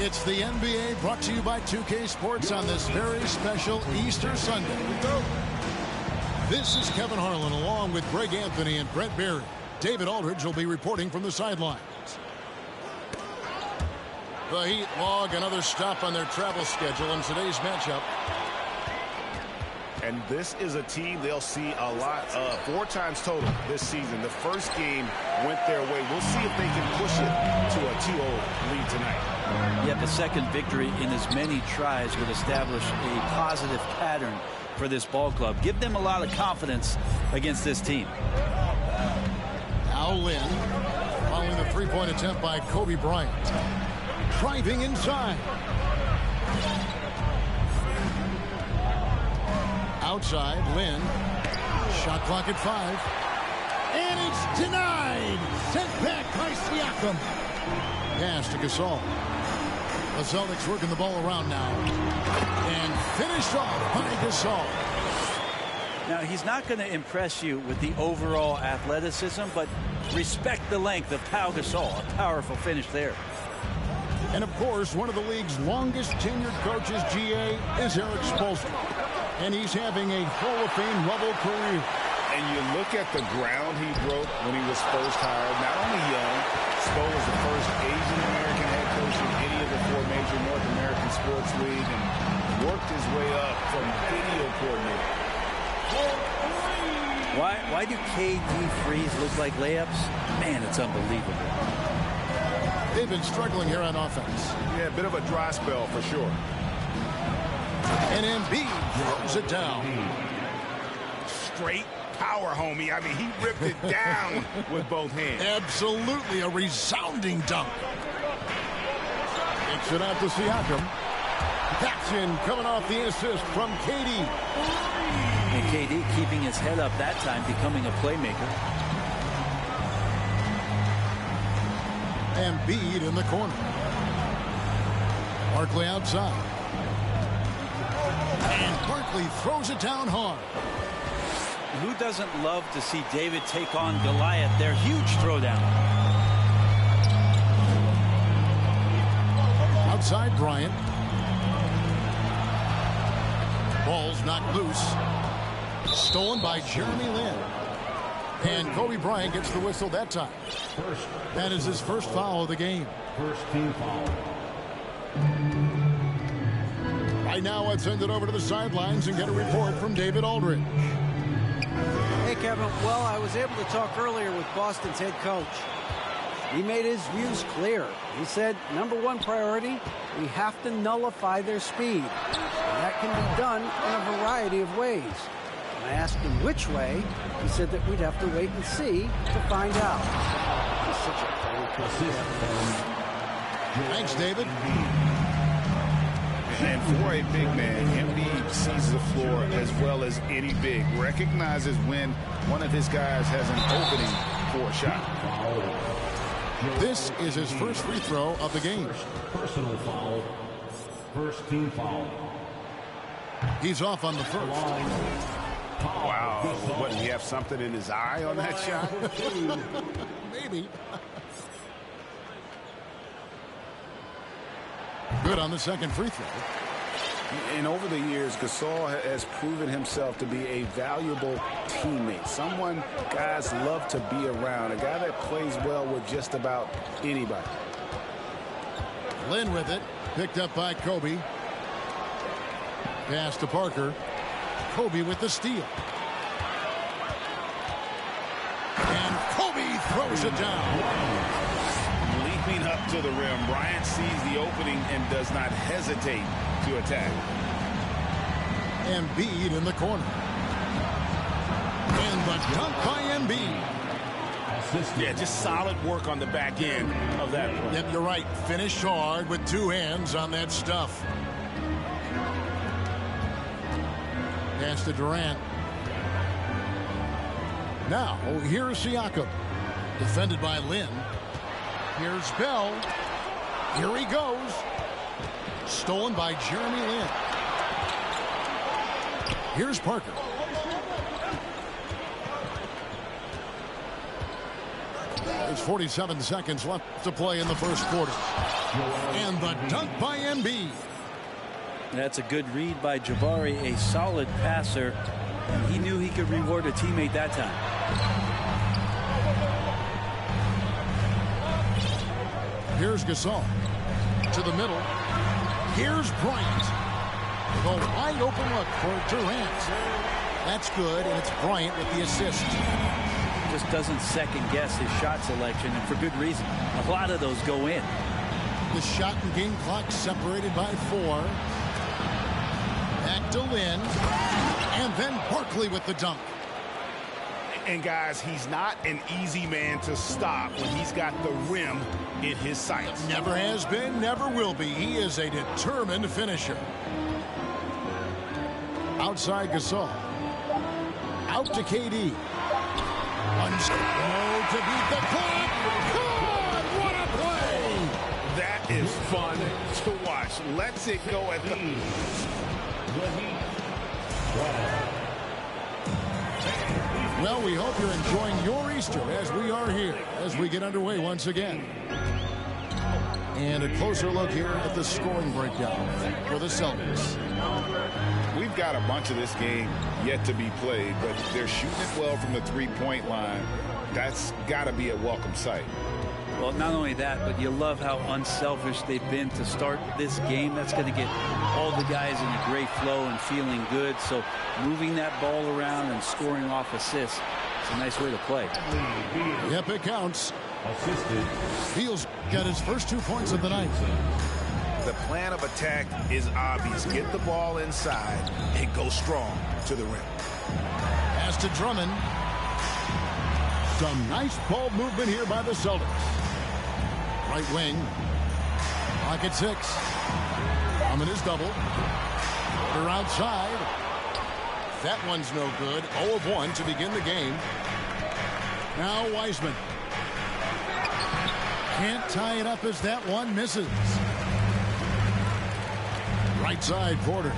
It's the NBA brought to you by 2K Sports on this very special Easter Sunday. This is Kevin Harlan along with Greg Anthony and Brett Berry. David Aldridge will be reporting from the sidelines. The Heat log another stop on their travel schedule in today's matchup. And this is a team they'll see a lot of. 4 times total this season. The first game went their way. We'll see if they can push it to a 2-0 lead tonight. Yet the second victory in as many tries would establish a positive pattern for this ball club. Give them a lot of confidence against this team. Now Lin, following the three-point attempt by Kobe Bryant. Driving inside. Outside, Lin. Shot clock at 5. And it's denied. Sent back by Siakam. Pass to Gasol. The Celtics working the ball around now. And finished off by Gasol. Now, he's not going to impress you with the overall athleticism, but respect the length of Pau Gasol. A powerful finish there. And, of course, one of the league's longest tenured coaches, GA, is Eric Spoelstra. And he's having a Hall of Fame level career. And you look at the ground he broke when he was first hired. Not only young, Spo was the first Asian American head coach in any of the 4 major North American sports leagues and worked his way up from video coordinator. Why do KD threes look like layups? Man, it's unbelievable. They've been struggling here on offense. Yeah, a bit of a dry spell for sure. And Embiid throws it down. Straight power, homie. I mean, he ripped it down with both hands. Absolutely a resounding dunk. Takes it out to Siakam. Jackson coming off the assist from KD. And KD keeping his head up that time, becoming a playmaker. Embiid in the corner. Barkley outside. And Barkley throws it down hard. Who doesn't love to see David take on Goliath? Their huge throwdown. Outside Bryant. Ball's knocked loose. Stolen by Jeremy Lin. And Kobe Bryant gets the whistle that time. That is his first foul of the game. First team foul. Right now, let's send it over to the sidelines and get a report from David Aldridge. Hey, Kevin. Well, I was able to talk earlier with Boston's head coach. He made his views clear. He said, #1 priority, we have to nullify their speed. And that can be done in a variety of ways. When I asked him which way, he said that we'd have to wait and see to find out. He's such a funny Thanks, David. And for a big man, Embiid sees the floor as well as any big. Recognizes when one of his guys has an opening for a shot. This is his first free throw of the game. Personal foul. First team foul. He's off on the first. Wow. What, did he have something in his eye on that shot? Maybe. Good on the second free throw. And over the years, Gasol has proven himself to be a valuable teammate. Someone guys love to be around. A guy that plays well with just about anybody. Lin with it. Picked up by Kobe. Pass to Parker. Kobe with the steal. And Kobe throws it down. Leaping up to the rim. Bryant sees the opening and does not hesitate to attack. Embiid in the corner. And the dunk by Embiid. Yeah, just solid work on the back end of that play. Yep, you're right. Finished hard with two hands on that stuff. Pass to Durant. Now, here's Siakam. Defended by Lin. Here's Bell. Here he goes. Stolen by Jeremy Lin. Here's Parker. There's 47 seconds left to play in the first quarter. And the dunk by Embiid. That's a good read by Jabari, a solid passer. And he knew he could reward a teammate that time. Here's Gasol. To the middle. Here's Bryant. The wide open look for Durant. That's good, and it's Bryant with the assist. Just doesn't second guess his shot selection, and for good reason. A lot of those go in. The shot and game clock separated by 4. Back to Lin. And then Barkley with the dunk. And guys, he's not an easy man to stop when he's got the rim in his sights. Never has been, never will be. He is a determined finisher. Outside Gasol. Out to KD. No to beat the clock. God, what a play! That is fun to watch. Lets it go at the... Well, we hope you're enjoying your Easter as we are here as we get underway once again. And a closer look here at the scoring breakdown for the Celtics. We've got a bunch of this game yet to be played, but they're shooting it well from the three-point line. That's got to be a welcome sight. Well, not only that, but you love how unselfish they've been to start this game. That's going to get all the guys in a great flow and feeling good. So moving that ball around and scoring off assists is a nice way to play. Yep, it counts. Beal's got his first 2 points of the night. The plan of attack is obvious. Get the ball inside and go strong to the rim. Pass to Drummond. Some nice ball movement here by the Celtics. Right wing. Pocket 6. Drummond is double. They're outside. That one's no good. 0 of 1 to begin the game. Now Wiseman. Can't tie it up as that one misses. Right side, Porter.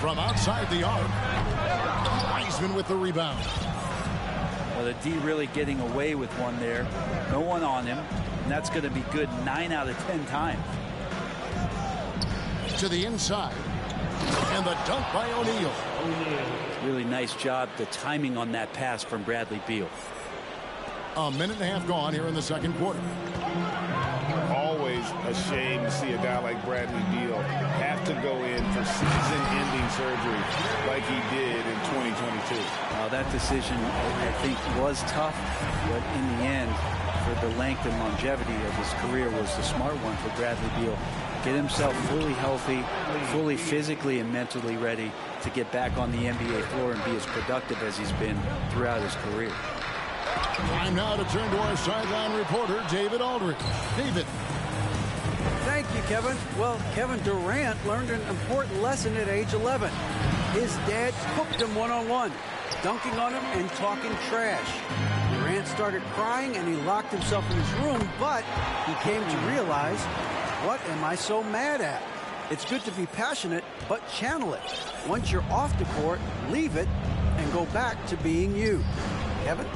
From outside the arc. Wiseman with the rebound. Well, the D really getting away with one there. No one on him. And that's going to be good 9 out of 10 times. To the inside. And the dunk by O'Neal. Really nice job. The timing on that pass from Bradley Beal. A minute and a half gone here in the second quarter. Always a shame to see a guy like Bradley Beal have to go in for season-ending surgery like he did in 2022. That decision, I think, was tough, but in the end, for the length and longevity of his career, was the smart one for Bradley Beal. Get himself fully healthy, fully physically and mentally ready to get back on the NBA floor and be as productive as he's been throughout his career. Time now to turn to our sideline reporter, David Aldridge. David. Thank you, Kevin. Well, Kevin Durant learned an important lesson at age 11. His dad cooked him one-on-one, dunking on him and talking trash. Durant started crying and he locked himself in his room, but he came to realize, what am I so mad at? It's good to be passionate, but channel it. Once you're off the court, leave it and go back to being you. Kevin?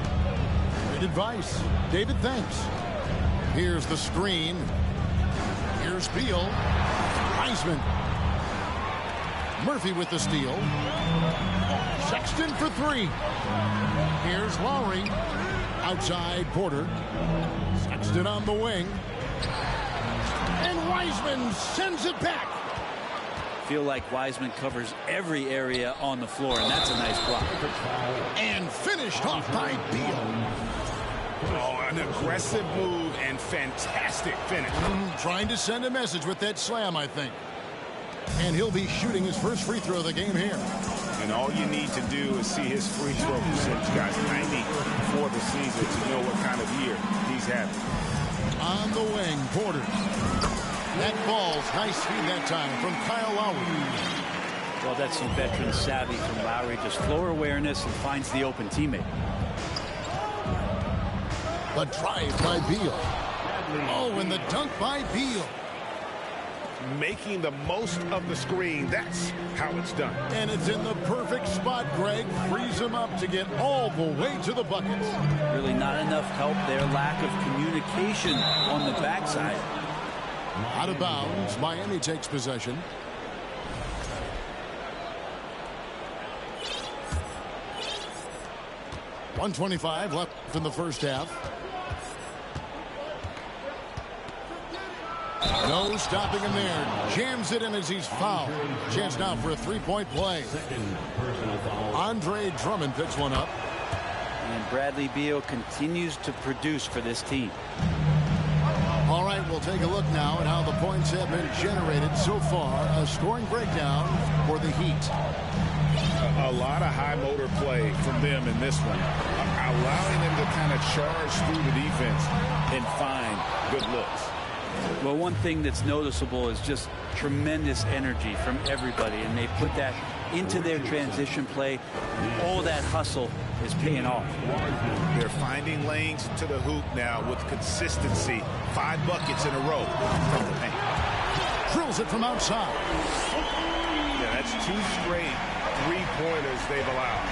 Good advice. David, thanks. Here's the screen. Here's Beal. Wiseman. Murphy with the steal. Sexton for 3. Here's Lowry. Outside Porter. Sexton on the wing. And Wiseman sends it back. Feel like Wiseman covers every area on the floor, and that's a nice block. And finished off by Beal. Oh, An aggressive move and fantastic finish. Trying to send a message with that slam, I think. And he'll be shooting his first free throw of the game here. And all you need to do is see his free throw percentage, guys. 90 for the season to know what kind of year he's having. On the wing, Porter. That ball's nice feed that time from Kyle Lowry. Well, that's some veteran savvy from Lowry. Just floor awareness and finds the open teammate. The drive by Beal. Oh, and the dunk by Beal. Making the most of the screen. That's how it's done. And it's in the perfect spot, Greg. Frees him up to get all the way to the buckets. Really not enough help there. Lack of communication on the backside. Out of bounds. Miami takes possession. .125 left in the first half. No stopping him there. Jams it in as he's fouled. Chance now for a three-point play. Andre Drummond picks one up. And Bradley Beal continues to produce for this team. All right, we'll take a look now at how the points have been generated so far. A scoring breakdown for the Heat. A lot of high motor play from them in this one, allowing them to kind of charge through the defense and find good looks. Well, one thing that's noticeable is just tremendous energy from everybody, and they put that into their transition play. All that hustle is paying off. They're finding lanes to the hoop now with consistency. 5 buckets in a row from the paint. Drills it from outside. Yeah, that's 2 straight three-pointers they've allowed.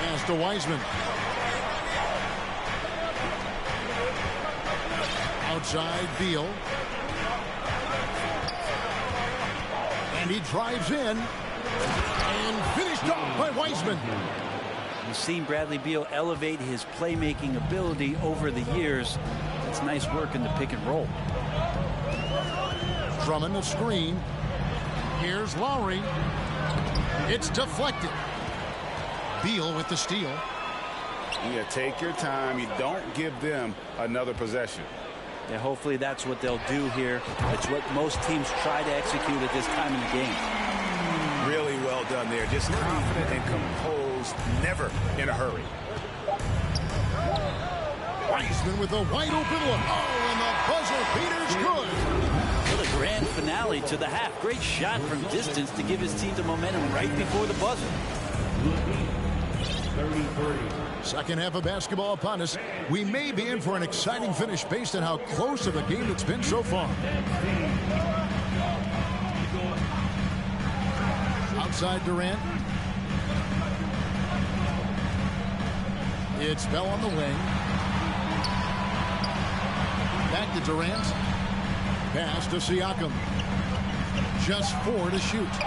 Pass to Wiseman. Outside Beal. And he drives in. And finished off by Wiseman. You've seen Bradley Beal elevate his playmaking ability over the years. It's nice work in the pick and roll. Drummond a screen. Here's Lowry. It's deflected. Beal with the steal. You take your time. You don't give them another possession. Yeah, hopefully that's what they'll do here. It's what most teams try to execute at this time in the game. Really well done there. Just confident and composed. Never in a hurry. Wiseman with a wide open look. Oh, and the buzzer beater's good. What a grand finale to the half. Great shot from distance to give his team the momentum right before the buzzer. 30-30. Second half of basketball upon us. We may be in for an exciting finish based on how close of a game it's been so far. Outside Durant. It's Bell on the wing. Back to Durant. Pass to Siakam. Just 4 to shoot.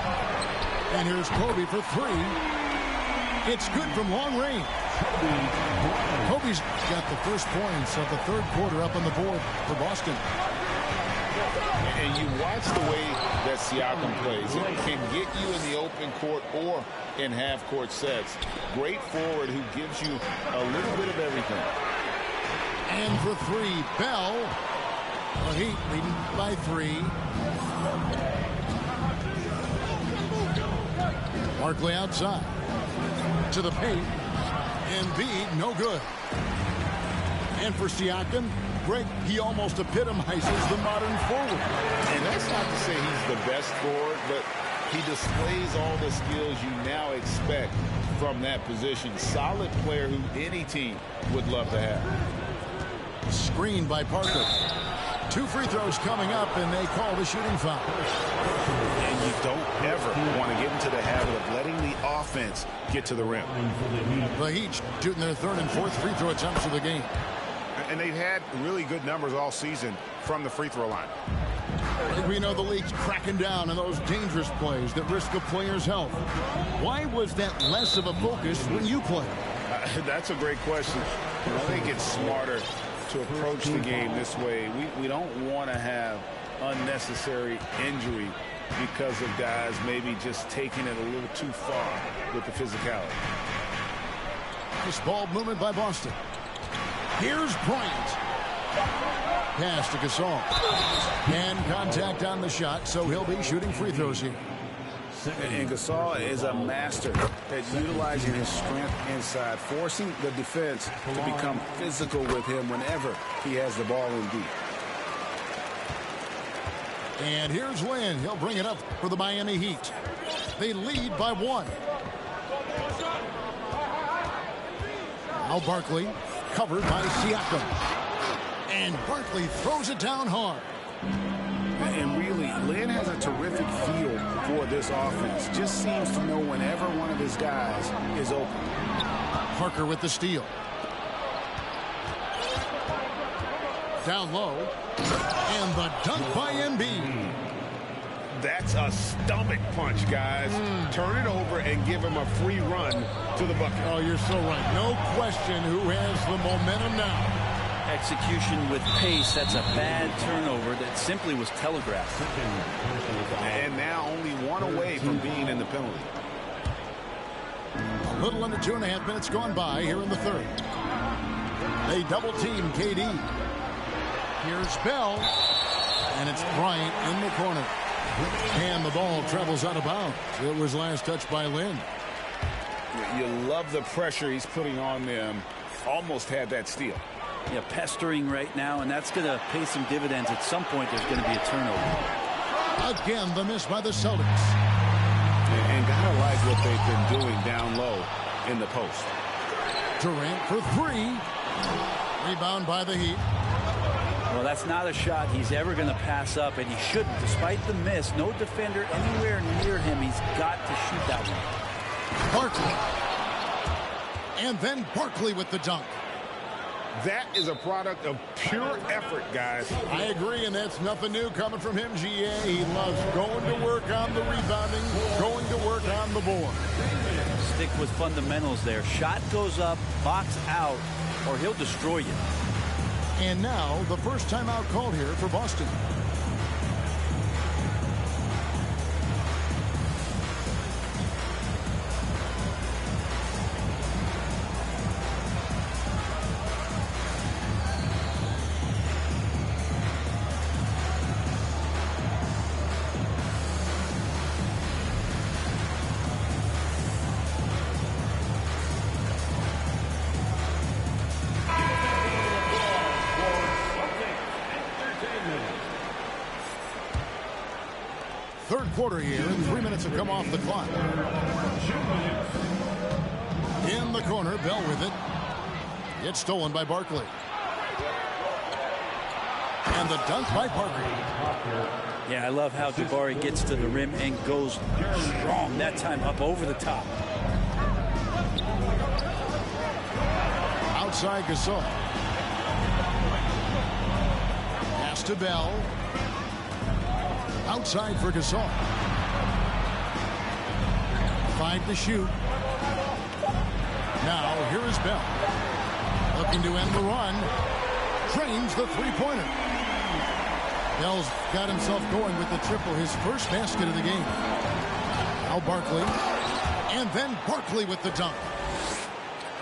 And here's Kobe for 3. It's good from long range. Kobe's got the first points of the third quarter up on the board for Boston. And you watch the way that Siakam plays. It can get you in the open court or in half-court sets. Great forward who gives you a little bit of everything. And for 3, Bell. The Heat leading by 3. Barkley outside. To the paint. Embiid, no good. And for Siakam, Greg, he almost epitomizes the modern forward. And that's not to say he's the best forward, but he displays all the skills you now expect from that position. Solid player who any team would love to have. Screened by Parker. 2 free throws coming up, and they call the shooting foul. And you don't ever want to get into the habit of letting the offense get to the rim. The Heat shooting their 3rd and 4th free throw attempts of the game. And they've had really good numbers all season from the free throw line. We know the league's cracking down on those dangerous plays that risk a player's health. Why was that less of a focus when you played? That's a great question. I think it's smarter to approach the game this way. We don't want to have unnecessary injury because of guys maybe just taking it a little too far with the physicality. Nice ball movement by Boston. Here's Bryant. Pass to Gasol. And contact on the shot, so he'll be shooting free throws here. And Gasol is a master at utilizing his strength inside, forcing the defense to become physical with him whenever he has the ball in deep. And here's Lynn. He'll bring it up for the Miami Heat. They lead by 1. Now Barkley, covered by Siakam. And Barkley throws it down hard. And really, Lynn has a terrific feel for this offense. Just seems to know whenever one of his guys is open. Parker with the steal. Down low. And the dunk by Embiid. That's a stomach punch, guys. Turn it over and give him a free run to the bucket. Oh, you're so right. No question who has the momentum now. Execution with pace. That's a bad turnover that simply was telegraphed. And now only 1 away from being in the penalty. A little under 2.5 minutes gone by here in the third. They double team KD. Here's Bell. And it's Bryant in the corner. And the ball travels out of bounds. It was last touched by Lynn. You love the pressure he's putting on them. Almost had that steal. Yeah, pestering right now, and that's going to pay some dividends. At some point, there's going to be a turnover. Again, the miss by the Celtics. And gotta like what they've been doing down low in the post. Durant for 3. Rebound by the Heat. Well, that's not a shot he's ever going to pass up, and he shouldn't. Despite the miss, no defender anywhere near him. He's got to shoot that one. Barkley. And then Barkley with the dunk. That is a product of pure effort, guys. I agree, and that's nothing new coming from him, GA. He loves going to work on the rebounding, going to work on the board. Stick with fundamentals there. Shot goes up, box out, or he'll destroy you. And now the first timeout called here for Boston. Third quarter here, and 3 minutes have come off the clock. In the corner, Bell with it. It's stolen by Barkley. And the dunk by Parker. Yeah, I love how Jabari gets to the rim and goes strong. That time up over the top. Outside Gasol. Pass to Bell. Outside for Gasol. 5 to shoot. Now here is Bell. Looking to end the run. Drains the three-pointer. Bell's got himself going with the triple, his first basket of the game. Now Barkley. And then Barkley with the dunk.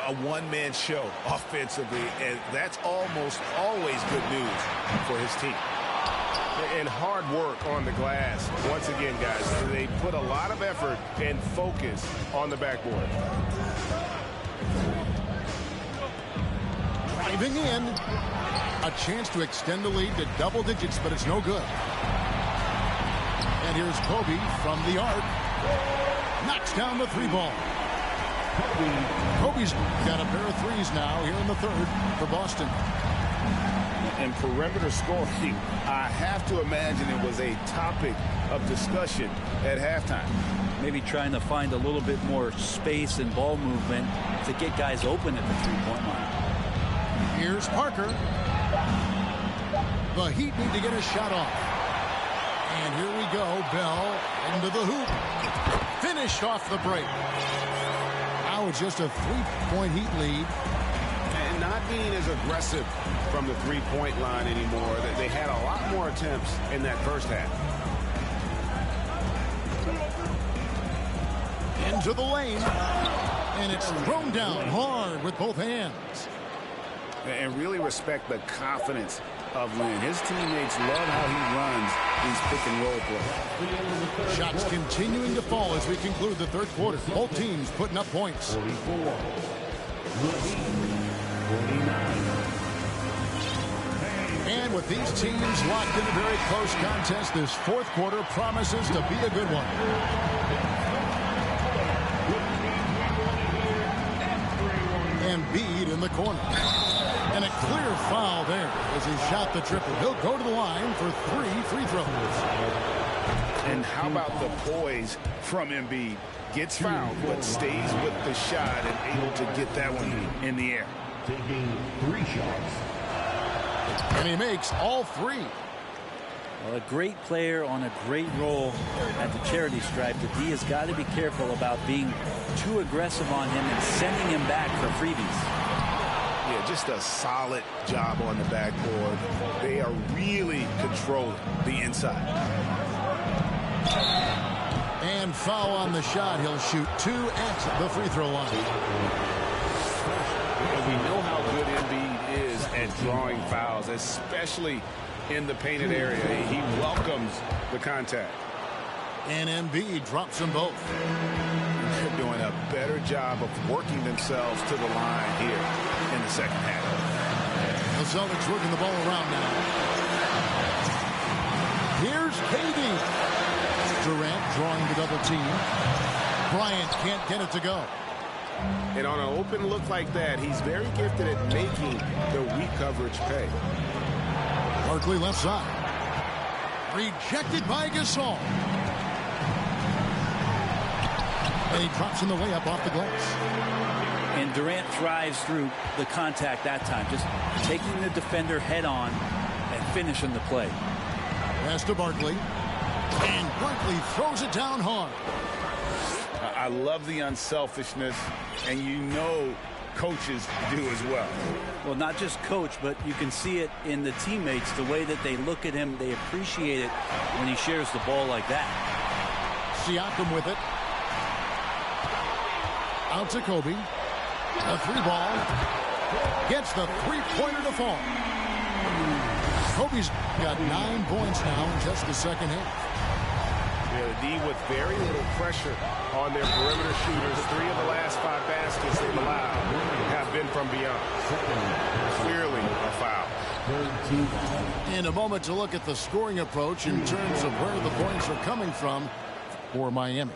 A one-man show offensively, and that's almost always good news for his team. And hard work on the glass. Once again, guys, they put a lot of effort and focus on the backboard. Driving in. A chance to extend the lead to double digits, but it's no good. And here's Kobe from the arc. Knocks down the 3-ball. Kobe's got a pair of threes now here in the third for Boston. And perimeter scoring, I have to imagine it was a topic of discussion at halftime. Maybe trying to find a little bit more space and ball movement to get guys open at the three-point line. Here's Parker. The Heat need to get a shot off. And here we go. Bell into the hoop. Finished off the break. Now it's just a 3-point Heat lead. And not being as aggressive from the three-point line anymore. They had a lot more attempts in that first half. Into the lane. And it's thrown down hard with both hands. And really respect the confidence of Lynn. His teammates love how he runs these pick and roll plays. Shots continuing to fall as we conclude the third quarter. Both teams putting up points. 44. 49. And with these teams locked in a very close contest, this fourth quarter promises to be a good one. Embiid in the corner. And a clear foul there as he shot the triple. He'll go to the line for 3 free throws. And how about the poise from Embiid? Gets fouled, but stays with the shot and able to get that one in the air. Taking 3 shots. And he makes all 3. Well, a great player on a great role at the charity stripe. The D has got to be careful about being too aggressive on him and sending him back for freebies. Yeah, just a solid job on the backboard. They are really controlling the inside. And foul on the shot. He'll shoot 2 at the free throw line. And we know how good Embiid is at drawing fouls, especially in the painted area. He welcomes the contact. And Embiid drops them both. They're doing a better job of working themselves to the line here in the second half. The Celtics working the ball around now. Here's KD. Durant drawing the double team. Bryant can't get it to go. And on an open look like that, he's very gifted at making the weak coverage pay. Barkley left side. Rejected by Gasol. And he drops in the way up off the glass. And Durant thrives through the contact that time, just taking the defender head on and finishing the play. Pass to Barkley. And Barkley throws it down hard. I love the unselfishness, and you know coaches do as well. Well, not just coach, but you can see it in the teammates, the way that they look at him. They appreciate it when he shares the ball like that. Siakam with it. Out to Kobe. A 3-ball. Gets the 3-pointer to fall. Kobe's got 9 points now in just the second half. Yeah, the D with very little pressure on their perimeter shooters. 3 of the last 5 baskets they've allowed have been from beyond. Clearly a foul. In a moment to look at the scoring approach in terms of where the points are coming from for Miami.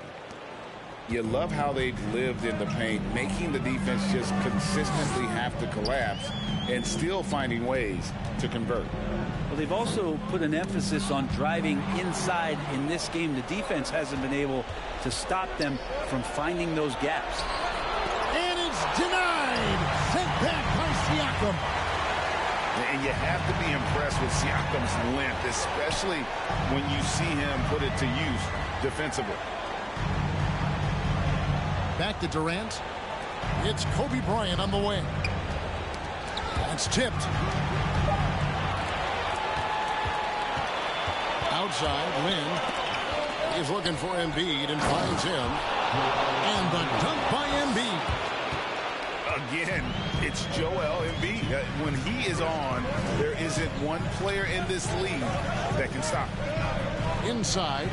You love how they've lived in the paint, making the defense just consistently have to collapse and still finding ways to convert. Well, they've also put an emphasis on driving inside in this game. The defense hasn't been able to stop them from finding those gaps. And it's denied. Sent back by Siakam. And you have to be impressed with Siakam's length, especially when you see him put it to use defensively. Back to Durant. It's Kobe Bryant on the wing. That's tipped. Outside, Lynn is looking for Embiid and finds him. And the dunk by Embiid. Again, it's Joel Embiid. When he is on, there isn't one player in this league that can stop him. Inside.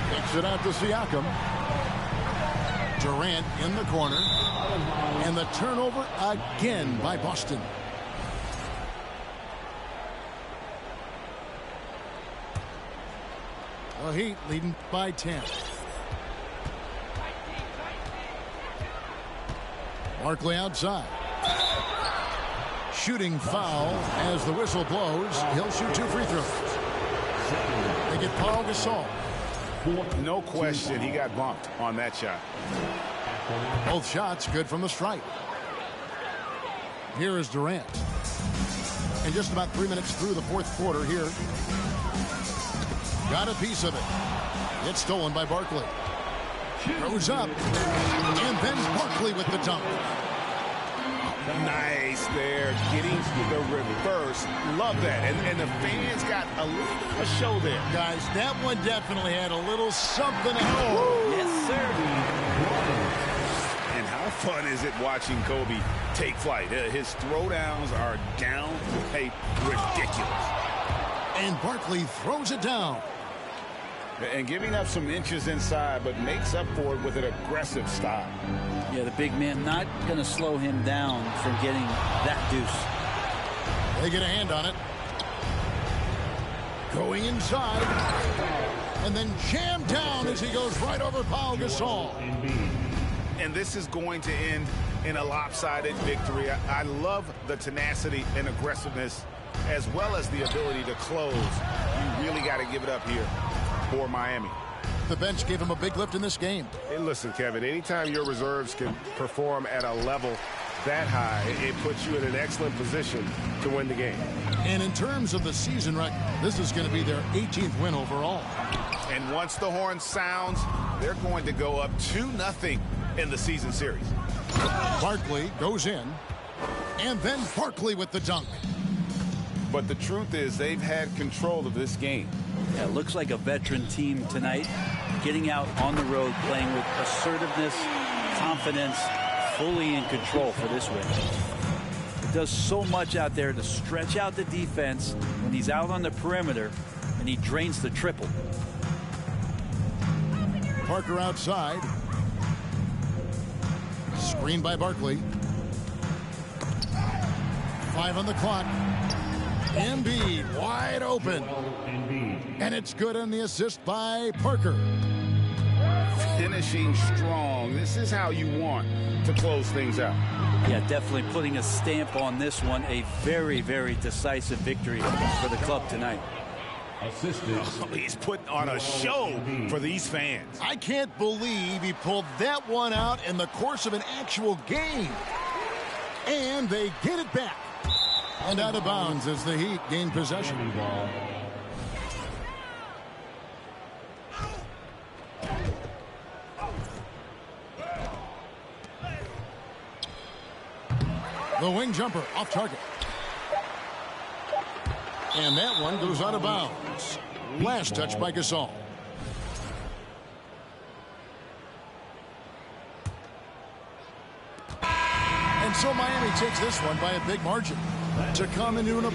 Kicks it out to Siakam. Durant in the corner. And the turnover again by Boston. The Heat leading by 10. Barkley outside. Shooting foul as the whistle blows. He'll shoot 2 free throws. They get Paul Gasol. No question, he got bumped on that shot. Both shots good from the stripe. Here is Durant. And just about 3 minutes through the fourth quarter here. Got a piece of it. It's stolen by Barkley. Throws up. And then Barkley with the dunk. Nice there, getting the reverse. Love that. And the fans got a little bit of a show there. Guys, that one definitely had a little something at home. Yes, sir. And how fun is it watching Kobe take flight? His throwdowns are downright ridiculous. And Barkley throws it down. And giving up some inches inside, but makes up for it with an aggressive stop. Yeah, the big man not going to slow him down from getting that deuce. They get a hand on it. Going inside. And then jammed down as he goes right over Paul Gasol. And this is going to end in a lopsided victory. I love the tenacity and aggressiveness, as well as the ability to close. You really got to give it up here for Miami. The bench gave him a big lift in this game. Hey, listen, Kevin, anytime your reserves can perform at a level that high, it puts you in an excellent position to win the game. And in terms of the season record, this is going to be their 18th win overall. And once the horn sounds, they're going to go up 2-0 in the season series. Barkley goes in, and then Barkley with the dunk. But the truth is they've had control of this game. Yeah, looks like a veteran team tonight, getting out on the road, playing with assertiveness, confidence, fully in control for this win. He does so much out there to stretch out the defense when he's out on the perimeter, and he drains the triple. Parker outside. Screen by Barkley. 5 on the clock. Embiid wide open. And it's good on the assist by Parker. Finishing strong. This is how you want to close things out. Yeah, definitely putting a stamp on this one. A very, very decisive victory for the club tonight. He's putting on a show for these fans. I can't believe he pulled that one out in the course of an actual game. And they get it back. And out of bounds as the Heat gain possession. The wing jumper off target. And that one goes out of bounds. Last touch by Gasol. And so Miami takes this one by a big margin to come into an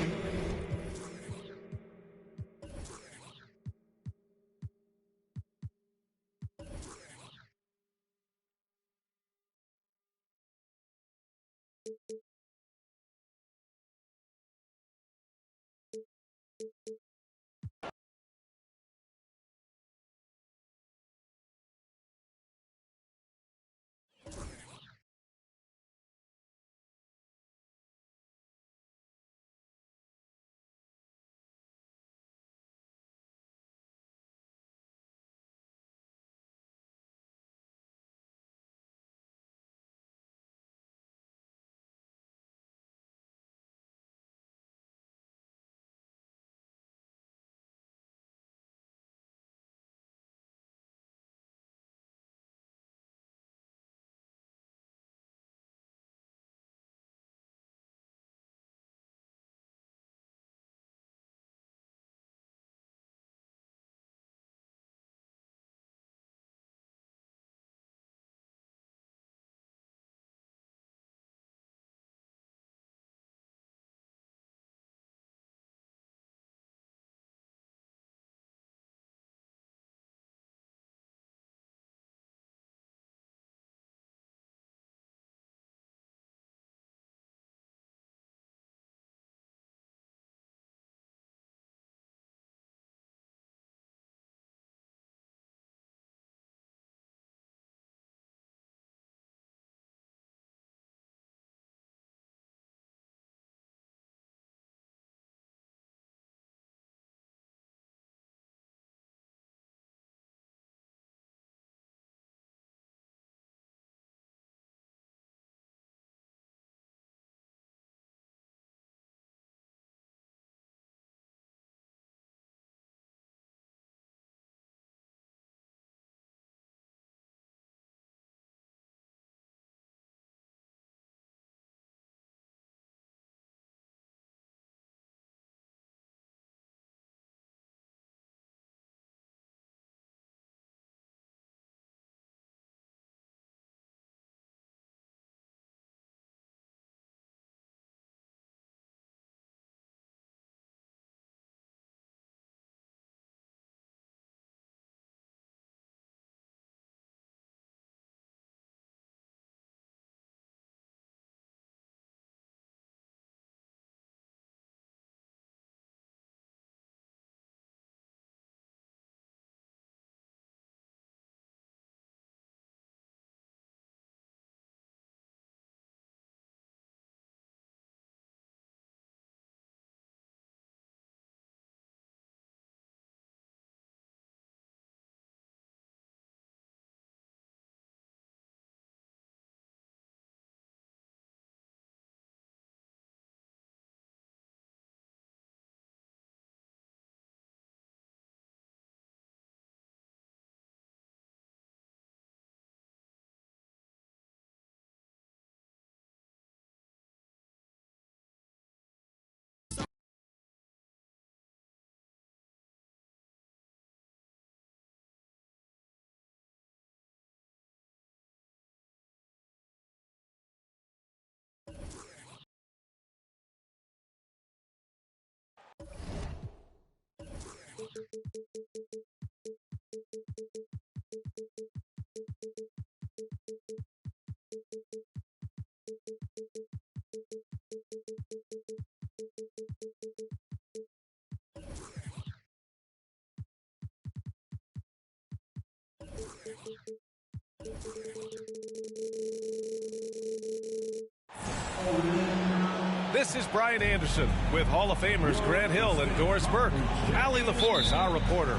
This is Brian Anderson with Hall of Famers Grant Hill and Doris Burke. Allie LaForce, our reporter.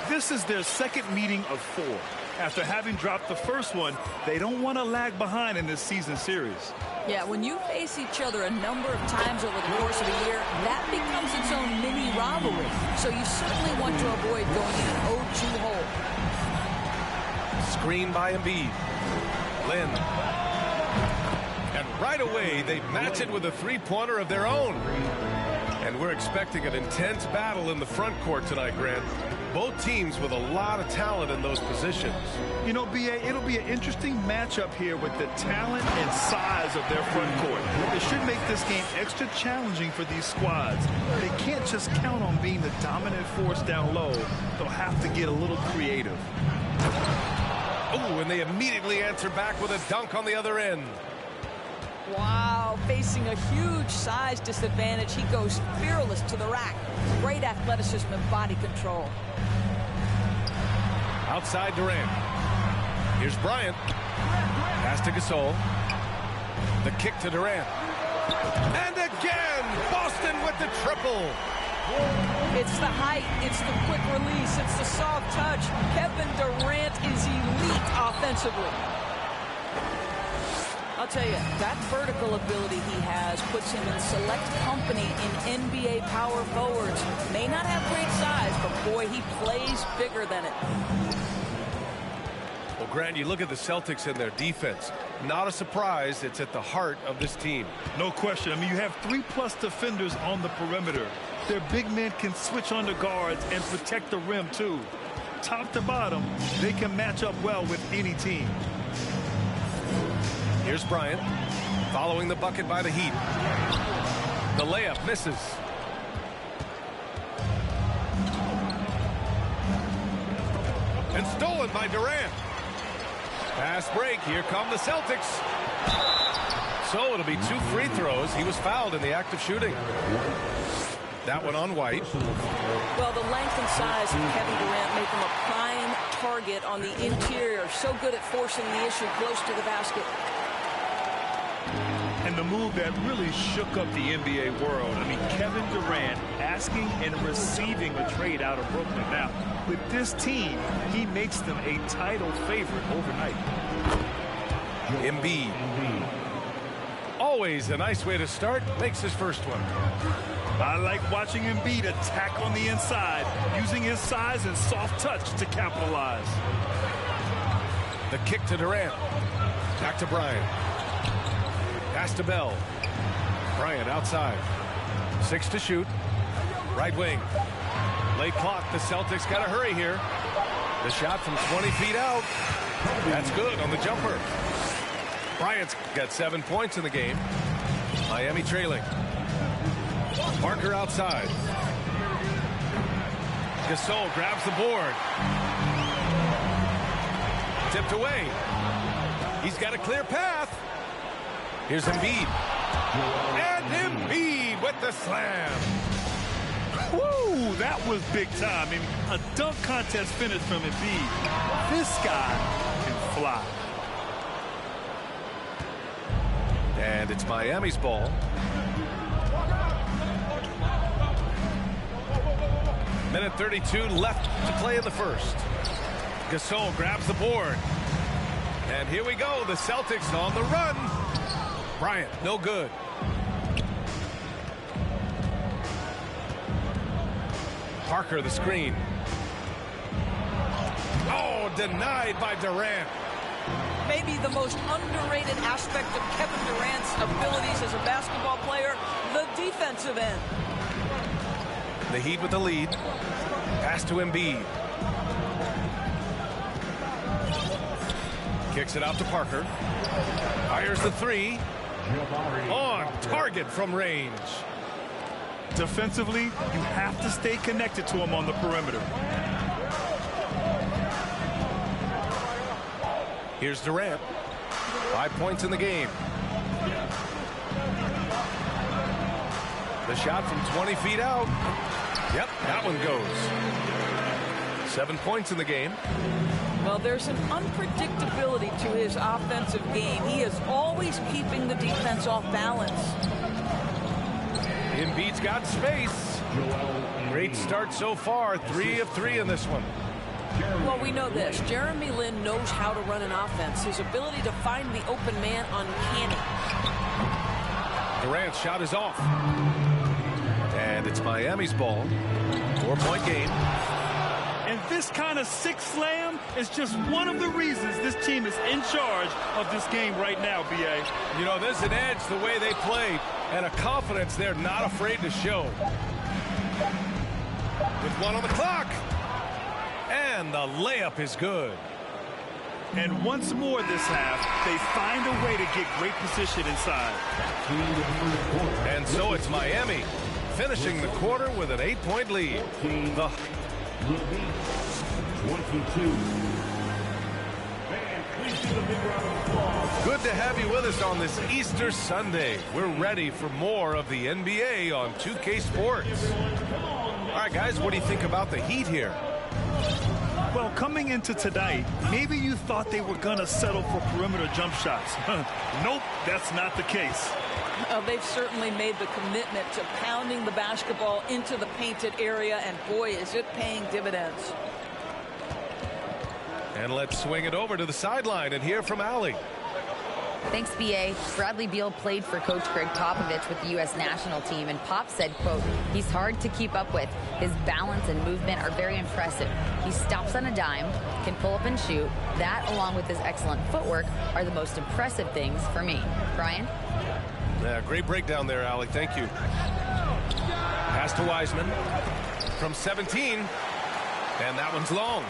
This is their second meeting of 4. After having dropped the first one, they don't want to lag behind in this season series. Yeah, when you face each other a number of times over the course of a year, that becomes its own mini rivalry. So you certainly want to avoid going in an 0-2 hole. Screen by Embiid. Lynn. And right away, they match it with a three-pointer of their own. And we're expecting an intense battle in the front court tonight, Grant. Both teams with a lot of talent in those positions. You know, B.A., it'll be an interesting matchup here with the talent and size of their front court. It should make this game extra challenging for these squads. They can't just count on being the dominant force down low. They'll have to get a little creative. Oh, and they immediately answer back with a dunk on the other end. Wow, facing a huge size disadvantage, he goes fearless to the rack. Great athleticism and body control. Outside Durant. Here's Bryant. Pass to Gasol. The kick to Durant. And again, Boston with the triple. It's the height, it's the quick release, it's the soft touch. Kevin Durant is elite offensively. I'll tell you, that vertical ability he has puts him in select company in NBA power forwards. May not have great size, but boy, he plays bigger than it. Well, Grant, you look at the Celtics and their defense. Not a surprise, it's at the heart of this team. No question. I mean, you have 3+ defenders on the perimeter. Their big men can switch on the guards and protect the rim, too. Top to bottom, they can match up well with any team. Here's Bryant, following the bucket by the Heat. The layup misses. And stolen by Durant. Pass break, here come the Celtics. So it'll be 2 free throws. He was fouled in the act of shooting. That one on White. Well, the length and size of Kevin Durant make him a prime target on the interior. So good at forcing the issue close to the basket. And the move that really shook up the NBA world. I mean, Kevin Durant asking and receiving a trade out of Brooklyn. Now, with this team, he makes them a title favorite overnight. Embiid. Always a nice way to start. Makes his first one. I like watching Embiid attack on the inside, using his size and soft touch to capitalize. The kick to Durant. Back to Bryant. Pass to Bell. Bryant outside. 6 to shoot. Right wing. Late clock. The Celtics got to hurry here. The shot from 20 feet out. That's good on the jumper. Bryant's got 7 points in the game. Miami trailing. Parker outside. Gasol grabs the board. Tipped away. He's got a clear path. Here's Embiid. And Embiid with the slam. Woo, that was big time. I mean, a dunk contest finish from Embiid. This guy can fly. And it's Miami's ball. Minute 32 left to play in the first. Gasol grabs the board. And here we go. The Celtics on the run. Bryant, no good. Parker, the screen. Oh, denied by Durant. Maybe the most underrated aspect of Kevin Durant's abilities as a basketball player, the defensive end. The Heat with the lead. Pass to Embiid. Kicks it out to Parker. Fires the three. On target from range. Defensively, you have to stay connected to him on the perimeter. Here's Durant. 5 points in the game. The shot from 20 feet out. Yep, that one goes. 7 points in the game. Well, there's an unpredictability to his offensive game. He is always keeping the defense off balance. Embiid's got space. Great start so far. 3 of 3 in this one. Well, we know this. Jeremy Lin knows how to run an offense. His ability to find the open man uncanny. Durant's shot is off. And it's Miami's ball. 4-point game. And this kind of sick slam is just one of the reasons this team is in charge of this game right now, B.A. You know, there's an edge the way they play and a confidence they're not afraid to show. With 1 on the clock. And the layup is good. And once more this half, they find a way to get great position inside. And so it's Miami finishing the quarter with an 8-point lead. The 22. Good to have you with us on this Easter Sunday. We're ready for more of the NBA on 2K Sports. All right, guys, what do you think about the Heat here? Well, coming into tonight, maybe you thought they were going to settle for perimeter jump shots. Nope, that's not the case. They've certainly made the commitment to pounding the basketball into the painted area, and boy, is it paying dividends. And let's swing it over to the sideline and hear from Allie. Thanks, B.A. Bradley Beal played for Coach Greg Popovich with the U.S. national team, and Pop said, quote, he's hard to keep up with. His balance and movement are very impressive. He stops on a dime, can pull up and shoot. That, along with his excellent footwork, are the most impressive things for me. Brian? Yeah, great breakdown there, Allie. Thank you. Pass to Wiseman from 17, and that one's long.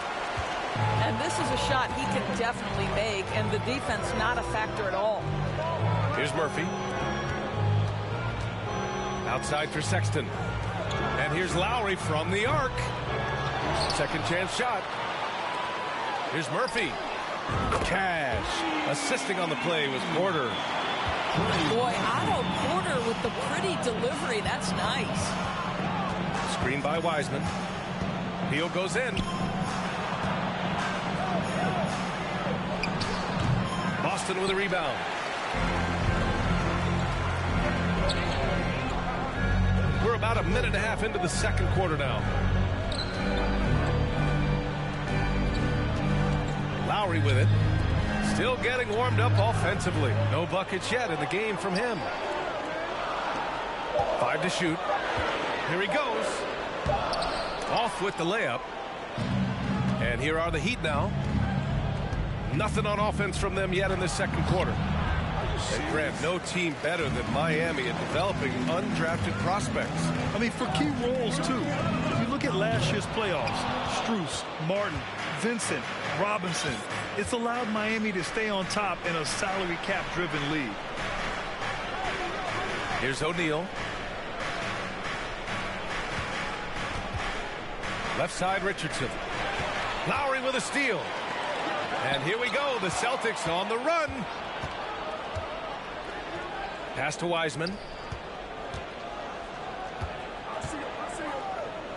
And this is a shot he can definitely make, and the defense not a factor at all. Here's Murphy. Outside for Sexton. And here's Lowry from the arc. Second chance shot. Here's Murphy. Cash. Assisting on the play was Porter. Boy, Otto Porter with the pretty delivery. That's nice. Screen by Wiseman. Beal goes in. Boston with a rebound. We're about a minute and a half into the second quarter now. Lowry with it. Still getting warmed up offensively. No buckets yet in the game from him. 5 to shoot. Here he goes. Off with the layup. And here are the Heat now. Nothing on offense from them yet in the second quarter. And Grant, no team better than Miami at developing undrafted prospects. I mean, for key roles, too. If you look at last year's playoffs, Strus, Martin, Vincent, Robinson, it's allowed Miami to stay on top in a salary cap-driven league. Here's O'Neal. Left side, Richardson. Lowry with a steal. And here we go, the Celtics on the run. Pass to Wiseman.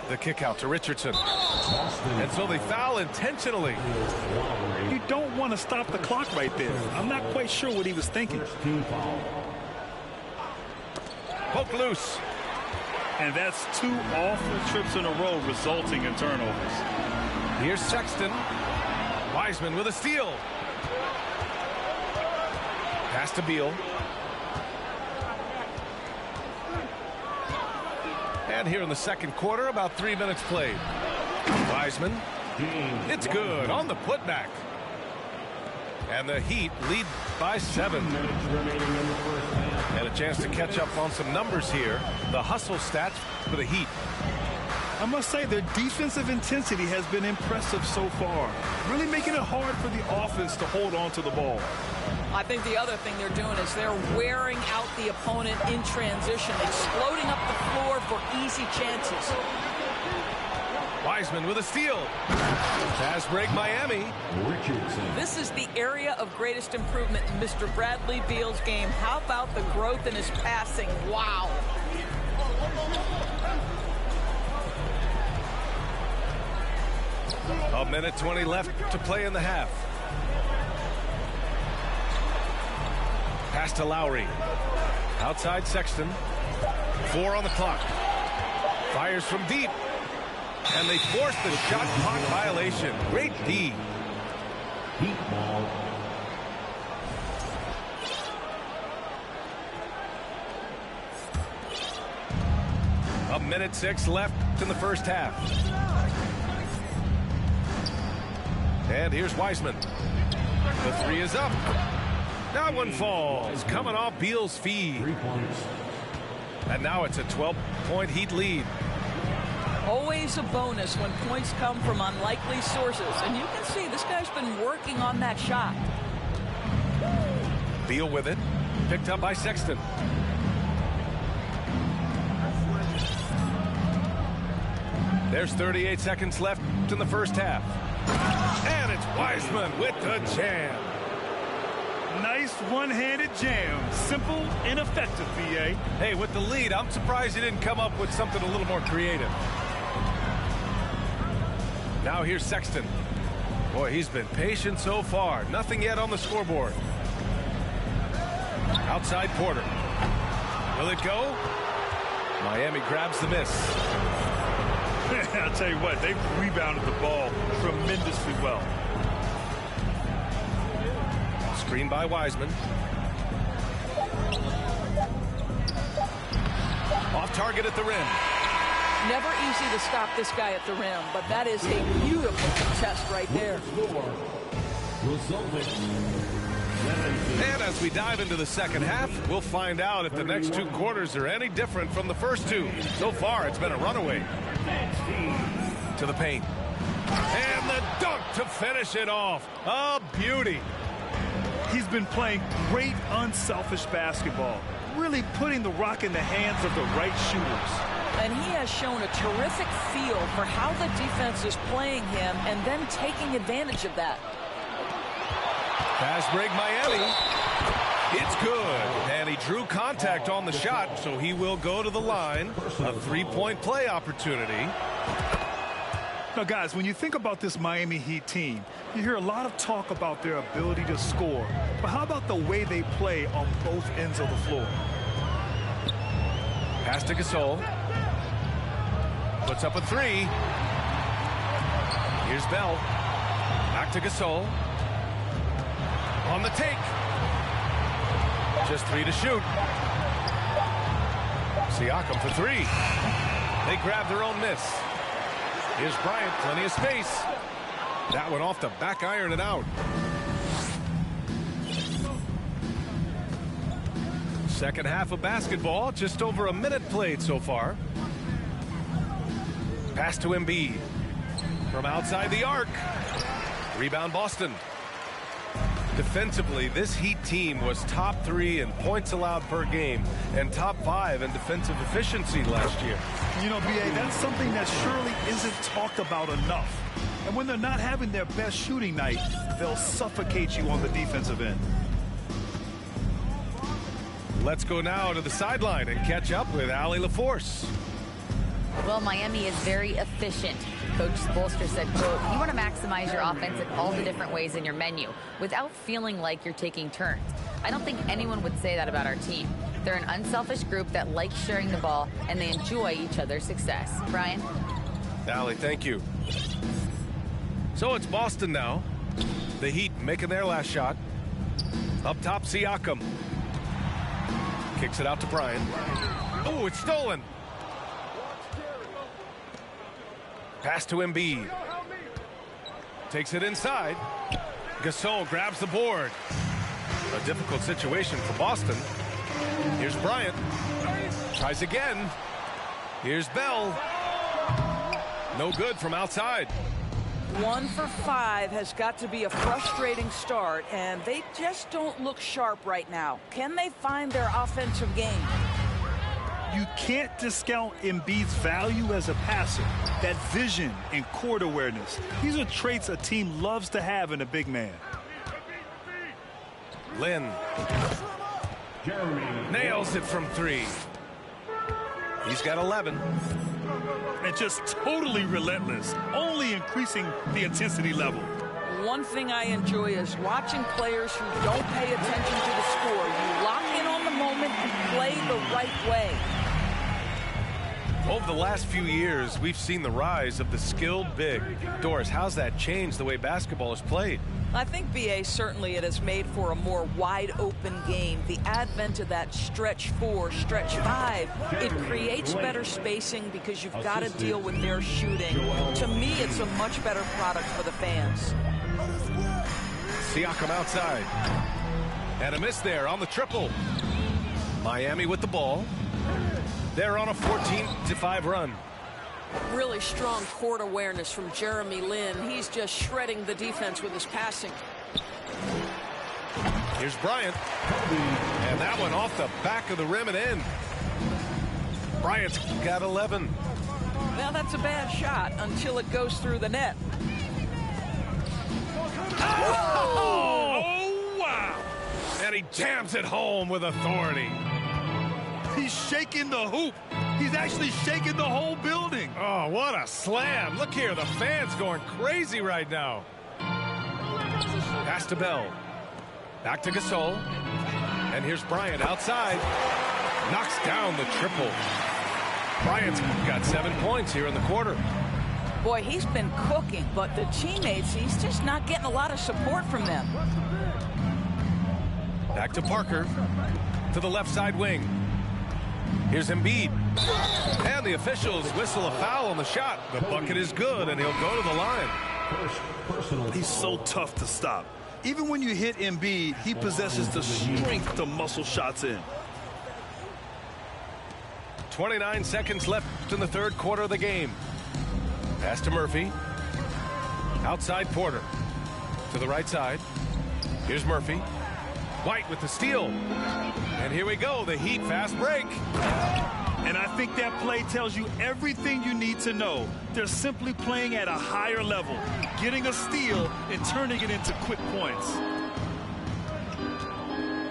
The kick out to Richardson. And so they foul intentionally. You don't want to stop the clock right there. I'm not quite sure what he was thinking. Poke loose. And that's 2 awful trips in a row resulting in turnovers. Here's Sexton. Wiseman with a steal. Pass to Beal. And here in the second quarter, about 3 minutes played. Wiseman. It's good on the putback. And the Heat lead by 7. And a chance to catch up on some numbers here. The hustle stats for the Heat. I must say their defensive intensity has been impressive so far, really making it hard for the offense to hold on to the ball. I think the other thing they're doing is they're wearing out the opponent in transition, exploding up the floor for easy chances. Wiseman with a steal. Fast break Miami. This is the area of greatest improvement in Mr. Bradley Beal's game. How about the growth in his passing? Wow. A minute 20 left to play in the half. Pass to Lowry. Outside Sexton. 4 on the clock. Fires from deep. And they force the shot clock violation. Great D. Heat ball. A minute 6 left in the first half. And here's Wiseman. The 3 is up. That one falls. Coming off Beal's feed. 3 points. And now it's a 12-point Heat lead. Always a bonus when points come from unlikely sources. And you can see this guy's been working on that shot. Beal with it. Picked up by Sexton. There's 38 seconds left in the first half. And it's Wiseman with the jam. Nice one-handed jam. Simple and effective, BA. Hey, with the lead, I'm surprised he didn't come up with something a little more creative. Now here's Sexton. Boy, he's been patient so far. Nothing yet on the scoreboard. Outside Porter. Will it go? Miami grabs the miss. I'll tell you what, they've rebounded the ball tremendously well. Screen by Wiseman. Off target at the rim. Never easy to stop this guy at the rim, but that is a beautiful contest right there. And as we dive into the second half, we'll find out if the next 2 quarters are any different from the first 2. So far, it's been a runaway. To the paint. And the dunk to finish it off. A beauty. He's been playing great unselfish basketball, really putting the rock in the hands of the right shooters. And he has shown a terrific feel for how the defense is playing him and then taking advantage of that. Pass break Miami. It's good. And he drew contact on the shot, so he will go to the line. A 3-point play opportunity. Now, guys, when you think about this Miami Heat team, you hear a lot of talk about their ability to score. But how about the way they play on both ends of the floor? Pass to Gasol. Puts up a 3. Here's Bell. Back to Gasol. On the take. Just 3 to shoot. Siakam for 3. They grab their own miss. Here's Bryant, plenty of space. That one off the back iron and out. Second half of basketball, just over a minute played so far. Pass to Embiid. From outside the arc. Rebound Boston. Defensively, this Heat team was top 3 in points allowed per game and top 5 in defensive efficiency last year. You know, BA, that's something that surely isn't talked about enough. And when they're not having their best shooting night, they'll suffocate you on the defensive end. Let's go now to the sideline and catch up with Allie LaForce. Well, Miami is very efficient. Coach Spoelstra said, quote, you want to maximize your offense in all the different ways in your menu without feeling like you're taking turns. I don't think anyone would say that about our team. They're an unselfish group that likes sharing the ball, and they enjoy each other's success. Brian? Allie, thank you. So it's Boston now. The Heat making their last shot. Up top, Siakam. Kicks it out to Bryant. Oh, it's stolen. Pass to Embiid. Takes it inside. Gasol grabs the board. A difficult situation for Boston. Here's Bryant. Tries again. Here's Bell. No good from outside. 1 for 5 has got to be a frustrating start, and they just don't look sharp right now. Can they find their offensive game? You can't discount Embiid's value as a passer. That vision and court awareness. These are traits a team loves to have in a big man. Lynn nails it from 3. He's got 11. And just totally relentless, only increasing the intensity level. One thing I enjoy is watching players who don't pay attention to the score. You lock in on the moment and play the right way. Over the last few years, we've seen the rise of the skilled big. Doris, how's that changed the way basketball is played? I think, B.A., certainly it has made for a more wide-open game. The advent of that stretch 4, stretch 5, it creates better spacing because you've got to deal with their shooting. To me, it's a much better product for the fans. Siakam outside. And a miss there on the triple. Miami with the ball. They're on a 14-5 run. Really strong court awareness from Jeremy Lin. He's just shredding the defense with his passing. Here's Bryant. And that one off the back of the rim and in. Bryant's got 11. Now that's a bad shot until it goes through the net. Oh, wow. And he jams it home with authority. He's shaking the hoop. He's actually shaking the whole building. Oh, what a slam. Look here, the fans going crazy right now. Pass to Bell. Back to Gasol. And here's Bryant outside. Knocks down the triple. Bryant's got 7 points here in the quarter. Boy, he's been cooking, but the teammates, he's just not getting a lot of support from them. Back to Parker. To the left side wing. Here's Embiid. And the officials whistle a foul on the shot. The bucket is good, and he'll go to the line. He's so tough to stop. Even when you hit Embiid, he possesses the strength to muscle shots in. 29 seconds left in the third quarter of the game. Pass to Murphy. Outside Porter. To the right side. Here's Murphy. White with the steal. And here we go, the Heat fast break. And I think that play tells you everything you need to know. They're simply playing at a higher level, getting a steal and turning it into quick points.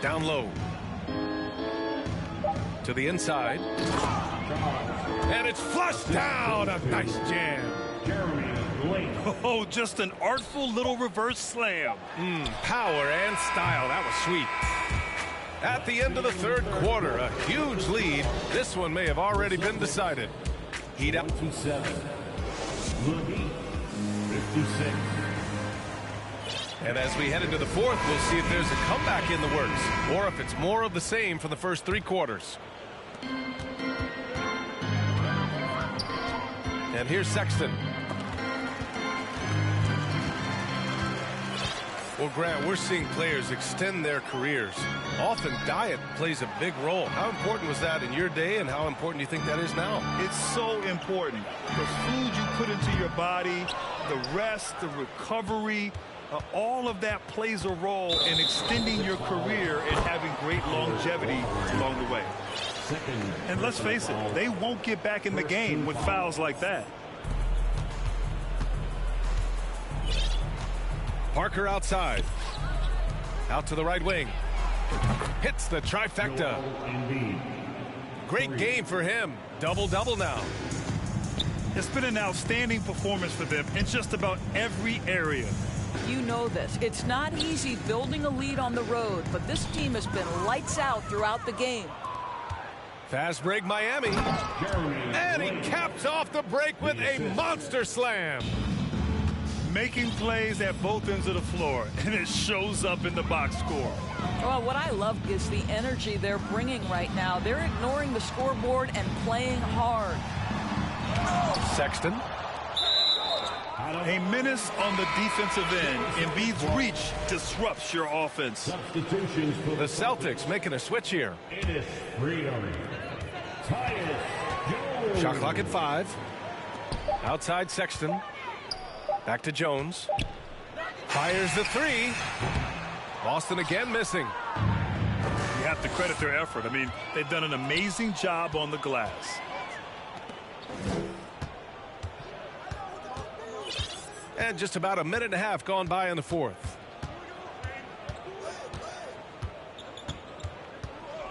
Down low. To the inside. And it's flushed down. A nice jam. Oh, just an artful little reverse slam. Power and style. That was sweet. At the end of the third quarter, a huge lead. This one may have already been decided. Heat up. 57. Heat 56. And as we head into the fourth, we'll see if there's a comeback in the works or if it's more of the same for the first 3 quarters. And here's Sexton. Well, Grant, we're seeing players extend their careers. Often diet plays a big role. How important was that in your day, and how important do you think that is now? It's so important. The food you put into your body, the rest, the recovery, all of that plays a role in extending your career and having great longevity along the way. And let's face it, they won't get back in the game with fouls like that. Parker outside. Out to the right wing. Hits the trifecta. Great game for him. Double-double now. It's been an outstanding performance for them in just about every area. You know this. It's not easy building a lead on the road, but this team has been lights out throughout the game. Fast break Miami. And he caps off the break with a monster slam. Making plays at both ends of the floor, and it shows up in the box score. Well, what I love is the energy they're bringing right now. They're ignoring the scoreboard and playing hard. Sexton. A menace on the defensive end. Embiid's reach disrupts your offense. The Celtics making a switch here. Shot clock at 5. Outside Sexton. Back to Jones. Fires the 3. Boston again missing. You have to credit their effort. I mean, they've done an amazing job on the glass. And just about a minute and a half gone by in the 4th.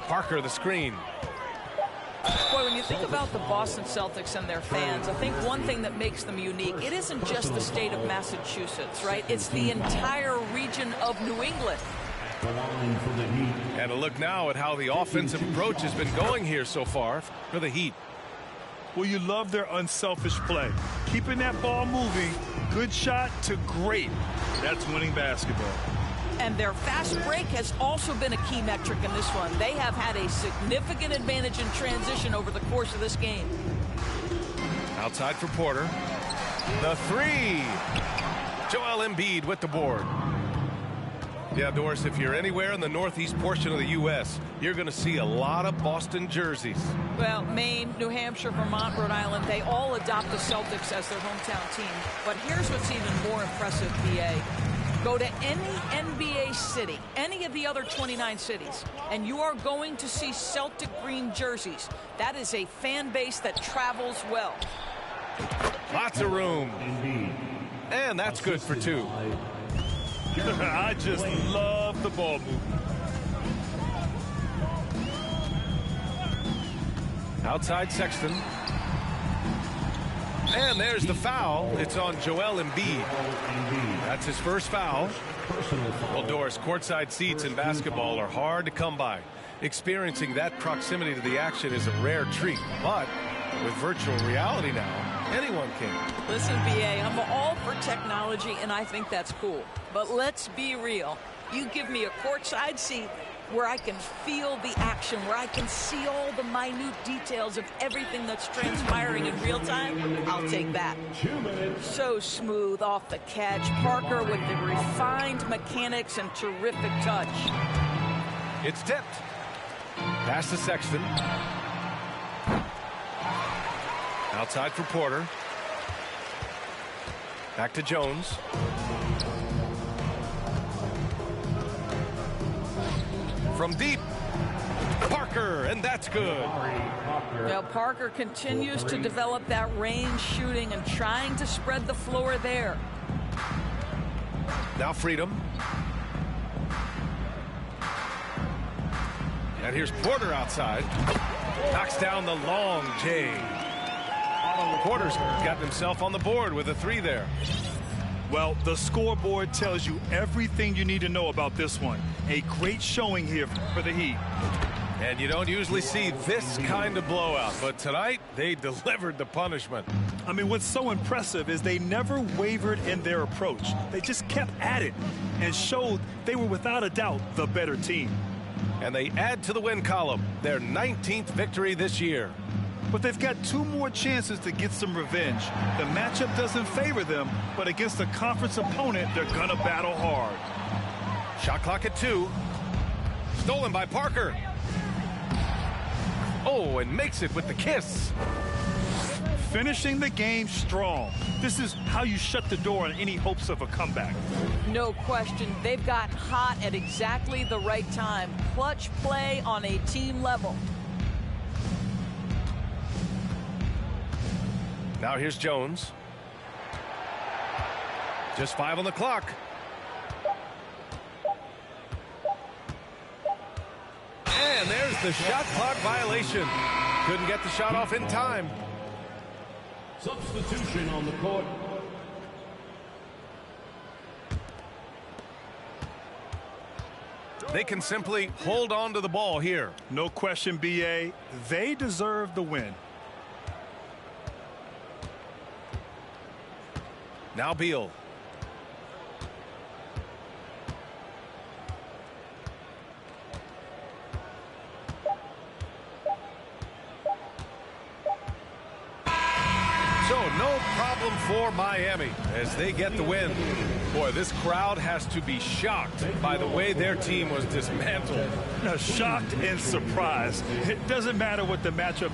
Parker the screen. Boy, when you think about the Boston Celtics and their fans, I think one thing that makes them unique, it isn't just the state of Massachusetts, right? It's the entire region of New England. And a look now at how the offensive approach has been going here so far for the Heat. Well, you love their unselfish play. Keeping that ball moving, good shot to great. That's winning basketball. And their fast break has also been a key metric in this one. They have had a significant advantage in transition over the course of this game. Outside for Porter. The 3. Joel Embiid with the board. Yeah, Doris, if you're anywhere in the northeast portion of the U.S., you're going to see a lot of Boston jerseys. Well, Maine, New Hampshire, Vermont, Rhode Island, they all adopt the Celtics as their hometown team. But here's what's even more impressive, B.A. Go to any NBA city, any of the other 29 cities, and you are going to see Celtic green jerseys. That is a fan base that travels well. Lots of room. And that's good for 2. I just love the ball movement. Outside Sexton. And there's the foul. It's on Joel Embiid. That's his first foul. Well, Doris, courtside seats in basketball are hard to come by. Experiencing that proximity to the action is a rare treat. But with virtual reality now, anyone can. Listen, B.A., I'm all for technology, and I think that's cool. But let's be real. You give me a courtside seat where I can feel the action, where I can see all the minute details of everything that's transpiring in real time, I'll take that. So smooth off the catch. Parker with the refined mechanics and terrific touch. It's tipped. Pass to Sexton. Outside for Porter. Back to Jones. From deep, Parker, and that's good. Now Parker continues to develop that range shooting and trying to spread the floor there. Now Freedom. And here's Porter outside. Knocks down the long J. Porter's got himself on the board with a 3 there. Well, the scoreboard tells you everything you need to know about this one. A great showing here for the Heat. And you don't usually see this kind of blowout, but tonight they delivered the punishment. I mean, what's so impressive is they never wavered in their approach. They just kept at it and showed they were without a doubt the better team. And they add to the win column, their 19th victory this year. But they've got 2 more chances to get some revenge. The matchup doesn't favor them, but against a conference opponent, they're going to battle hard. Shot clock at 2. Stolen by Parker. Oh, and makes it with the kiss. Finishing the game strong. This is how you shut the door on any hopes of a comeback. No question. They've got hot at exactly the right time. Clutch play on a team level. Now here's Jones. Just 5 on the clock. And there's the shot clock violation. Couldn't get the shot off in time. Substitution on the court. They can simply hold on to the ball here. No question, B.A. They deserve the win. Now Beal. for Miami as they get the win. Boy, this crowd has to be shocked by the way their team was dismantled. No, shocked and surprised. It doesn't matter what the matchup.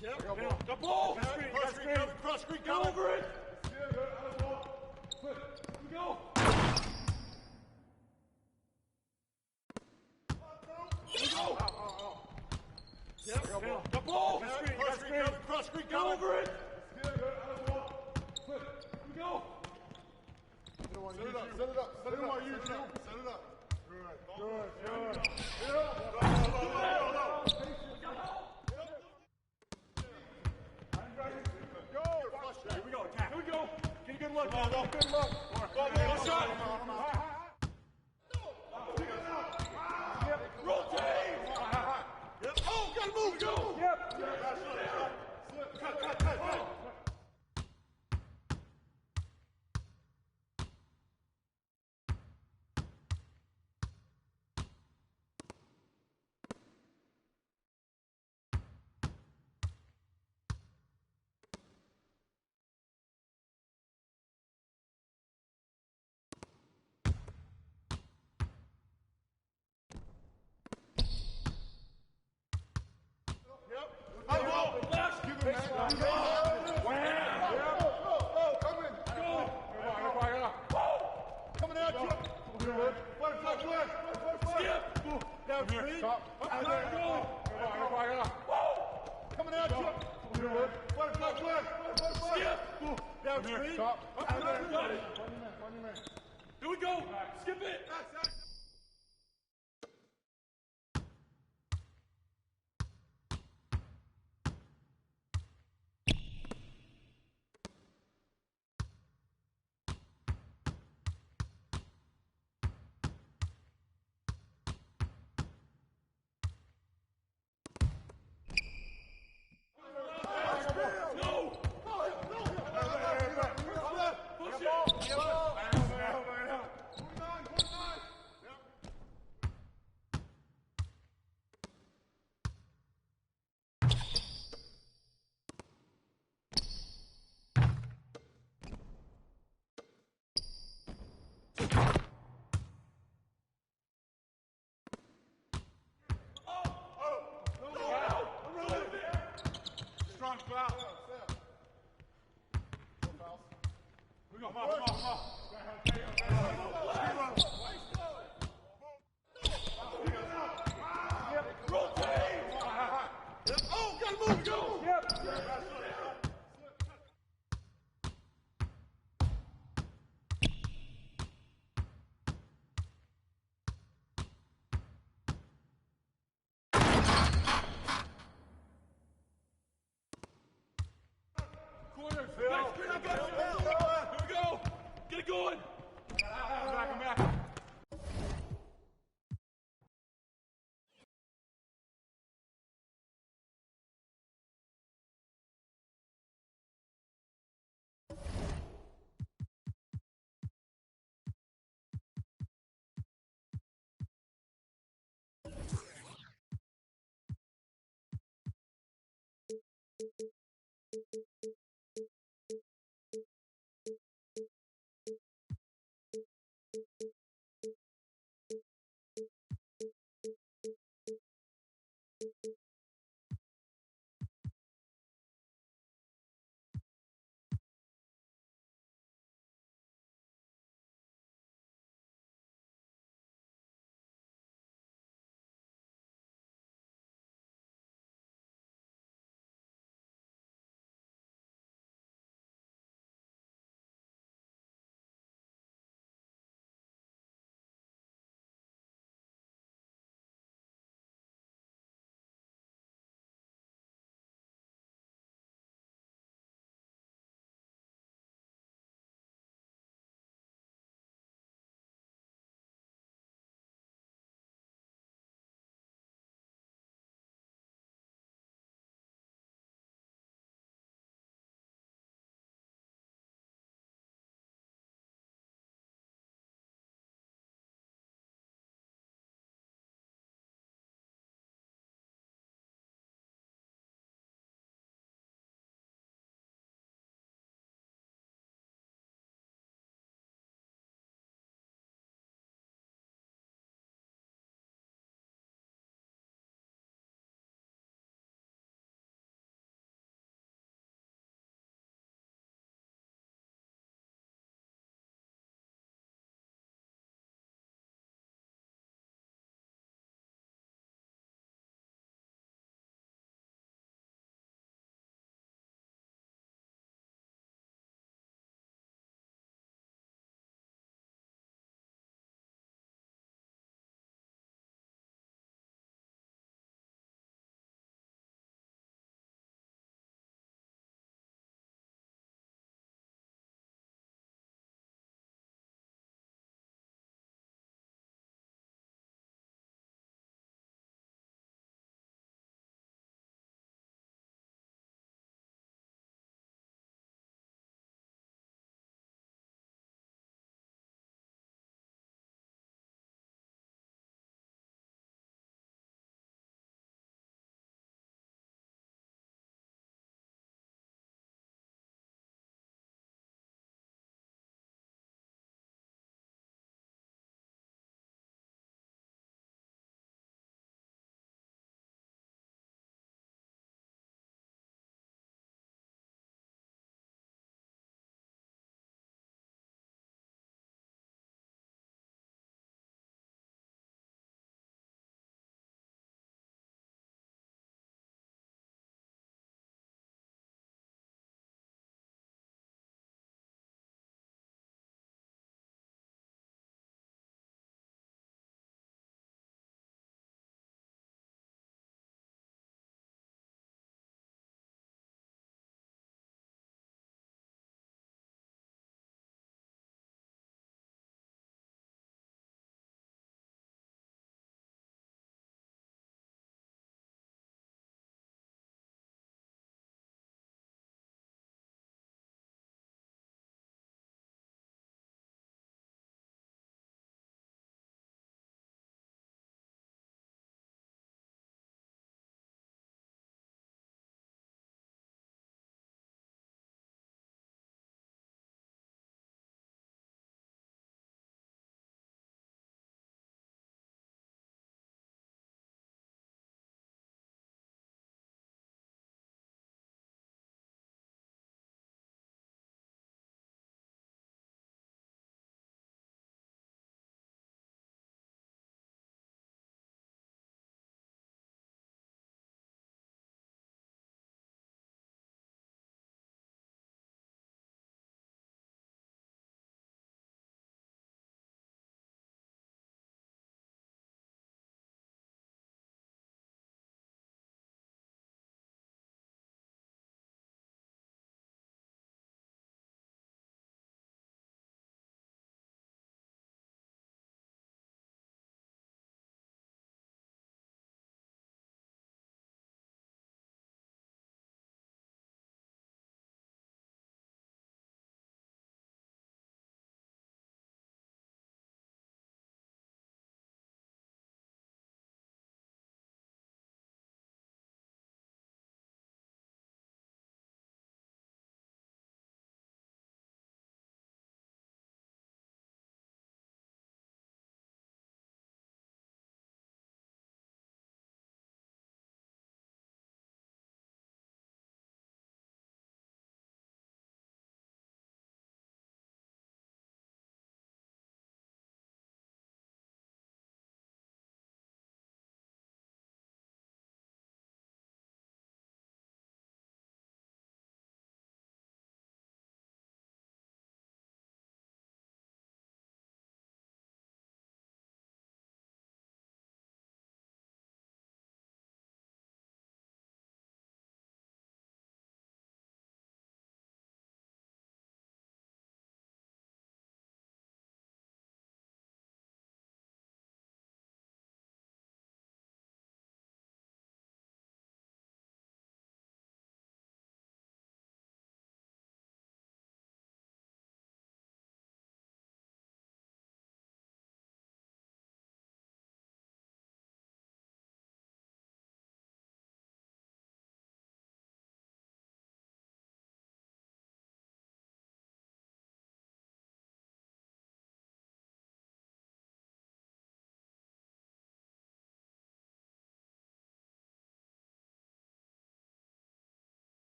The ball! Cross screen, go over it! Go! The ball! Cross screen, go over it! Go! Set it up. Set it up. Set it up. Good. Here we go. Attack. Here we go. Get a good look. Good look. Good shot. Rotate. Oh, gotta move. Go. Yep. Cut. Here we go. Skip it. Strong foul. We go. Come on. Rotate. Oh, gotta move. Go. Yep. Corner. Here we go. Get it going. Come back.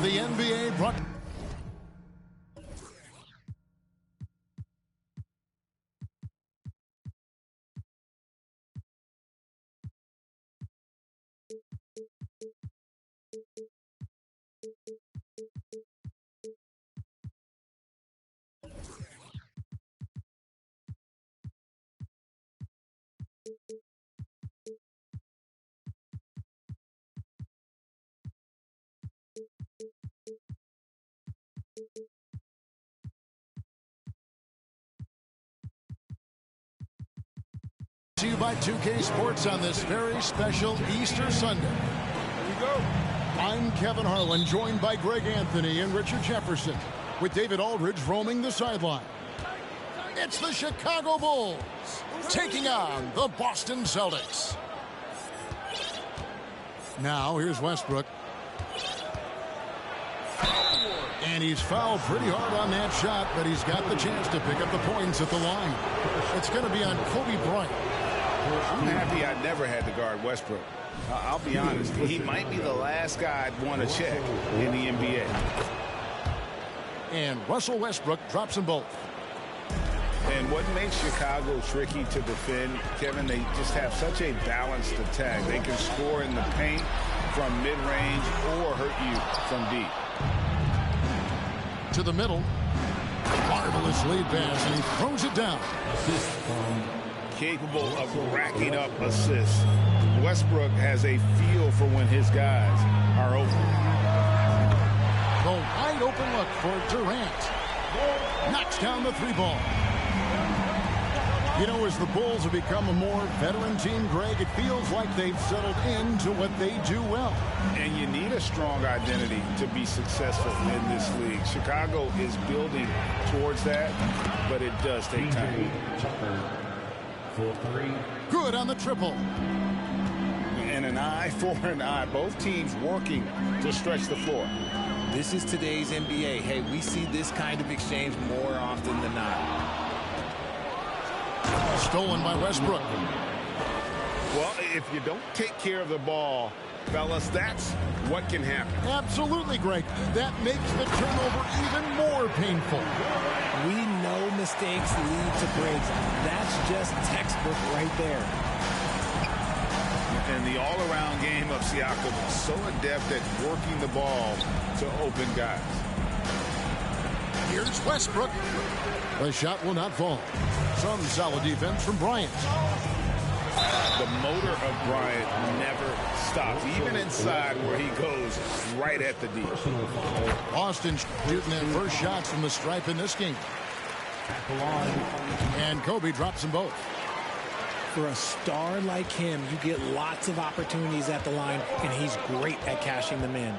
The NBA brought. To you by 2K Sports on this very special Easter Sunday. Here we go. I'm Kevin Harlan, joined by Greg Anthony and Richard Jefferson, with David Aldridge roaming the sideline. It's the Chicago Bulls taking on the Boston Celtics. Now, here's Westbrook. And he's fouled pretty hard on that shot, but he's got the chance to pick up the points at the line. It's going to be on Kobe Bryant. I'm happy I never had to guard Westbrook. I'll be honest, he might be the last guy I'd want to check in the NBA. And Russell Westbrook drops them both. And what makes Chicago tricky to defend, Kevin, they just have such a balanced attack. They can score in the paint from mid-range or hurt you from deep. To the middle. Marvelous lead pass, and he throws it down. Capable of racking up assists. Westbrook has a feel for when his guys are open. The wide open look for Durant. Knocks down the three ball. You know, as the Bulls have become a more veteran team, Greg, it feels like they've settled into what they do well. And you need a strong identity to be successful in this league. Chicago is building towards that, but it does take time. Good on the triple. And an eye for an eye. Both teams working to stretch the floor. This is today's NBA. Hey, we see this kind of exchange more often than not. Stolen by Westbrook. Well, if you don't take care of the ball, fellas, that's what can happen. Absolutely, Greg. That makes the turnover even more painful. We know mistakes lead to breaks. That's just textbook right there. And the all-around game of Siakam is so adept at working the ball to open guys. Here's Westbrook. The shot will not fall. Some solid defense from Bryant. The motor of Bryant never stops, even inside where he goes right at the D. Boston shooting their first shots from the stripe in this game. And Kobe drops them both. For a star like him, you get lots of opportunities at the line, and he's great at cashing them in.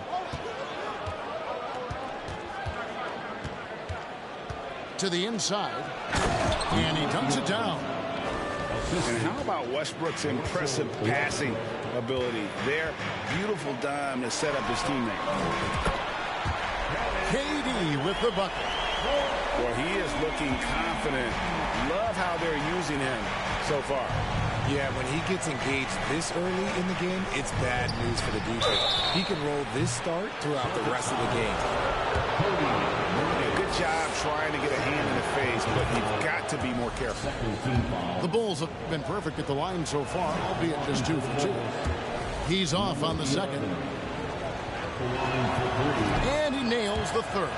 To the inside, and he dunks it down. And how about Westbrook's impressive passing ability? Their beautiful dime to set up his teammate. KD with the bucket. Well, he is looking confident. Love how they're using him so far. Yeah, when he gets engaged this early in the game, it's bad news for the defense. He can roll this start throughout the rest of the game. Yeah, good job trying to get a hand in the face, but you've got to be more careful. The Bulls have been perfect at the line so far, albeit just 2 for 2. He's off on the second. And he nails the third.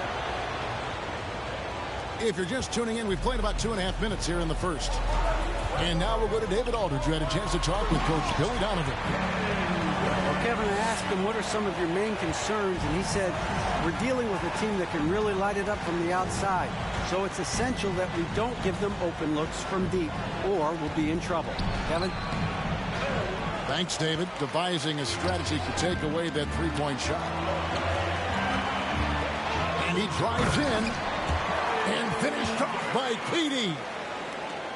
If you're just tuning in, we've played about 2.5 minutes here in the first. And now we'll go to David Aldridge, who had a chance to talk with Coach Billy Donovan. Well, Kevin, I asked him, what are some of your main concerns? And he said, we're dealing with a team that can really light it up from the outside. So it's essential that we don't give them open looks from deep, or we'll be in trouble. Kevin? Thanks, David. Devising a strategy to take away that three-point shot. And he drives in and finished off by KD.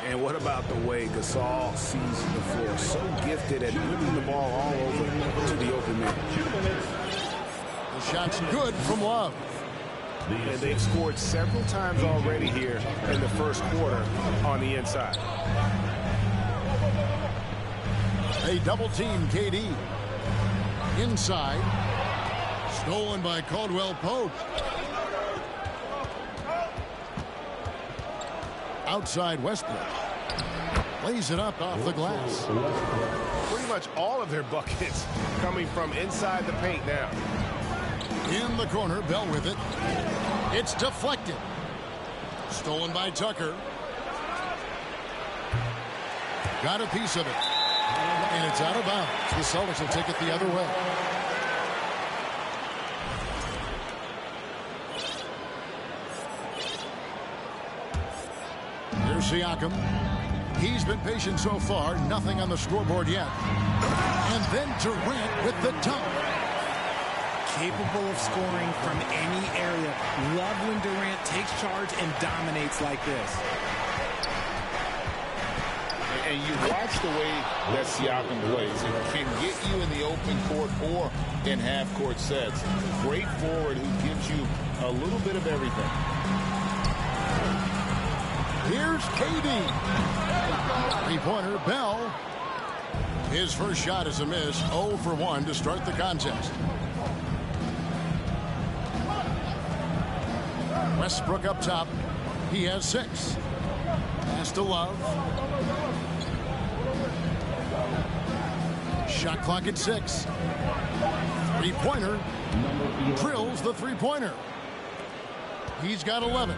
And what about the way Gasol sees the floor? So gifted at moving the ball all over to the open man. The shot's good from Love. And they've scored several times already here in the first quarter on the inside. They double-team KD. Inside. Stolen by Caldwell Pope. Outside Westbrook. Lays it up off the glass. Pretty much all of their buckets coming from inside the paint now. In the corner, Bell with it. It's deflected. Stolen by Tucker. Got a piece of it. And it's out of bounds. The Celtics will take it the other way. Here's Siakam. He's been patient so far. Nothing on the scoreboard yet. And then Durant with the dunk. Capable of scoring from any area. Love when Durant takes charge and dominates like this. And you watch the way that Siakam plays. It can get you in the open court or in half-court sets. Great forward who gives you a little bit of everything. Here's KD. Three-pointer, Bell. His first shot is a miss. 0 for 1 to start the contest. Westbrook up top. He has 6. Pass to Love. Shot clock at 6. Three-pointer. Drills the three-pointer. He's got 11.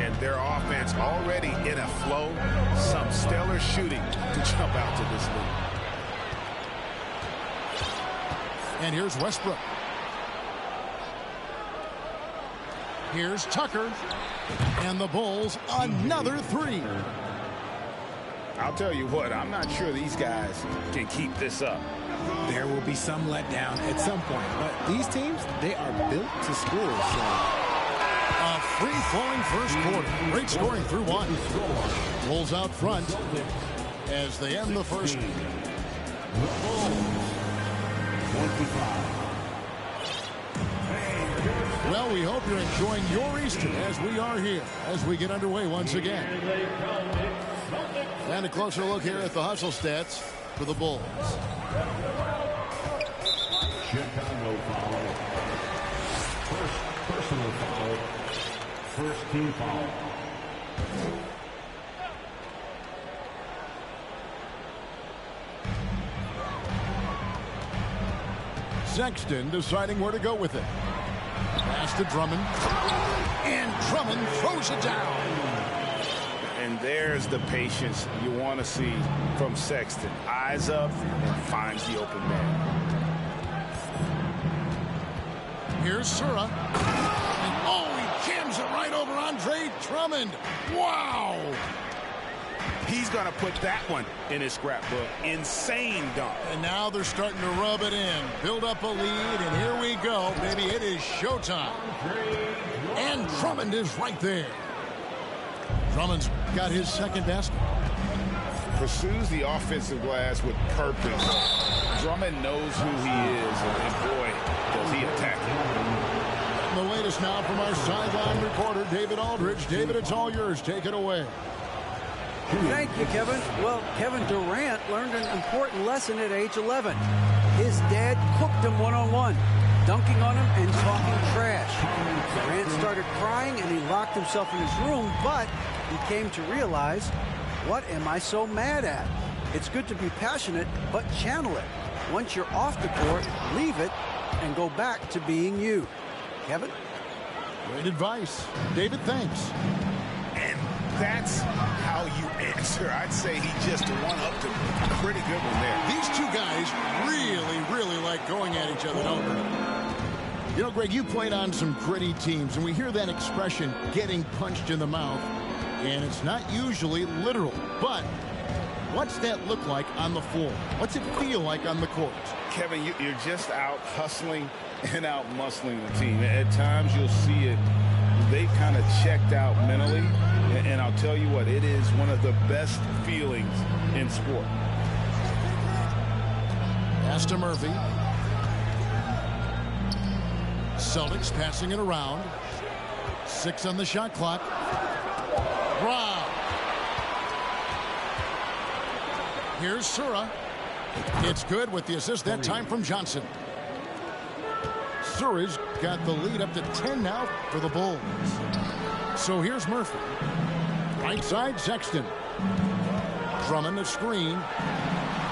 And their offense already in a flow. Some stellar shooting to jump out to this lead. And here's Westbrook. Here's Tucker. And the Bulls, another 3. I'll tell you what, I'm not sure these guys can keep this up. There will be some letdown at some point, but these teams, they are built to score. So. A free-flowing first quarter. Great scoring through 1. Bulls out front as they end the first. Well, we hope you're enjoying your Easter as we are here as we get underway once again. And a closer look here at the hustle stats for the Bulls. Chicago foul. First personal foul. First team foul. Sexton deciding where to go with it. Pass to Drummond. And Drummond throws it down. And there's the patience you want to see from Sexton. Eyes up and finds the open man. Here's Sura. And oh, he jams it right over Andre Drummond. Wow. He's going to put that one in his scrapbook. Insane dunk. And now they're starting to rub it in. Build up a lead, and here we go, baby. It is showtime. And Drummond is right there. Drummond's got his second basket. Pursues the offensive glass with purpose. Drummond knows who he is, and boy, does he attack him. The latest now from our sideline reporter, David Aldridge. David, it's all yours. Take it away. Thank you, Kevin. Well, Kevin Durant learned an important lesson at age 11. His dad cooked him one-on-one. dunking on him and talking trash. Durant started crying and he locked himself in his room, but he came to realize, what am I so mad at? It's good to be passionate, but channel it. Once you're off the court, leave it and go back to being you. Kevin? Great advice. David, thanks. And that's how you answer. I'd say he just one-upped a pretty good one there. These two guys really like going at each other, don't they? You know, Greg, you played on some gritty teams, and we hear that expression, getting punched in the mouth, and it's not usually literal. But what's that look like on the floor? What's it feel like on the court? Kevin, you're just out hustling and out muscling the team. At times you'll see it. They've kind of checked out mentally. And I'll tell you what, it is one of the best feelings in sport. Pass to Murphy. Celtics passing it around. 6 on the shot clock. Brown. Here's Sura. It's good with the assist that time from Johnson. Sura's got the lead up to 10 now for the Bulls. So here's Murphy. Right side, Sexton. Drummond a screen.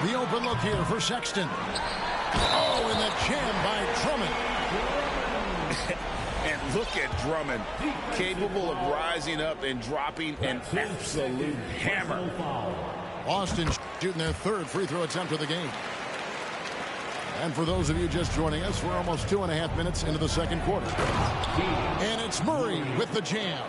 The open look here for Sexton. Oh, and the jam by Drummond. And look at Drummond, capable of rising up and dropping an absolute hammer. Boston shooting their 3rd free throw attempt of the game. And for those of you just joining us, we're almost 2.5 minutes into the second quarter. And it's Murray with the jam.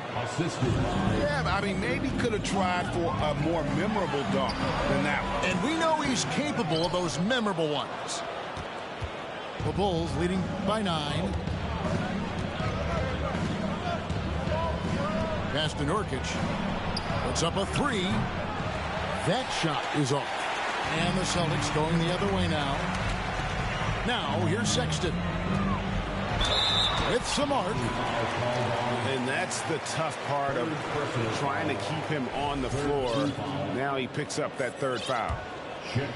Yeah, I mean, maybe could have tried for a more memorable dunk than that one. And we know he's capable of those memorable ones. The Bulls leading by 9. Pass to Nurkic. Puts up a 3. That shot is off. And the Celtics going the other way now. Now, here's Sexton. With some arc. And that's the tough part of trying to keep him on the floor. Now he picks up that 3rd foul.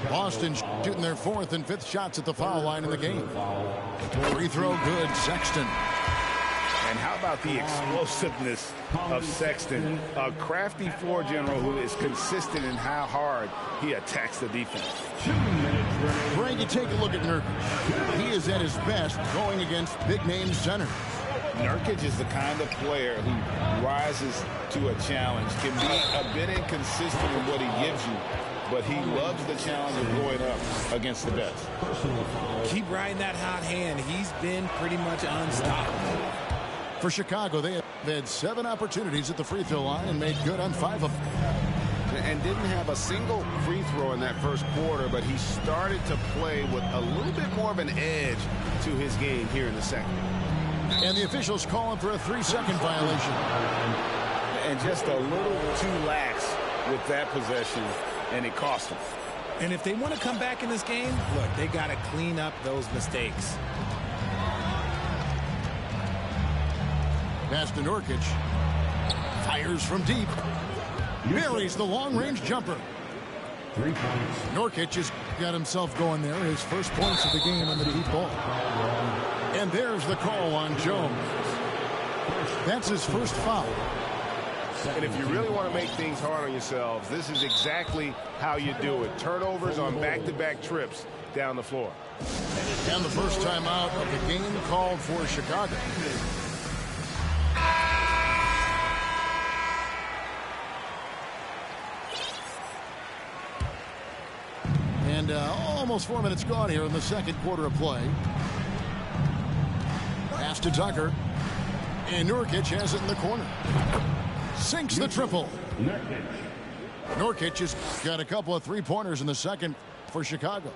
Boston shooting their 4th and 5th shots at the foul line in the game. Free throw good, Sexton. And how about the explosiveness of Sexton, a crafty floor general who is consistent in how hard he attacks the defense. Greg, you take a look at Nurkic. He is at his best going against big-name centers. Nurkic is the kind of player who rises to a challenge, can be a bit inconsistent in what he gives you, but he loves the challenge of going up against the best. Keep riding that hot hand. He's been pretty much unstoppable. For Chicago, they have had 7 opportunities at the free throw line and made good on 5 of them. And didn't have a single free throw in that first quarter, but he started to play with a little bit more of an edge to his game here in the second. And the officials calling for a 3-second violation. And just a little too lax with that possession, and it cost him. And if they want to come back in this game, look, they got to clean up those mistakes. Pass to Nurkic. Fires from deep. Buries the long-range jumper. 3 points. Nurkic has got himself going there. His first points of the game on the deep ball. And there's the call on Jones. That's his first foul. And if you really want to make things hard on yourselves, this is exactly how you do it. Turnovers on back-to-back trips down the floor. And the first time out of the game called for Chicago. And almost 4 minutes gone here in the second quarter of play. Pass to Tucker. And Nurkic has it in the corner. Sinks the triple. Nurkic has got a couple of 3-pointers in the second for Chicago.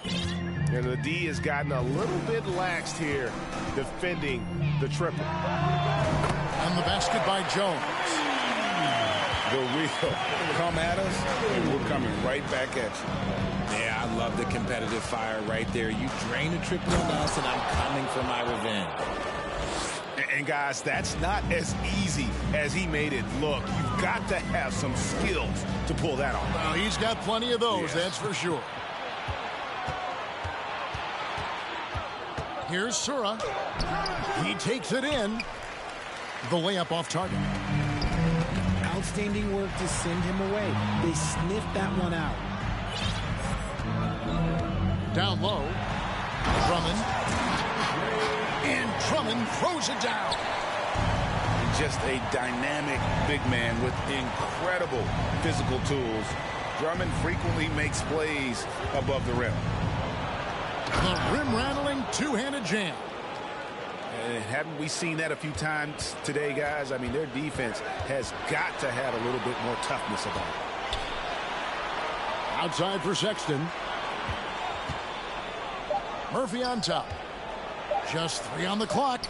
And the D has gotten a little bit laxed here defending the triple. And the basket by Jones. The wheel. Come at us, and we're coming right back at you. Yeah, I love the competitive fire right there. You drain the triple on us, and I'm coming for my revenge. And guys, that's not as easy as he made it look. You've got to have some skills to pull that off. Well, he's got plenty of those, Yeah. that's for sure. Here's Sura. He takes it in. The layup off target. Outstanding work to send him away. They sniffed that one out. Down low. Drummond. And Drummond throws it down. Just a dynamic big man with incredible physical tools. Drummond frequently makes plays above the rim. The rim-rattling two-handed jam. And haven't we seen that a few times today, guys? I mean, their defense has got to have a little bit more toughness about it. Outside for Sexton. Murphy on top. Just 3 on the clock.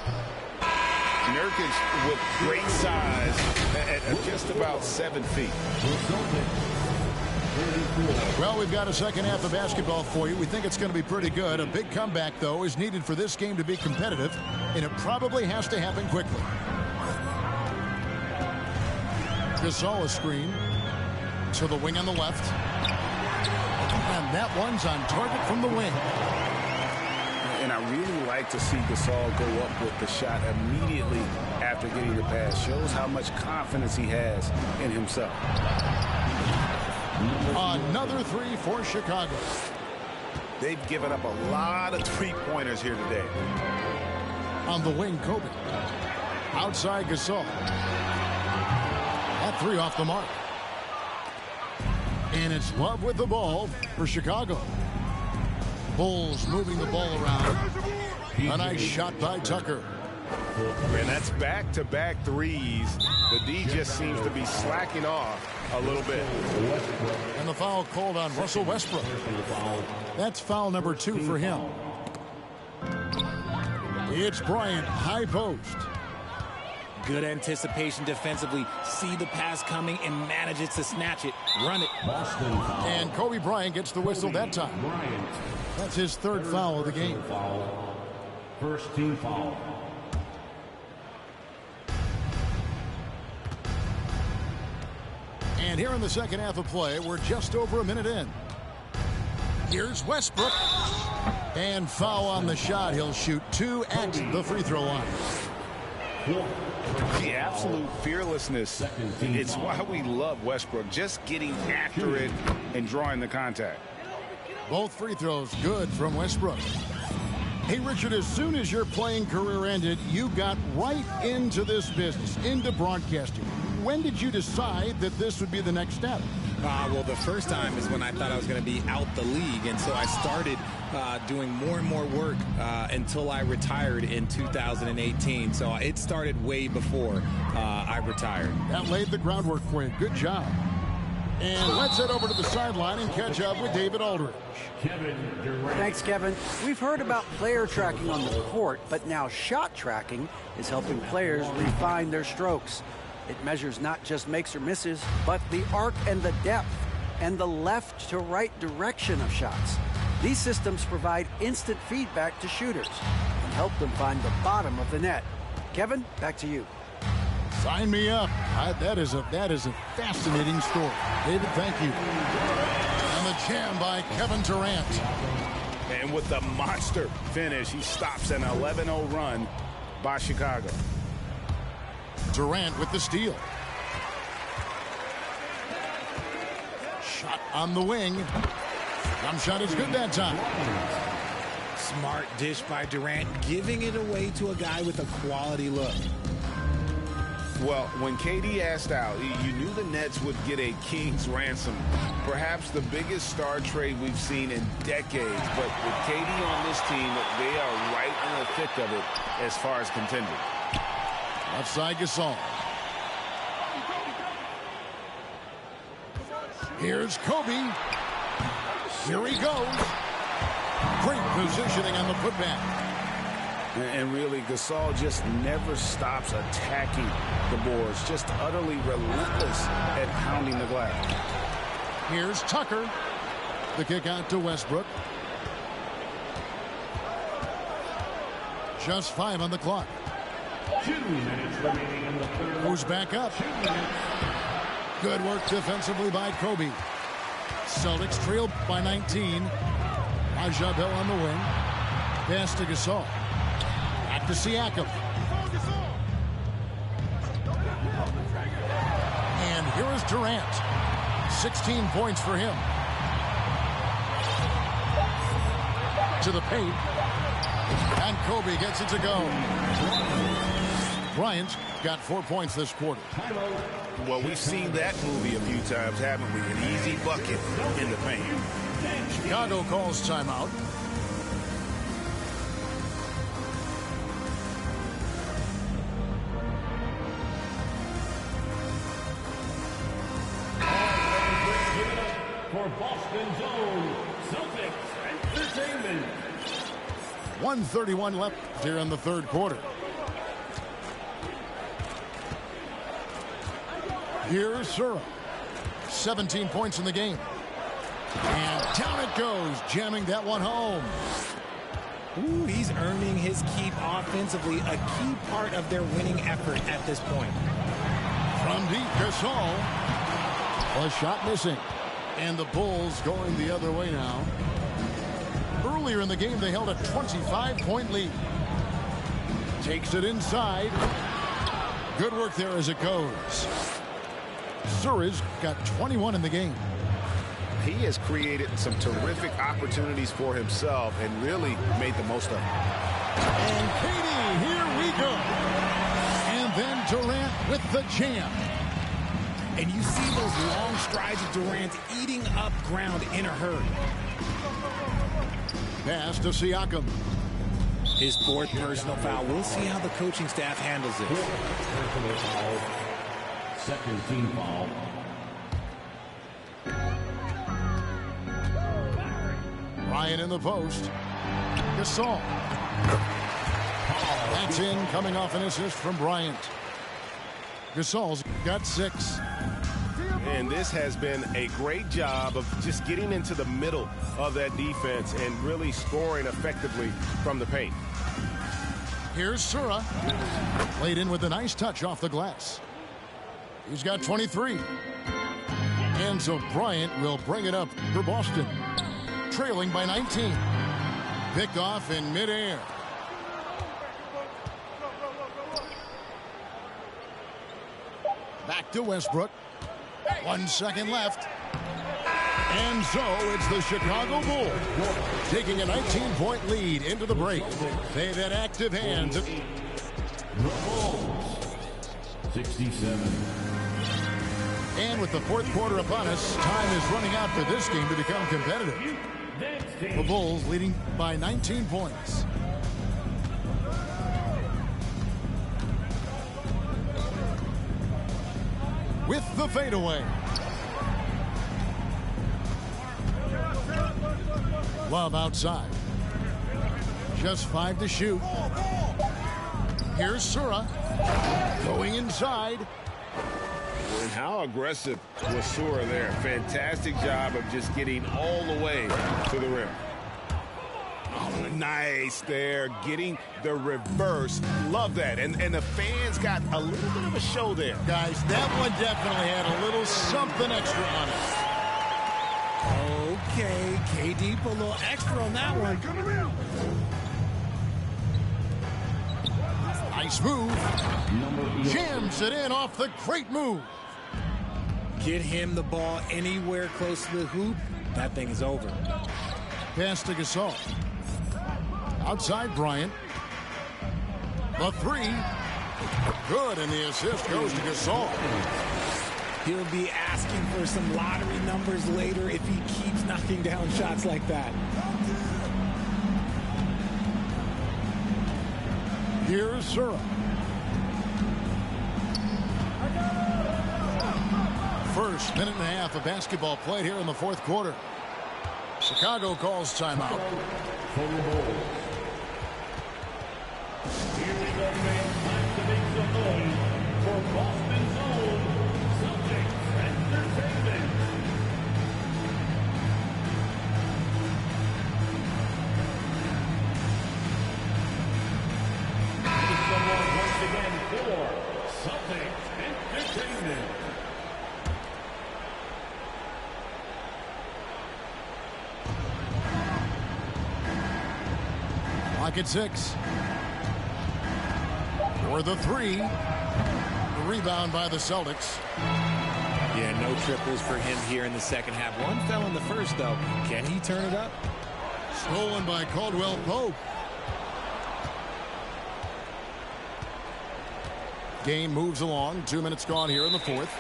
Nurkic with great size at just about 7 feet. Well, we've got a second half of basketball for you. We think it's going to be pretty good. A big comeback, though, is needed for this game to be competitive, and it probably has to happen quickly. Gasol a screen to the wing on the left. And that one's on target from the wing. And I really like to see Gasol go up with the shot immediately after getting the pass. Shows how much confidence he has in himself. Another 3 for Chicago. They've given up a lot of three-pointers here today. On the wing, Kobe. Outside Gasol. That 3 off the mark. And it's Love with the ball for Chicago. Bulls moving the ball around. A nice shot by Tucker. And that's back-to-back threes. The D just seems to be slacking off a little bit. And the foul called on Russell Westbrook. That's foul number 2 for him. It's Bryant, high post. Good anticipation defensively. See the pass coming and manages to snatch it. Run it. And Kobe Bryant gets the whistle that time. That's his 3rd foul of the game. First team foul. And here in the second half of play, we're just over a minute in. Here's Westbrook. And foul on the shot. He'll shoot 2 at the free throw line. The absolute fearlessness. It's why we love Westbrook. Just getting after it and drawing the contact. Both free throws good from Westbrook. Hey, Richard, as soon as your playing career ended, you got right into this business, into broadcasting. When did you decide that this would be the next step? Well, the first time is when I thought I was going to be out the league, and so I started doing more and more work until I retired in 2018. So it started way before I retired. That laid the groundwork for you. Good job. And let's head over to the sideline and catch up with David Aldridge. Thanks, Kevin. We've heard about player tracking on the court, but now shot tracking is helping players refine their strokes. It measures not just makes or misses, but the arc and the depth and the left to right direction of shots. These systems provide instant feedback to shooters and help them find the bottom of the net. Kevin, back to you. Sign me up. That is a fascinating story. David, thank you. And the jam by Kevin Durant. And with the monster finish, he stops an 11-0 run by Chicago. Durant with the steal. Shot on the wing. Jump shot is good that time. Smart dish by Durant, giving it away to a guy with a quality look. Well, when KD asked out, you knew the Nets would get a king's ransom. Perhaps the biggest star trade we've seen in decades. But with KD on this team, they are right in the thick of it as far as contending. Left side Gasol. Here's Kobe. Here he goes. Great positioning on the putback. And really, Gasol just never stops attacking the boards. Just utterly relentless at pounding the glass. Here's Tucker. The kick out to Westbrook. Just 5 on the clock. 2 minutes remaining in the third. Goes back up. Good work defensively by Kobe. Celtics trail by 19. Ajabel on the wing. Pass to Gasol. to Siakam. And here is Durant. 16 points for him. To the paint. And Kobe gets it to go. Bryant got 4 points this quarter. Well, we've seen that movie a few times, haven't we? An easy bucket in the paint. Chicago calls timeout. For Boston's own Celtics Entertainment. 1:31 left here in the third quarter. Here's Sura. 17 points in the game. And down it goes, jamming that one home. Ooh, he's earning his keep offensively, a key part of their winning effort at this point. From deep, Gasol. A shot missing. And the Bulls going the other way now. Earlier in the game, they held a 25-point lead. Takes it inside. Good work there as it goes. Sura's got 21 in the game. He has created some terrific opportunities for himself and really made the most of it. And KD, here we go. And then Durant with the jam. And you see those long strides of Durant eating up ground in a hurry. Pass to Siakam. His fourth personal foul. We'll see how the coaching staff handles it. Personal foul. Second team foul. Ryan in the post. Gasol. That's in, coming off an assist from Bryant. Gasol's got 6. And this has been a great job of just getting into the middle of that defense and really scoring effectively from the paint. Here's Sura. Played in with a nice touch off the glass. He's got 23. And so Bryant will bring it up for Boston. Trailing by 19. Picked off in midair. Back to Westbrook. 1 second left. And so it's the Chicago Bulls taking a 19-point lead into the break. They've had active hands. 67. And with the fourth quarter upon us, time is running out for this game to become competitive. The Bulls leading by 19 points. With the fadeaway. Love outside. Just 5 to shoot. Here's Sura. Going inside. And how aggressive was Sura there. Fantastic job of just getting all the way to the rim. Oh, nice there. Getting the reverse. Love that. And the fans got a little bit of a show there. Guys, that one definitely had a little something extra on it. Okay, KD put a little extra on that one. Nice move. Jams it in off the great move. Get him the ball anywhere close to the hoop. That thing is over. Pass to Gasol. Outside Bryant. The 3. Good, and the assist goes to Gasol. He'll be asking for some lottery numbers later if he keeps knocking down shots like that. Here's Sura. First minute and a half of basketball played here in the fourth quarter. Chicago calls timeout. Here we go, man. Time to make some noise for Boston's own Celtics Entertainment. Someone once again for Celtics Entertainment. Clock at 6. for the three. The rebound by the Celtics. Yeah, no triples for him here in the second half. One fell in the first, though. Can he turn it up? Stolen by Caldwell Pope. Game moves along. 2 minutes gone here in the fourth.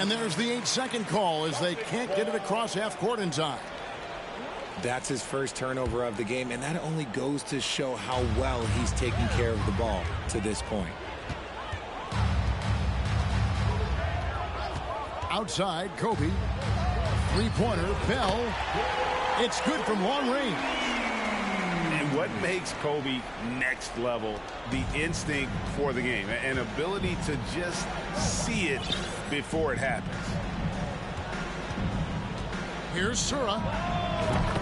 And there's the 8-second call as they can't get it across half court in time. That's his first turnover of the game, and that only goes to show how well he's taking care of the ball to this point. Outside, Kobe. Three-pointer, Bell. It's good from long range. And what makes Kobe next level, the instinct for the game, an ability to just see it before it happens. Here's Sura.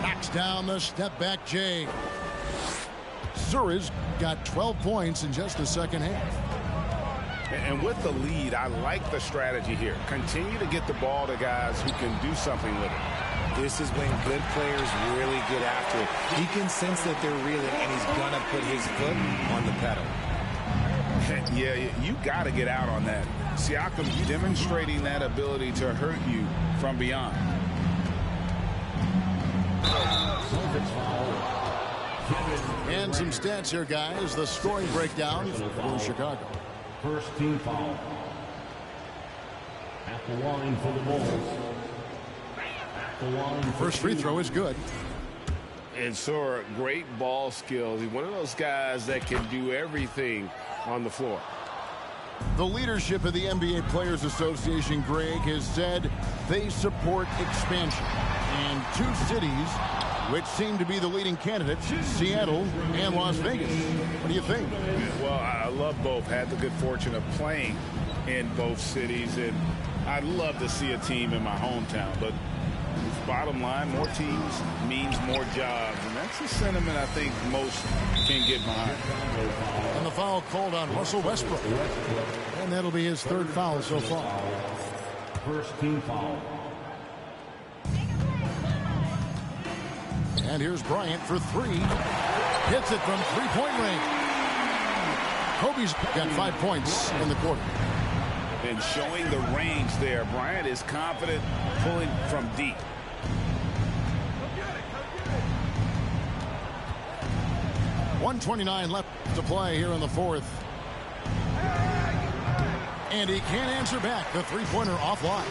Knocks down the step-back J. Sura's got 12 points in just the second half. And with the lead, I like the strategy here. Continue to get the ball to guys who can do something with it. This is when good players really get after it. He can sense that they're reeling, and he's going to put his foot on the pedal. Yeah, you got to get out on that. Siakam demonstrating that ability to hurt you from beyond. And some stats here, guys. The scoring breakdown for Chicago. First team foul. At the line for the Bulls. First free throw is good. And Sura, great ball skills. He's one of those guys that can do everything on the floor. The leadership of the NBA Players Association, Greg, has said they support expansion. And two cities which seem to be the leading candidates, Seattle and Las Vegas. What do you think? Well, I love both. Had the good fortune of playing in both cities, and I'd love to see a team in my hometown. But bottom line, more teams means more jobs, and that's a sentiment I think most can get behind. And the foul called on Russell Westbrook. And that'll be his third foul so far. First team foul. And here's Bryant for three. Hits it from three-point range. Kobe's got 5 points in the quarter. And showing the range there, Bryant is confident pulling from deep. .129 left to play here in the fourth. And he can't answer back. The three-pointer offline.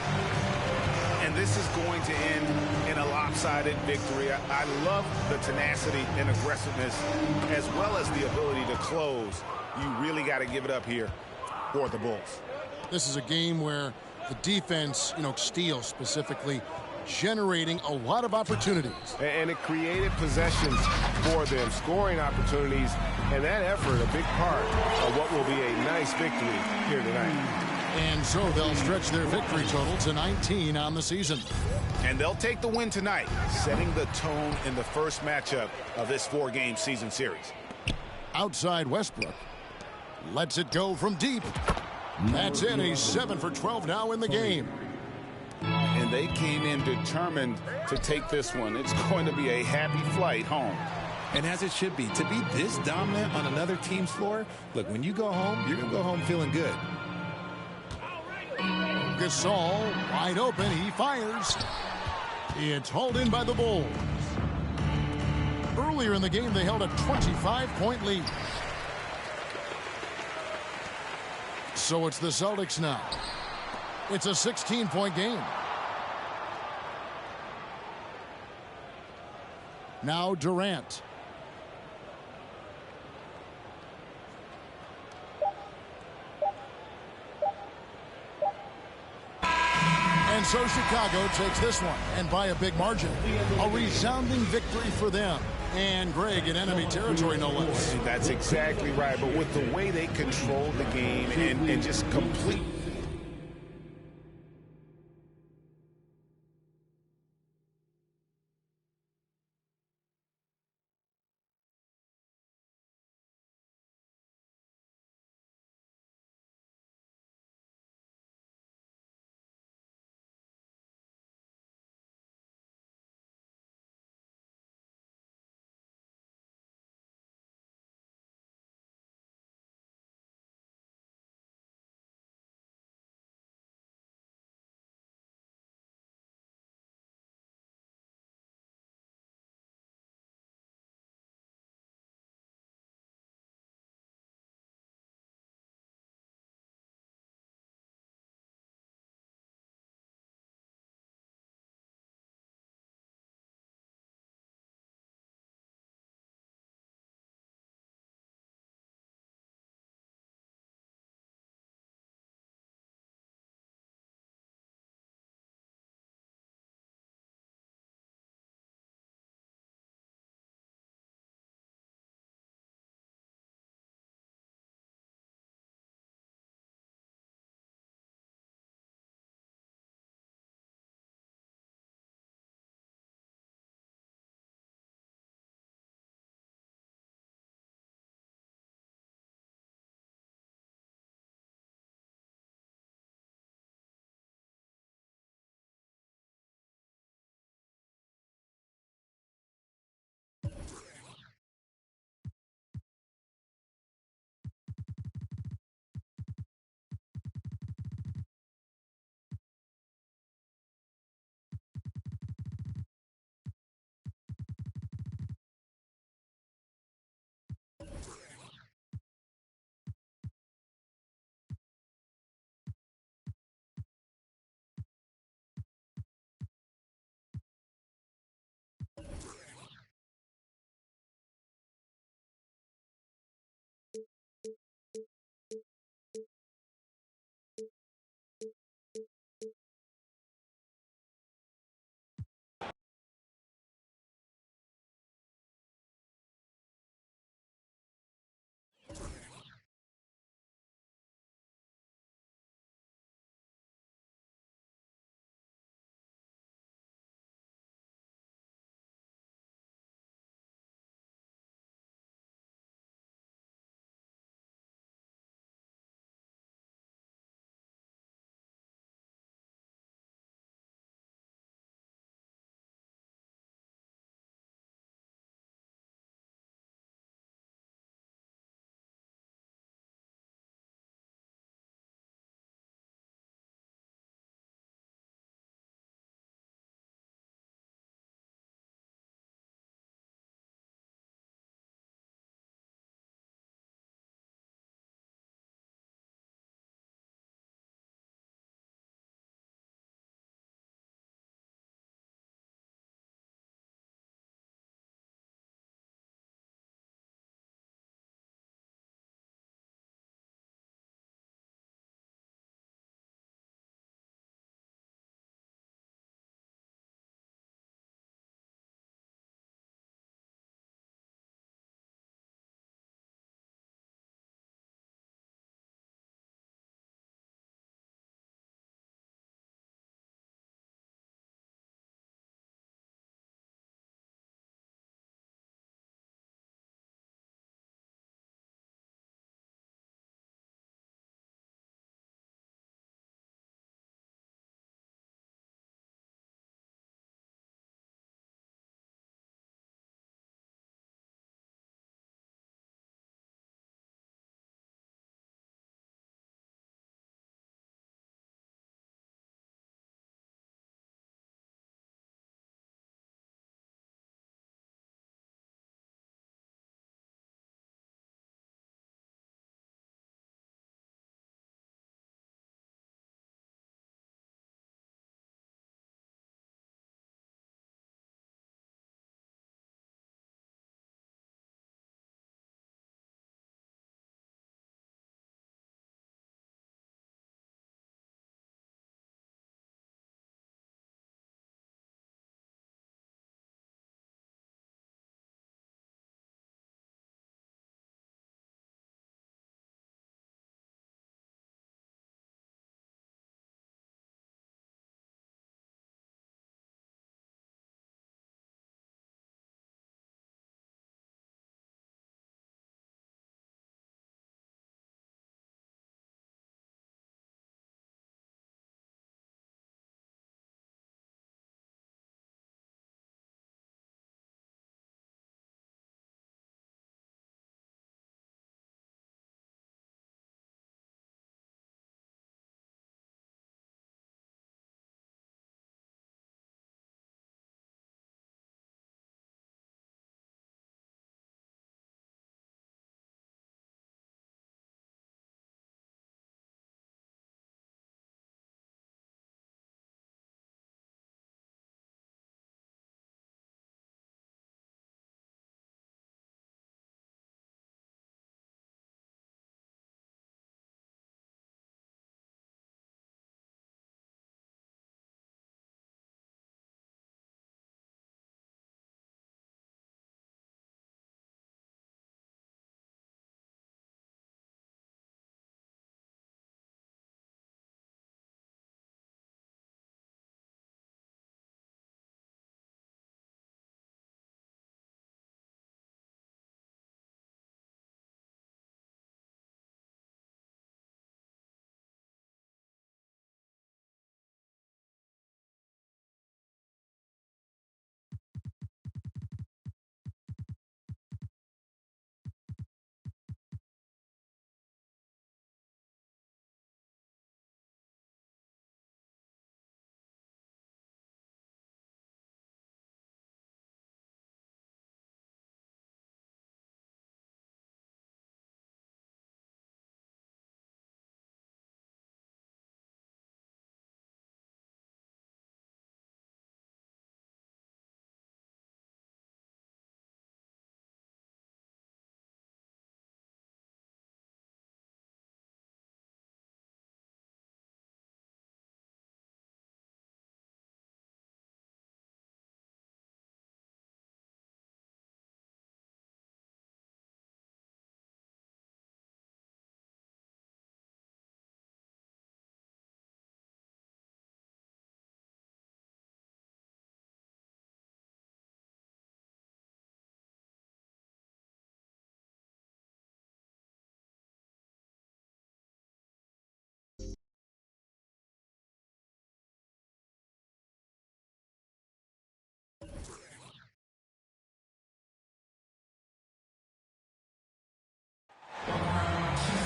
And this is going to end in a lopsided victory. I love the tenacity and aggressiveness as well as the ability to close. You really got to give it up here for the Bulls. This is a game where the defense, steals specifically, generating a lot of opportunities. And it created possessions for them, scoring opportunities, and that effort, a big part of what will be a nice victory here tonight. And so they'll stretch their victory total to 19 on the season. And they'll take the win tonight, setting the tone in the first matchup of this four-game season series. Outside Westbrook. Lets it go from deep. That's in. He's 7 for 12 now in the game. And they came in determined to take this one. It's going to be a happy flight home. And as it should be. To be this dominant on another team's floor, look, when you go home, you're going to go home feeling good. Gasol wide open. He fires. It's hauled in by the Bulls. Earlier in the game, they held a 25-point lead. So it's the Celtics now. It's a 16-point game. Now Durant. And so Chicago takes this one, and by a big margin. A resounding victory for them. And Greg in enemy territory, no less. That's exactly right. But with the way they controlled the game and just complete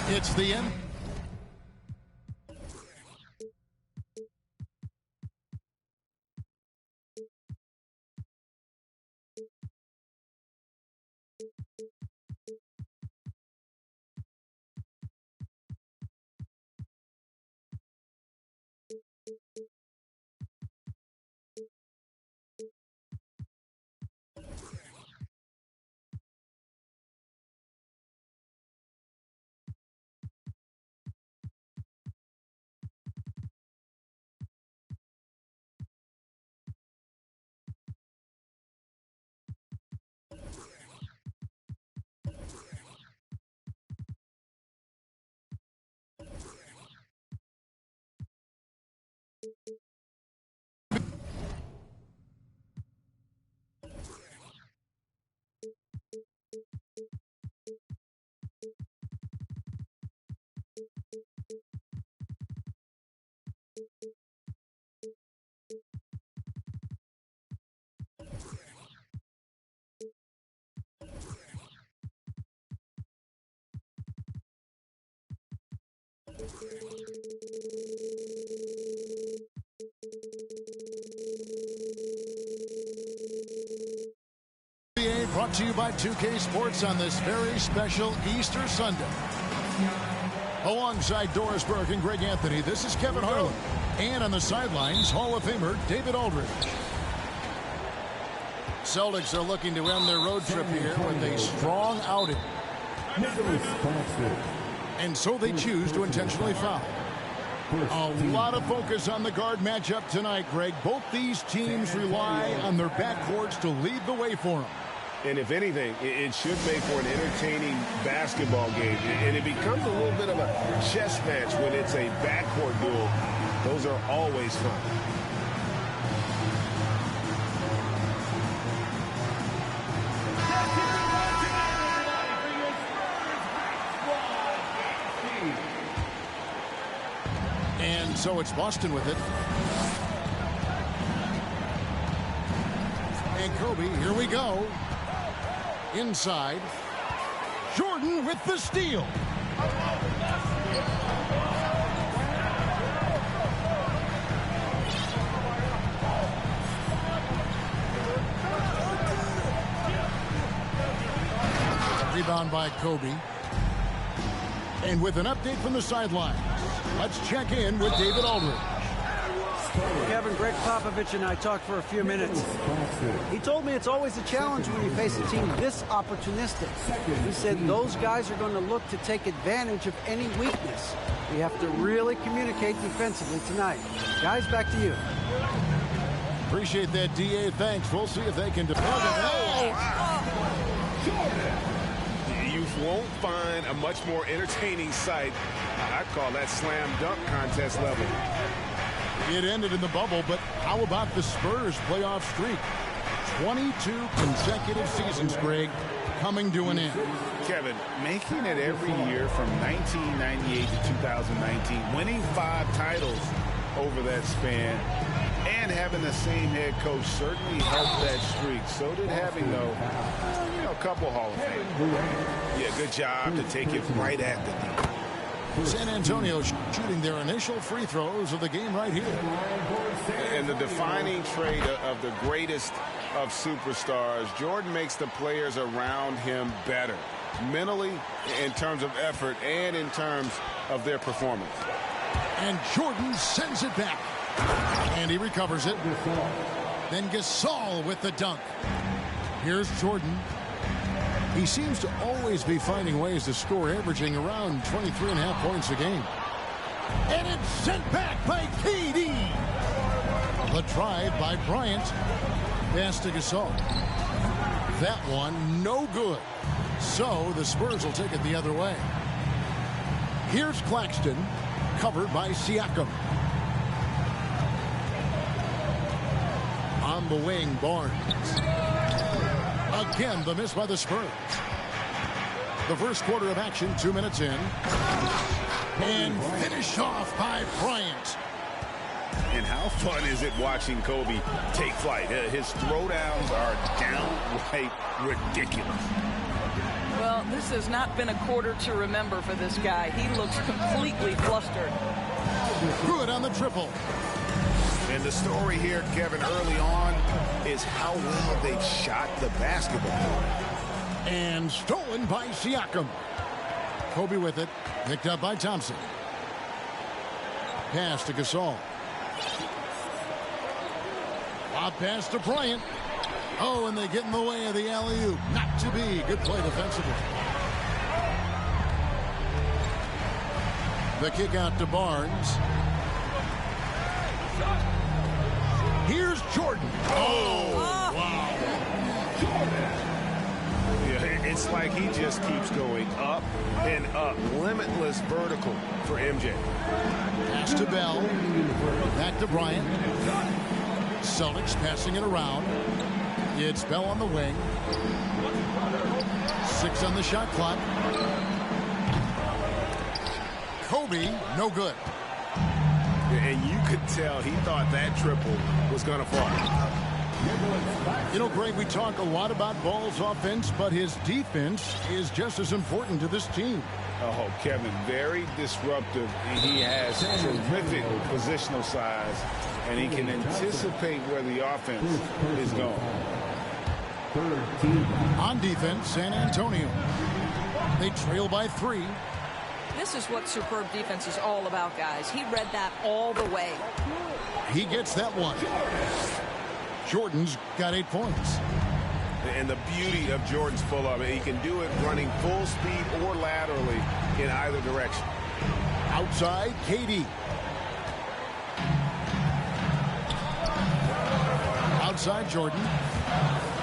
It's the end. Brought to you by 2K Sports on this very special Easter Sunday. Alongside Doris Burke and Greg Anthony, this is Kevin Harlan. And on the sidelines, Hall of Famer David Aldridge. Celtics are looking to end their road trip here with a strong outing. And so they choose to intentionally foul. A lot of focus on the guard matchup tonight, Greg. Both these teams rely on their backcourts to lead the way for them. And if anything, it should make for an entertaining basketball game. And it becomes a little bit of a chess match when it's a backcourt duel. Those are always fun. And so it's Boston with it. And Kobe, here we go. Inside. Jordan with the steal. Rebound by Kobe. And with an update from the sidelines, let's check in with David Aldridge. Kevin, Greg Popovich and I talked for a few minutes. He told me it's always a challenge when you face a team this opportunistic. He said those guys are going to look to take advantage of any weakness. We have to really communicate defensively tonight. Guys, back to you. Appreciate that, DA. Thanks. We'll see if they can defend it. You won't find a much more entertaining sight. I'd call that slam dunk contest level. It ended in the bubble, but how about the Spurs playoff streak? 22 consecutive seasons, Greg, coming to an end. Kevin, making it every year from 1998 to 2019, winning 5 titles over that span, and having the same head coach certainly helped that streak. So did having, though, a couple Hall of Fame. Yeah, good job to take it right at the deep. San Antonio shooting their initial free throws of the game right here. And the defining trait of the greatest of superstars, Jordan makes the players around him better, mentally, in terms of effort, and in terms of their performance. And Jordan sends it back. And he recovers it. Then Gasol with the dunk. Here's Jordan. He seems to always be finding ways to score, averaging around 23.5 points a game. And it's sent back by KD. The drive by Bryant. Pass to Gasol. That one, no good. So the Spurs will take it the other way. Here's Claxton, covered by Siakam. On the wing, Barnes. Again, the miss by the Spurs. The first quarter of action, 2 minutes in. And finished off by Bryant. And how fun is it watching Kobe take flight? His throwdowns are downright ridiculous. Well, this has not been a quarter to remember for this guy. He looks completely flustered. Good on the triple. And the story here, Kevin, early on is how well they've shot the basketball. And stolen by Siakam. Kobe with it. Picked up by Thompson. Pass to Gasol. Lob pass to Bryant. Oh, and they get in the way of the alley-oop. Not to be. Good play defensively. The kick out to Barnes. Here's Jordan. Oh, wow. Yeah, it's like he just keeps going up and up. Limitless vertical for MJ. Pass to Bell. Back to Bryant. Celtics passing it around. It's Bell on the wing. 6 on the shot clock. Kobe, no good. And you could tell he thought that triple was going to fall. You know, Greg, we talk a lot about Ball's offense, but his defense is just as important to this team. Oh, Kevin, very disruptive. He has terrific positional size, and he can anticipate where the offense is going. On defense, San Antonio. They trail by 3. This is what superb defense is all about, guys. He read that all the way. He gets that one. Jordan's got 8 points. And the beauty of Jordan's pull-up, he can do it running full speed or laterally in either direction. Outside, KD. Outside, Jordan.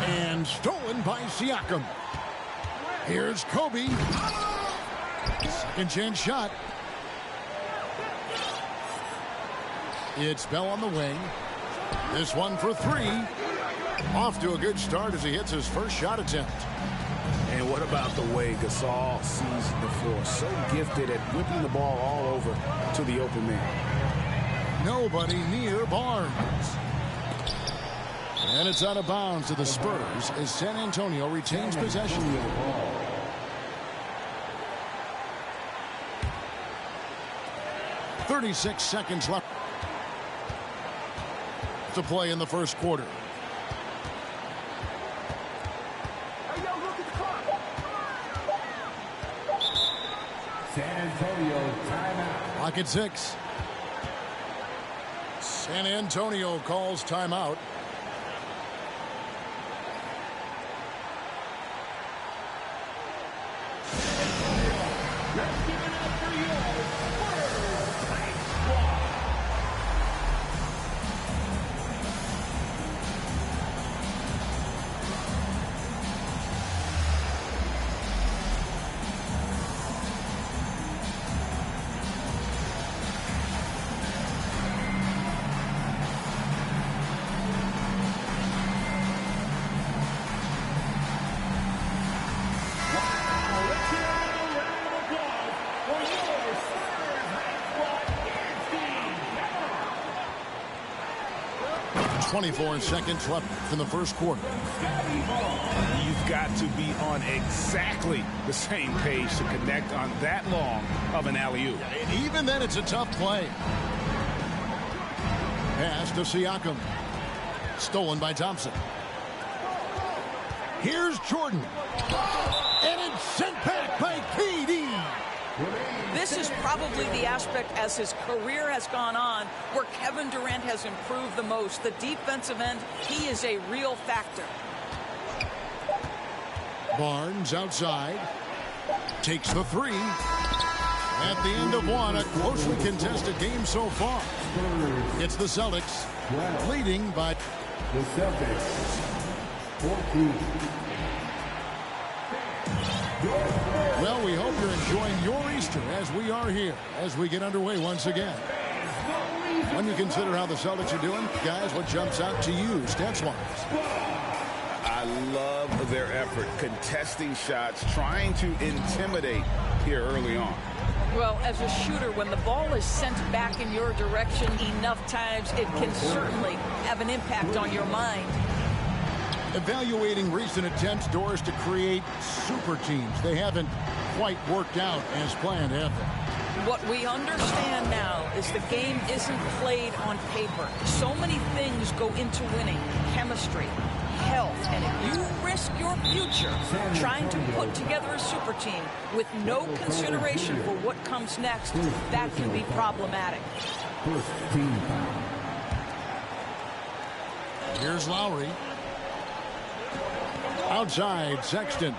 And stolen by Siakam. Here's Kobe. Second chance shot. It's Bell on the wing. This one for 3. Off to a good start as he hits his first shot attempt. And what about the way Gasol sees the floor? So gifted at whipping the ball all over to the open man. Nobody near Barnes. And it's out of bounds to the Spurs as San Antonio retains possession. 36 seconds left to play in the first quarter. San Antonio timeout. Clock at 6. San Antonio calls timeout. Let's give it up for your Spurs High Squad. Wow, let's hear another round of applause for your Spurs High Squad dance team. 24 seconds left in the first quarter. You've got to be on exactly the same page to connect on that long of an alley-oop. And even then, it's a tough play. Pass to Siakam. Stolen by Thompson. Here's Jordan. And it's sent back by KD. This is probably the aspect as his career has gone on where Kevin Durant has improved the most. The defensive end, he is a real factor. Barnes outside. Takes the 3. At the end of one, a closely contested game so far. It's the Celtics leading by The Celtics 14. Well, we hope you're enjoying your Easter as we are here, as we get underway once again. When you consider how the Celtics are doing, guys, what jumps out to you, stats-wise? I love their effort, contesting shots, trying to intimidate here early on. Well, as a shooter, when the ball is sent back in your direction enough times, it can certainly have an impact on your mind. Evaluating recent attempts, Doris, to create super teams. They haven't quite worked out as planned, have they? What we understand now is the game isn't played on paper. So many things go into winning. Chemistry, health, and if you risk your future trying to put together a super team with no consideration for what comes next, that can be problematic. Here's Lowry. Outside, Sexton.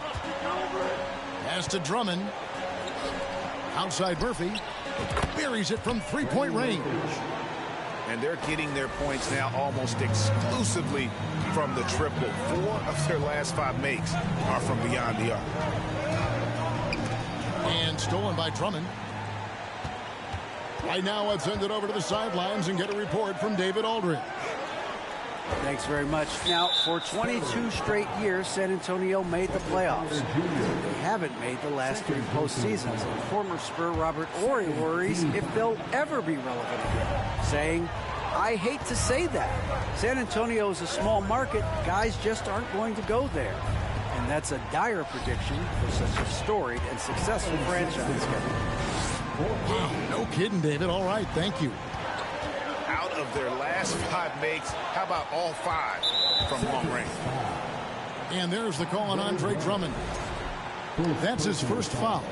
Pass to Drummond. Outside Murphy. Buries it from three-point range. And they're getting their points now almost exclusively from the triple. 4 of their last 5 makes are from beyond the arc. And stolen by Drummond. Right now, let's send it over to the sidelines and get a report from David Aldridge. Thanks very much. Now, for 22 straight years, San Antonio made the playoffs. They haven't made the last 3 postseasons. And former Spur Robert Ory worries if they'll ever be relevant again, saying, I hate to say that. San Antonio is a small market. Guys just aren't going to go there. And that's a dire prediction for such a storied and successful franchise. Wow, no kidding, David. All right, thank you. Out of their last 5 makes, how about all 5 from long range? And there's the call on Andre Drummond. That's his first foul.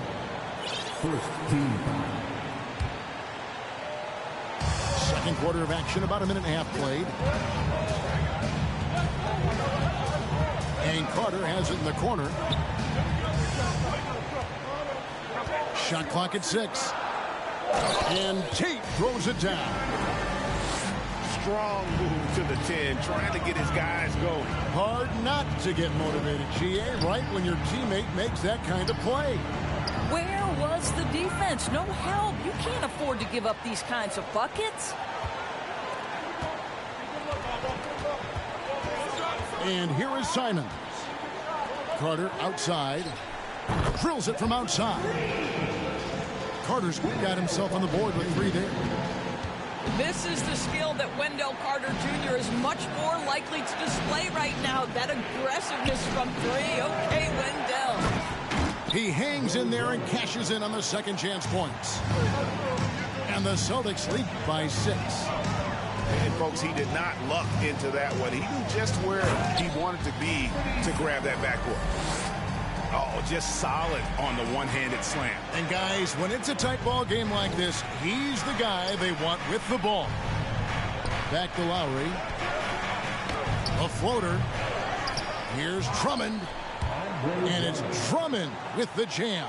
Second quarter of action, about a minute and a half played. And Carter has it in the corner. Shot clock at 6. And Tate throws it down. Strong move to the 10, trying to get his guys going. Hard not to get motivated, GA, right when your teammate makes that kind of play. Where was the defense? No help. You can't afford to give up these kinds of buckets. And here is Simons. Carter outside. Drills it from outside. Carter's got himself on the board with 3 there. This is the skill that Wendell Carter Jr. is much more likely to display right now. That aggressiveness from 3. Okay, Wendell. He hangs in there and cashes in on the second chance points. And the Celtics lead by 6. And folks, he did not luck into that one. He knew just where he wanted to be to grab that backboard. Oh, just solid on the one-handed slam. And guys, when it's a tight ball game like this, he's the guy they want with the ball. Back to Lowry. A floater. Here's Drummond. And it's Drummond with the jam.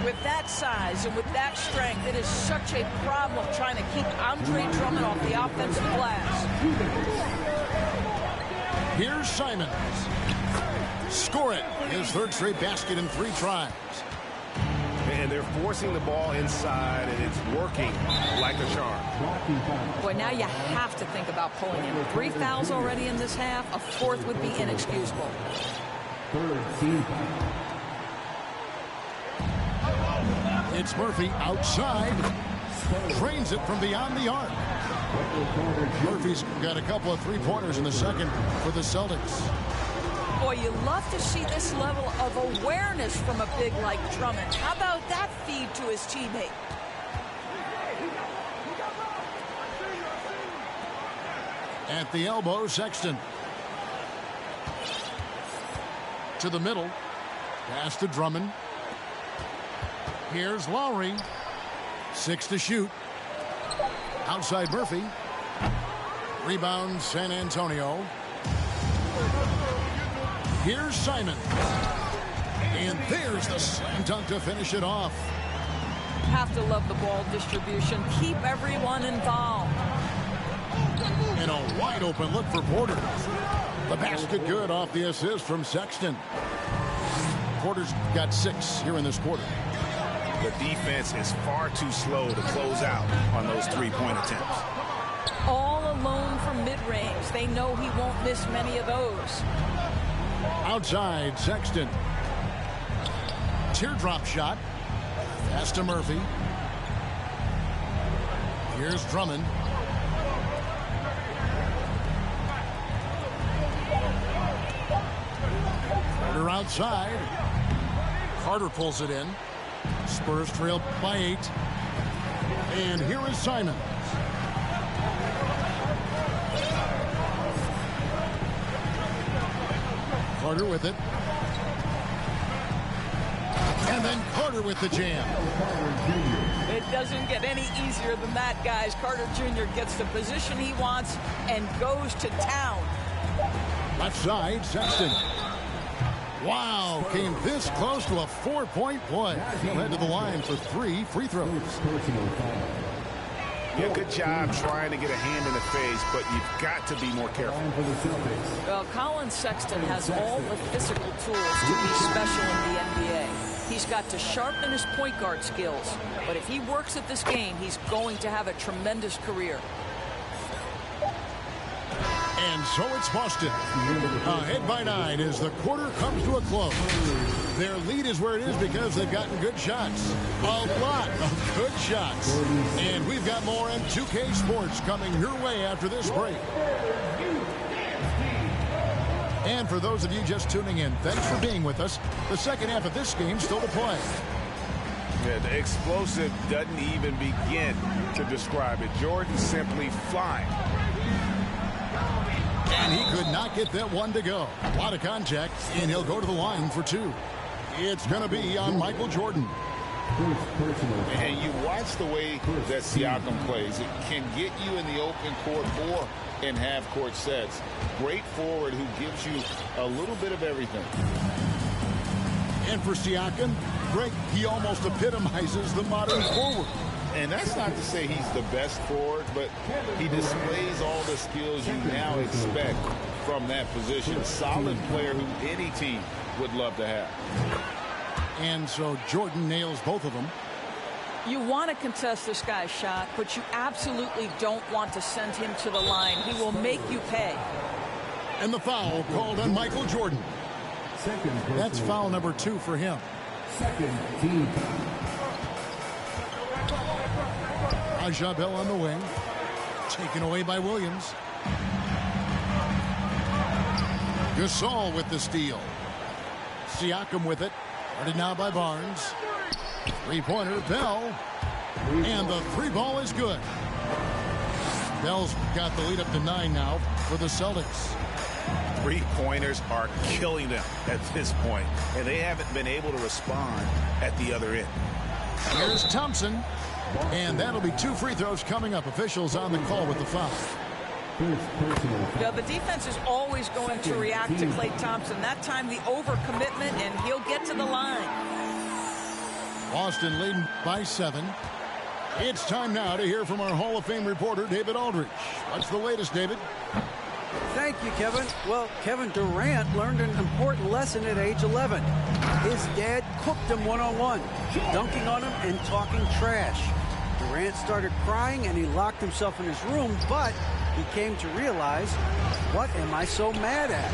With that size and with that strength, it is such a problem trying to keep Andre Drummond off the offensive glass. Here's Simons. Score it. His 3rd straight basket in 3 tries. And they're forcing the ball inside, and it's working like a charm. Boy, now you have to think about pulling him. 3 fouls already in this half. A 4th would be inexcusable. It's Murphy outside. Drains it from beyond the arc. Murphy's got a couple of 3-pointers in the second for the Celtics. Boy, you love to see this level of awareness from a big like Drummond. How about that feed to his teammate? At the elbow, Sexton. To the middle. Pass to Drummond. Here's Lowry. 6 to shoot. Outside Murphy. Rebound San Antonio. Here's Simon. And there's the slam dunk to finish it off. Have to love the ball distribution. Keep everyone involved. And a wide open look for Porter. The basket good off the assist from Sexton. Porter's got 6 here in this quarter. The defense is far too slow to close out on those 3-point attempts. All alone from mid-range. They know he won't miss many of those. Outside, Sexton. Teardrop shot. Pass to Murphy. Here's Drummond. outside. Carter pulls it in. Spurs trail by 8. And here is Simon. Carter with it. And then Carter with the jam. It doesn't get any easier than that, guys. Carter Jr. gets the position he wants and goes to town. Left side, Sexton. Wow, came this close to a 4-point play. He'll head to the line for 3 free throws. Yeah, good job trying to get a hand in the face, but you've got to be more careful. Well, Colin Sexton has all the physical tools to be special in the NBA. He's got to sharpen his point guard skills, but if he works at this game, he's going to have a tremendous career. And so it's Boston. Ahead by 9 as the quarter comes to a close. Their lead is where it is because they've gotten good shots. A lot of good shots. And we've got more in 2K Sports coming your way after this break. And for those of you just tuning in, thanks for being with us. The second half of this game still to play. Yeah, the explosive doesn't even begin to describe it. Jordan simply flying. And he could not get that one to go. A lot of contact, and he'll go to the line for 2. It's going to be on Michael Jordan. And you watch the way that Siakam plays. It can get you in the open court or in half-court sets. Great forward who gives you a little bit of everything. And for Siakam, Greg, he almost epitomizes the modern forward. And that's not to say he's the best forward, but he displays all the skills you now expect from that position. Solid player who any team would love to have. And so Jordan nails both of them. You want to contest this guy's shot, but you absolutely don't want to send him to the line. He will make you pay. And the foul called on Michael Jordan. That's foul number 2 for him. Second team foul. Raja Bell on the wing. Taken away by Williams. Gasol with the steal. Siakam with it. Guarded now by Barnes. Three-pointer, Bell. And the 3-ball is good. Bell's got the lead up to 9 now for the Celtics. Three-pointers are killing them at this point, and they haven't been able to respond at the other end. Here's Thompson. And that'll be 2 free throws coming up. Officials on the call with the foul. Yeah, the defense is always going to react to Klay Thompson. That time the overcommitment, and he'll get to the line. Boston leading by 7. It's time now to hear from our Hall of Fame reporter, David Aldridge. What's the latest, David? Thank you, Kevin. Well, Kevin Durant learned an important lesson at age 11. His dad cooked him one-on-one, dunking on him and talking trash. Durant started crying and he locked himself in his room, but he came to realize, what am I so mad at?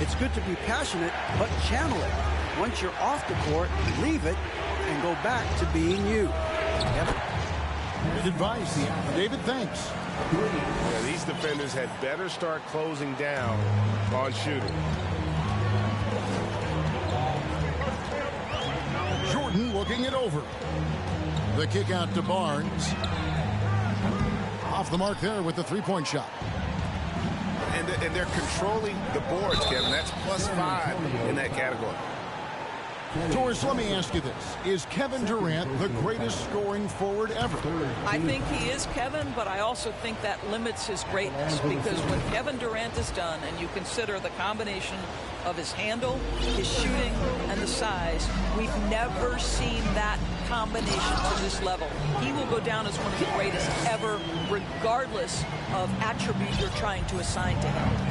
It's good to be passionate, but channel it. Once you're off the court, leave it and go back to being you. Kevin? Good advice. David, thanks. Yeah, these defenders had better start closing down on shooting. Jordan looking it over. The kick out to Barnes. Off the mark there with the 3-point shot. And they're controlling the boards, Kevin. That's +5 in that category. Doris, let me ask you this. Is Kevin Durant the greatest scoring forward ever? I think he is, Kevin, but I also think that limits his greatness, because when Kevin Durant is done and you consider the combination of his handle, his shooting, and the size, we've never seen that combination to this level. He will go down as one of the greatest ever, regardless of attribute you're trying to assign to him.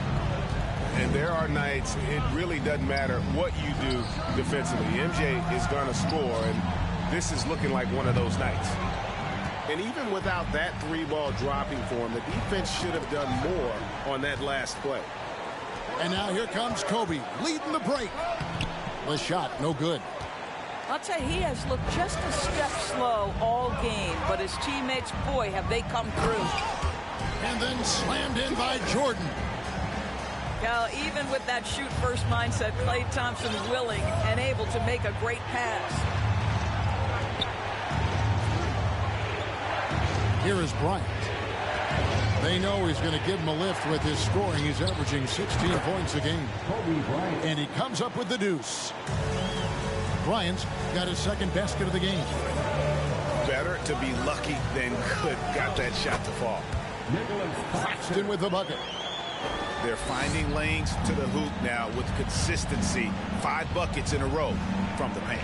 And there are nights it really doesn't matter what you do defensively. MJ is going to score, and this is looking like one of those nights. And even without that 3-ball dropping for him, the defense should have done more on that last play. And now here comes Kobe leading the break. The shot, no good. I'll tell you, he has looked just a step slow all game, but his teammates, boy, have they come through. And then slammed in by Jordan. Yeah, Well, even with that shoot-first mindset, Klay Thompson willing and able to make a great pass. Here is Bryant. They know he's going to give him a lift with his scoring. He's averaging 16 points a game. And he comes up with the deuce. Bryant got his second basket of the game. Better to be lucky than good. Got that shot to fall. Claxton with the bucket. They're finding lanes to the hoop now with consistency. 5 buckets in a row from the paint.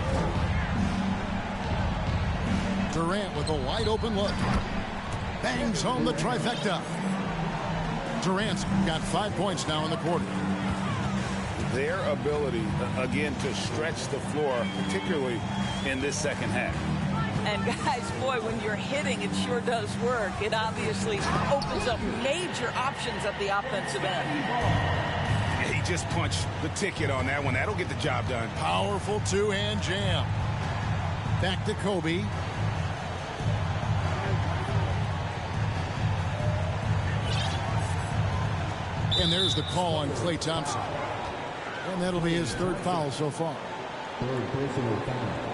Durant with a wide open look. Bangs home the trifecta. Durant's got 5 points now in the quarter. Their ability, again, to stretch the floor, particularly in this second half. And guys, boy, when you're hitting, it sure does work. It obviously opens up major options at the offensive end. He just punched the ticket on that one. That'll get the job done. Powerful two-hand jam. Back to Kobe. And there's the call on Klay Thompson. And that'll be his 3rd foul so far. 3rd personal foul.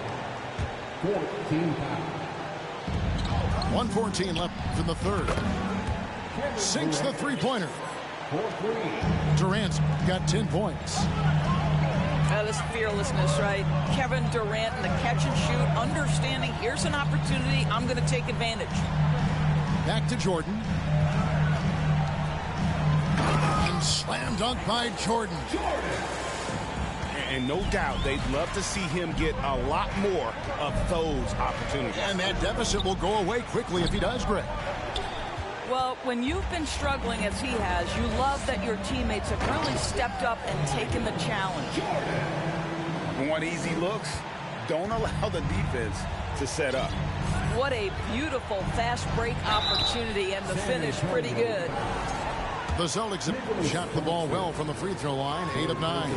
14 foul. 1:14 left in the 3rd. Sinks the three-pointer. Durant's got 10 points. That is fearlessness, right? Kevin Durant in the catch and shoot, understanding here's an opportunity, I'm going to take advantage. Back to Jordan. And slam dunk by Jordan. And no doubt they'd love to see him get a lot more of those opportunities. And that deficit will go away quickly if he does, Greg. Well, when you've been struggling as he has, you love that your teammates have really stepped up and taken the challenge. Want easy looks? Don't allow the defense to set up. What a beautiful fast break opportunity, and the finish pretty good. The Celtics have shot the ball well from the free throw line, 8 of 9.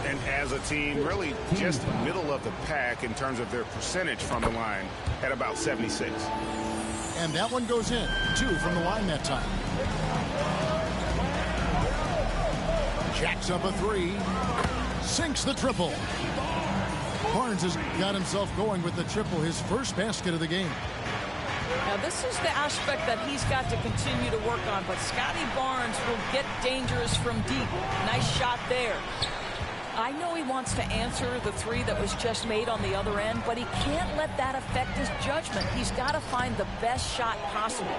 And as a team, really just middle of the pack in terms of their percentage from the line at about 76. And that one goes in. 2 from the line that time. Jacks up a 3. Sinks the triple. Barnes has got himself going with the triple, his first basket of the game. Now, this is the aspect that he's got to continue to work on, but Scotty Barnes will get dangerous from deep. Nice shot there. I know he wants to answer the 3 that was just made on the other end, but he can't let that affect his judgment. He's got to find the best shot possible.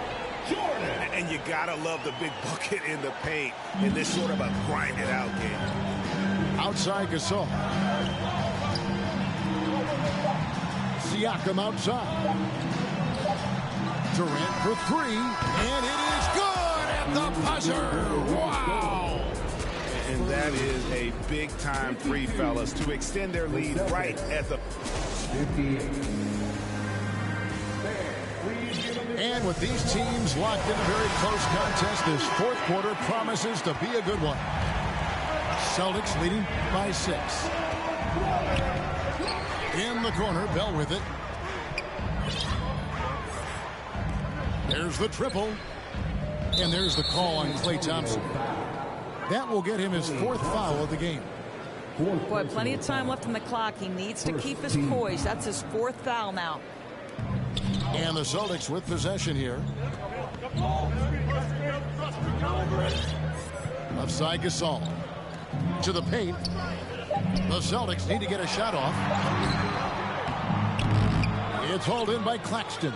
And you got to love the big bucket in the paint in this sort of a grind-it-out game. Outside Gasol. Siakam outside. Durant for 3, and it is good at the buzzer. Wow! And that is a big-time 3, fellas, to extend their lead right at the... And with these teams locked in a very close contest, this 4th quarter promises to be a good one. Celtics leading by 6. In the corner, Bell with it. There's the triple. And there's the call on Klay Thompson. That will get him his 4th foul of the game. Boy, plenty of time left on the clock. He needs to keep his poise. That's his 4th foul now. And the Celtics with possession here. Left side Gasol. To the paint. The Celtics need to get a shot off. It's hauled in by Claxton.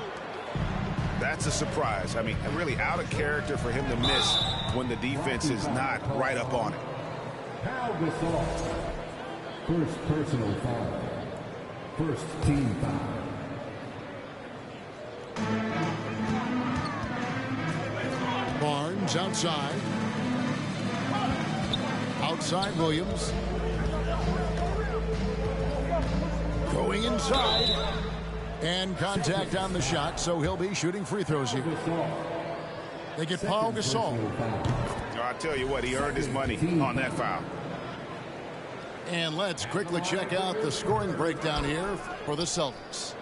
That's a surprise. I mean, really out of character for him to miss when the defense is not right up on it. First personal foul. First team foul. Barnes outside. Outside Williams. Going inside. And contact on the shot, so he'll be shooting free throws here. They get Paul Gasol. I tell you what, he earned his money on that foul. And let's quickly check out the scoring breakdown here for the Celtics.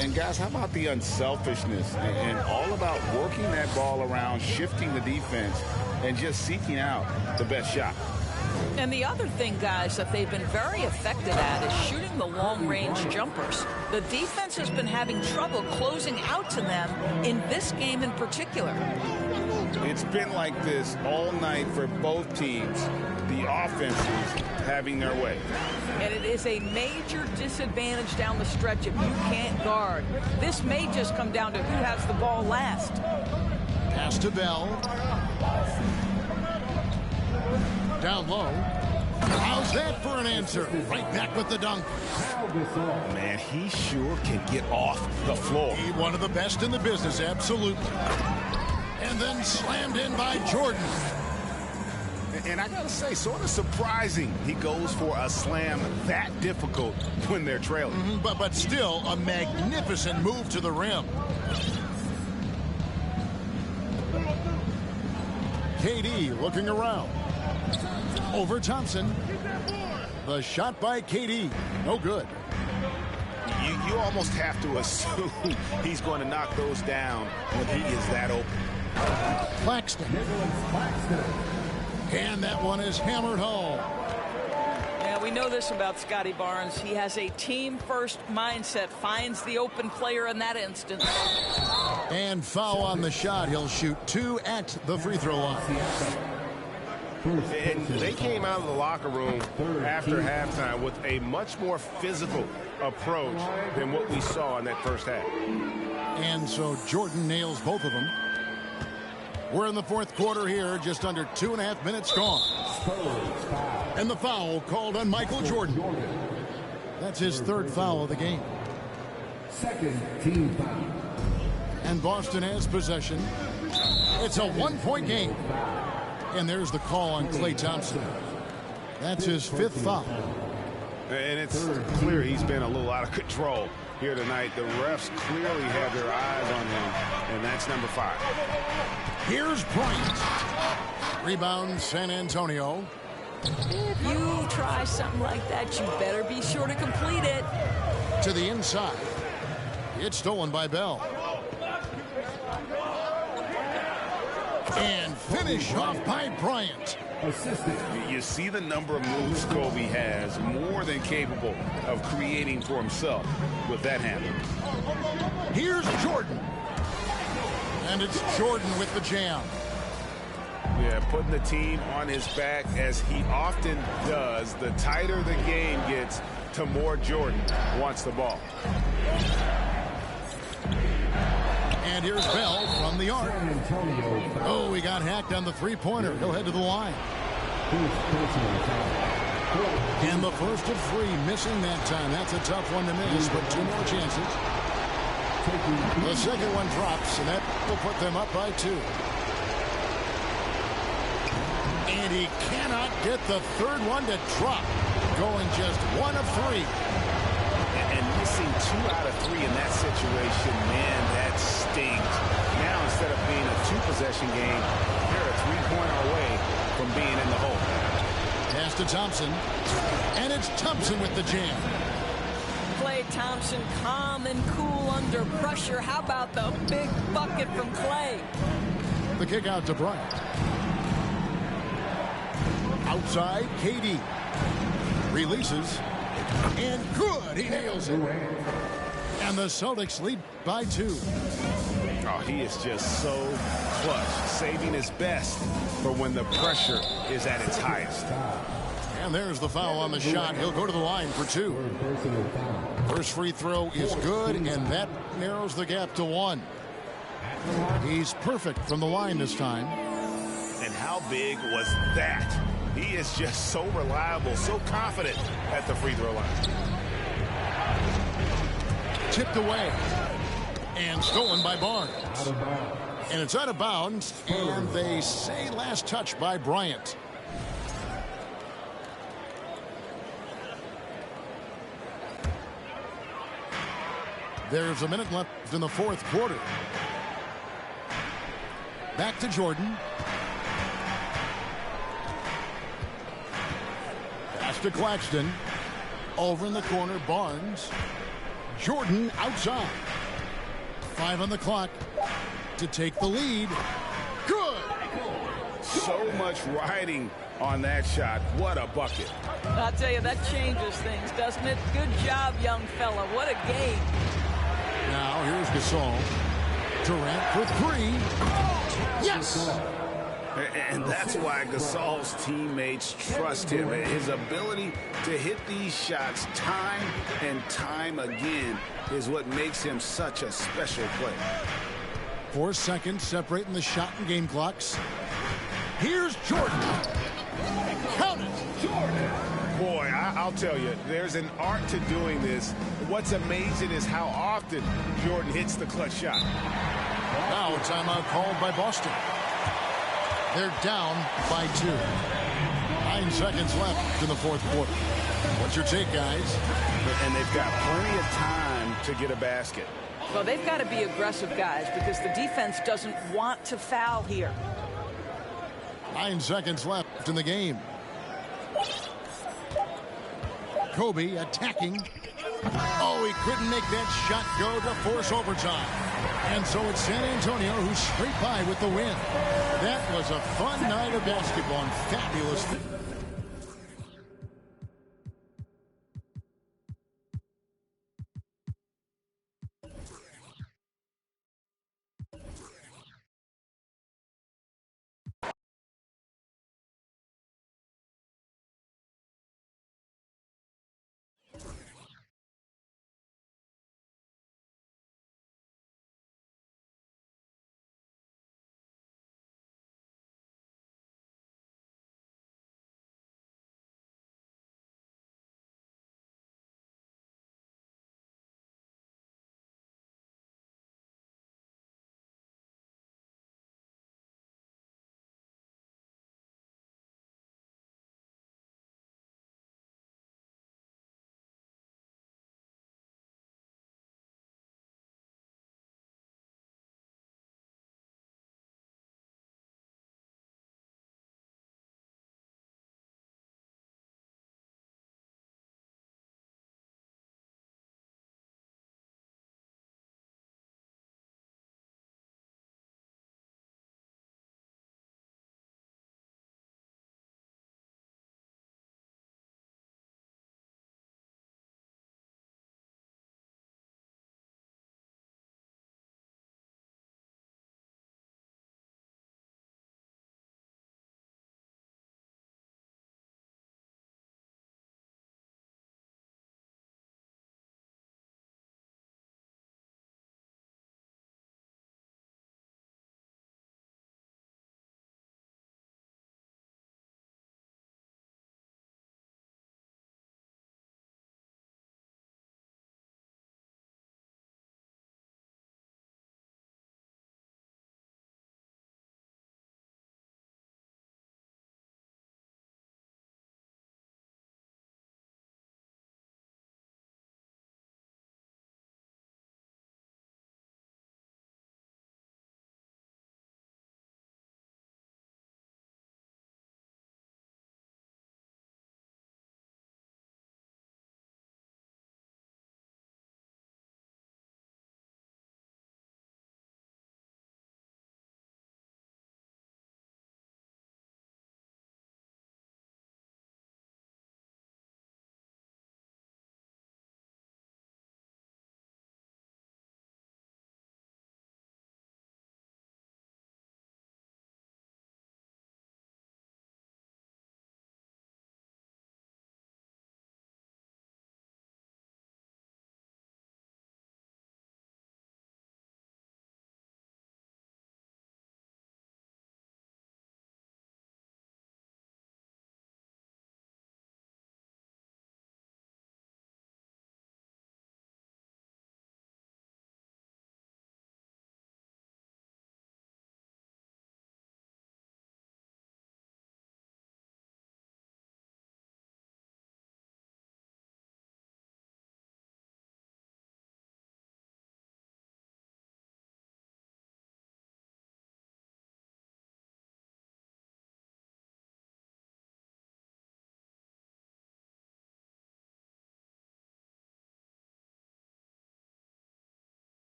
And guys, how about the unselfishness and all about working that ball around, shifting the defense, and just seeking out the best shot. And the other thing, guys, that they've been very effective at is shooting the long-range jumpers. The defense has been having trouble closing out to them in this game in particular. It's been like this all night for both teams. The offenses having their way. And it is a major disadvantage down the stretch if you can't guard. This may just come down to who has the ball last. Pass to Bell. Down low. How's that for an answer? Right back with the dunk. Man, he sure can get off the floor. He's one of the best in the business, absolutely. And then slammed in by Jordan. And I gotta say, sort of surprising he goes for a slam that difficult when they're trailing. But still a magnificent move to the rim. KD looking around. Over Thompson. The shot by KD. No good. You almost have to assume he's going to knock those down when he is that open. Claxton. And that one is hammered home. Yeah, we know this about Scotty Barnes. He has a team-first mindset, finds the open player in that instance. And foul on the shot. He'll shoot 2 at the free throw line. And they came out of the locker room after halftime with a much more physical approach than what we saw in that first half. And so Jordan nails both of them. We're in the fourth quarter here, just under 2.5 minutes gone. And the foul called on Michael Jordan. That's his third foul of the game. Second team foul. And Boston has possession. It's a 1-point game. And there's the call on Klay Thompson. That's his 5th foul. And it's clear he's been a little out of control here tonight. The refs clearly have their eyes on him, and that's number 5. Here's Bryant. Rebound, San Antonio. If you try something like that, you better be sure to complete it. To the inside. It's stolen by Bell. And finish off by Bryant. You see the number of moves Kobe has, more than capable of creating for himself with that handle. Here's Jordan. And it's Jordan with the jam. Yeah, putting the team on his back as he often does. The tighter the game gets, the more Jordan wants the ball. And here's Bell from the arc. Oh, he got hacked on the three-pointer. He'll head to the line. And the first of 3, missing that time. That's a tough one to miss, but 2 more chances. The second one drops, and that will put them up by 2. And he cannot get the third one to drop. Going just 1 of 3. And missing 2 out of 3 in that situation, man, that stings. Now, instead of being a 2-possession game, they're a 3-pointer away from being in the hole. Pass to Thompson. And it's Thompson with the jam. Klay Thompson, calm and cool under pressure. How about the big bucket from Klay? The kick out to Bryant. Outside, KD. Releases. And good. He nails it. And the Celtics lead by 2. Oh, he is just so clutch, saving his best for when the pressure is at its highest. And there's the foul on the shot. He'll go to the line for 2. First free throw is good, and that narrows the gap to 1. He's perfect from the line this time. And how big was that? He is just so reliable, so confident at the free throw line. Tipped away. And stolen by Barnes. And it's out of bounds. And they say last touch by Bryant. There's a minute left in the fourth quarter. Back to Jordan. Pass to Claxton. Over in the corner, Barnes. Jordan outside. 5 on the clock to take the lead. Good. So much riding on that shot. What a bucket. I'll tell you, that changes things, doesn't it? Good job, young fella. What a game. Now here's Gasol. Durant for 3. Yes! And that's why Gasol's teammates trust him. His ability to hit these shots time and time again is what makes him such a special player. 4 seconds separating the shot and game clocks. Here's Jordan. Count it. Jordan. Boy, I'll tell you, there's an art to doing this. What's amazing is how often Jordan hits the clutch shot. Now a timeout called by Boston. They're down by 2. 9 seconds left in the fourth quarter. What's your take, guys? And they've got plenty of time to get a basket. Well, they've got to be aggressive, guys, because the defense doesn't want to foul here. 9 seconds left in the game. Kobe attacking. Oh, he couldn't make that shot go to force overtime. And so it's San Antonio who scraped by with the win. That was a fun night of basketball and fabulous.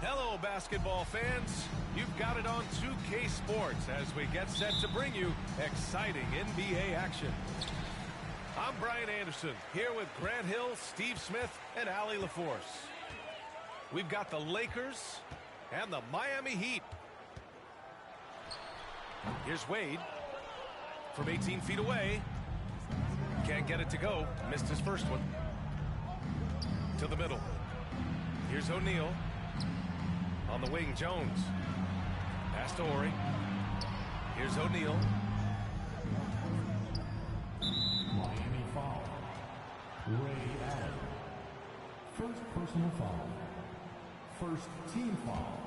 Hello, basketball fans. You've got it on 2K Sports as we get set to bring you exciting NBA action. I'm Brian Anderson, here with Grant Hill, Steve Smith, and Allie LaForce. We've got the Lakers and the Miami Heat. Here's Wade from 18 feet away. Can't get it to go. Missed his first one. To the middle. Here's O'Neal. On the wing, Jones. Pass to Ori. Here's O'Neal. Miami foul. Ray Allen. First personal foul. First team foul.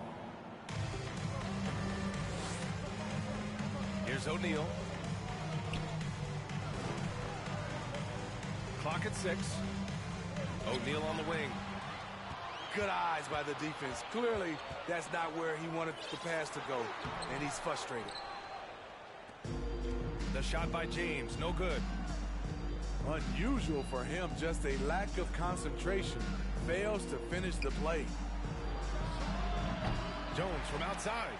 Here's O'Neal. Clock at 6. O'Neal on the wing. Good eyes by the defense. Clearly, that's not where he wanted the pass to go, and he's frustrated. The shot by James, no good. Unusual for him, just a lack of concentration. Fails to finish the play. Jones from outside.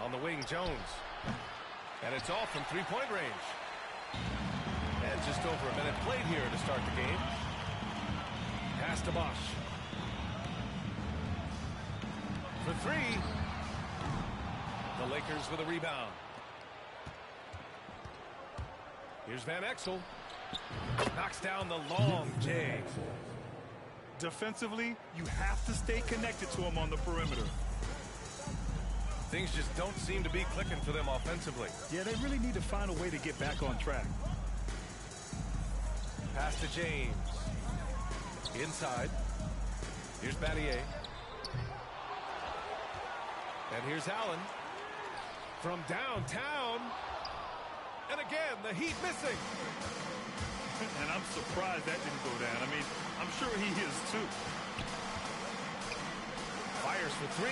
On the wing, Jones. And it's off from three-point range. And just over a minute played here to start the game. Pass to Bosch. For 3. The Lakers with a rebound. Here's Van Exel. Knocks down the long J. Defensively, you have to stay connected to him on the perimeter. Things just don't seem to be clicking for them offensively. Yeah, they really need to find a way to get back on track. Pass to James. Inside. Here's Battier. And here's Allen. From downtown. And again, the Heat missing. And I'm surprised that didn't go down. I mean, I'm sure he is too. Fires for 3.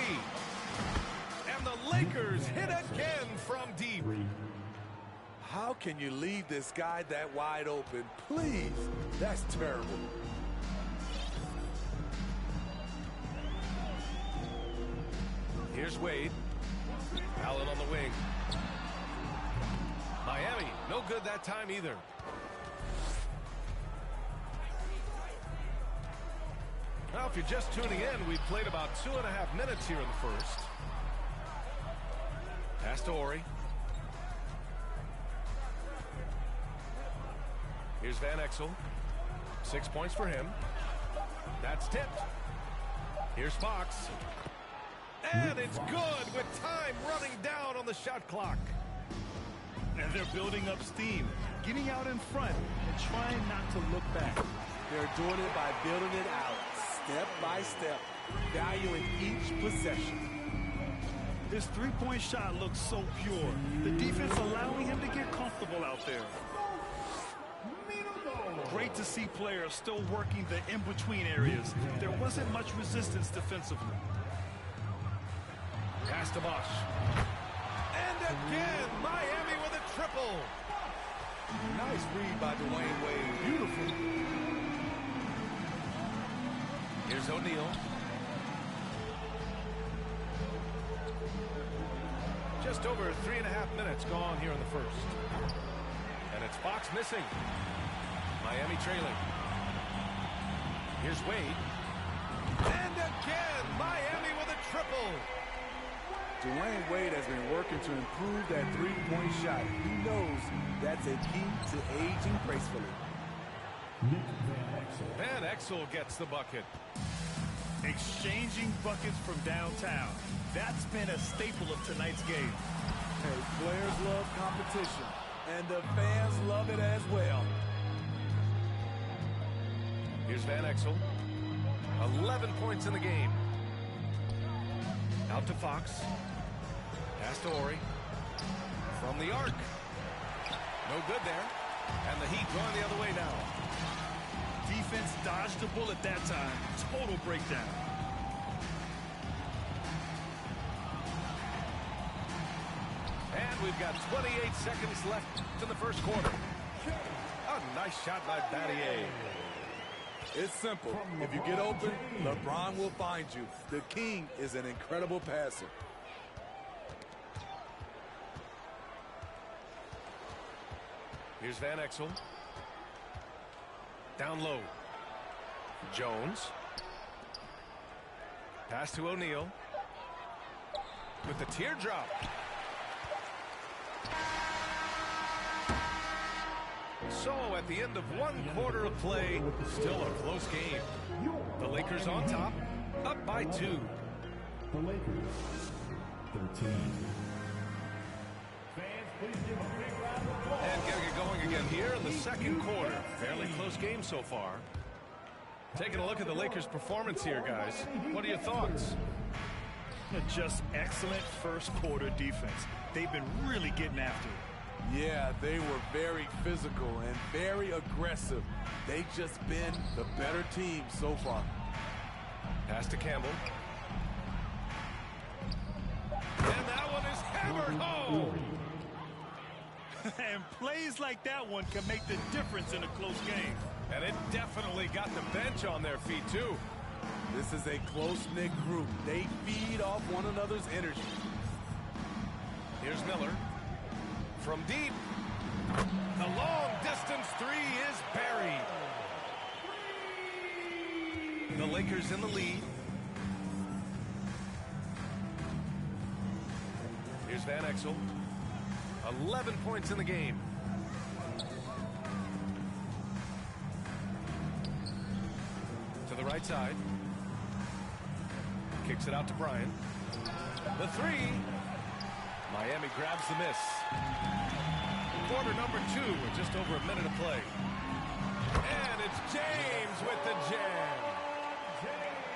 And the Lakers hit again from deep. How can you leave this guy that wide open? Please. That's terrible. Here's Wade. Allen on the wing. Miami, no good that time either. Now, if you're just tuning in, we've played about 2.5 minutes here in the first. Pass to Ori. Here's Van Exel. 6 points for him. That's tipped. Here's Fox. And it's good with time running down on the shot clock. And they're building up steam, getting out in front and trying not to look back. They're doing it by building it out, step by step, valuing each possession. His three-point shot looks so pure. The defense allowing him to get comfortable out there. Great to see players still working the in-between areas. There wasn't much resistance defensively. Pass to Bosch. And again, Miami with a triple. Nice read by Dwayne Wade. Beautiful. Here's O'Neal. Just over 3.5 minutes gone here in the first. And it's Fox missing. Miami trailing. Here's Wade. And again, Miami with a triple. Dwayne Wade has been working to improve that three-point shot. He knows that's a key to aging gracefully. Van Exel gets the bucket. Exchanging buckets from downtown. That's been a staple of tonight's game. Hey, players love competition, and the fans love it as well. Here's Van Exel. 11 points in the game. Out to Fox. Pass to Ori. From the arc. No good there. And the Heat going the other way now. Defense dodged the bullet that time. Total breakdown. And we've got 28 seconds left in the first quarter. A nice shot by Battier. It's simple. If you get open, LeBron will find you. The king is an incredible passer. Here's Van Exel. Down low. Jones. Pass to O'Neal. With the teardrop. So at the end of one quarter of play, still a close game. The Lakers on top, up by 2. The Lakers, 13. Fans, please give a big round of applause. And getting it going again here in the second quarter. Fairly close game so far. Taking a look at the Lakers' performance here, guys. What are your thoughts? Just excellent first quarter defense. They've been really getting after it. Yeah, they were very physical and very aggressive. They've just been the better team so far. Pass to Campbell. And that one is hammered home. And plays like that one can make the difference in a close game. And it definitely got the bench on their feet, too. This is a close-knit group. They feed off one another's energy. Here's Miller. From deep. The long-distance 3 is buried. The Lakers in the lead. Here's Van Exel. 11 points in the game. To the right side. Kicks it out to Bryant. The 3. Miami grabs the miss. Quarter number 2 with just over a minute of play. And it's James with the jam.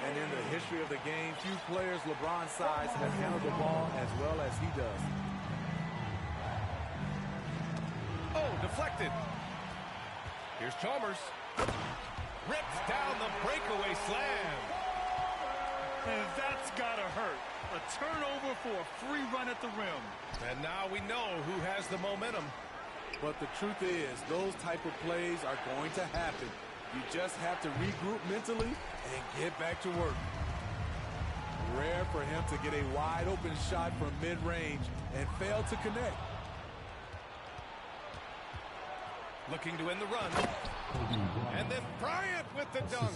And in the history of the game, few players LeBron's size have handled the ball as well as he does. Oh, deflected. Here's Chalmers. Rips down the breakaway slam. And that's gotta hurt. A turnover for a free run at the rim. And now we know who has the momentum. But the truth is, those type of plays are going to happen. You just have to regroup mentally and get back to work. Rare for him to get a wide open shot from mid-range and fail to connect. Looking to end the run. And then Bryant with the dunk.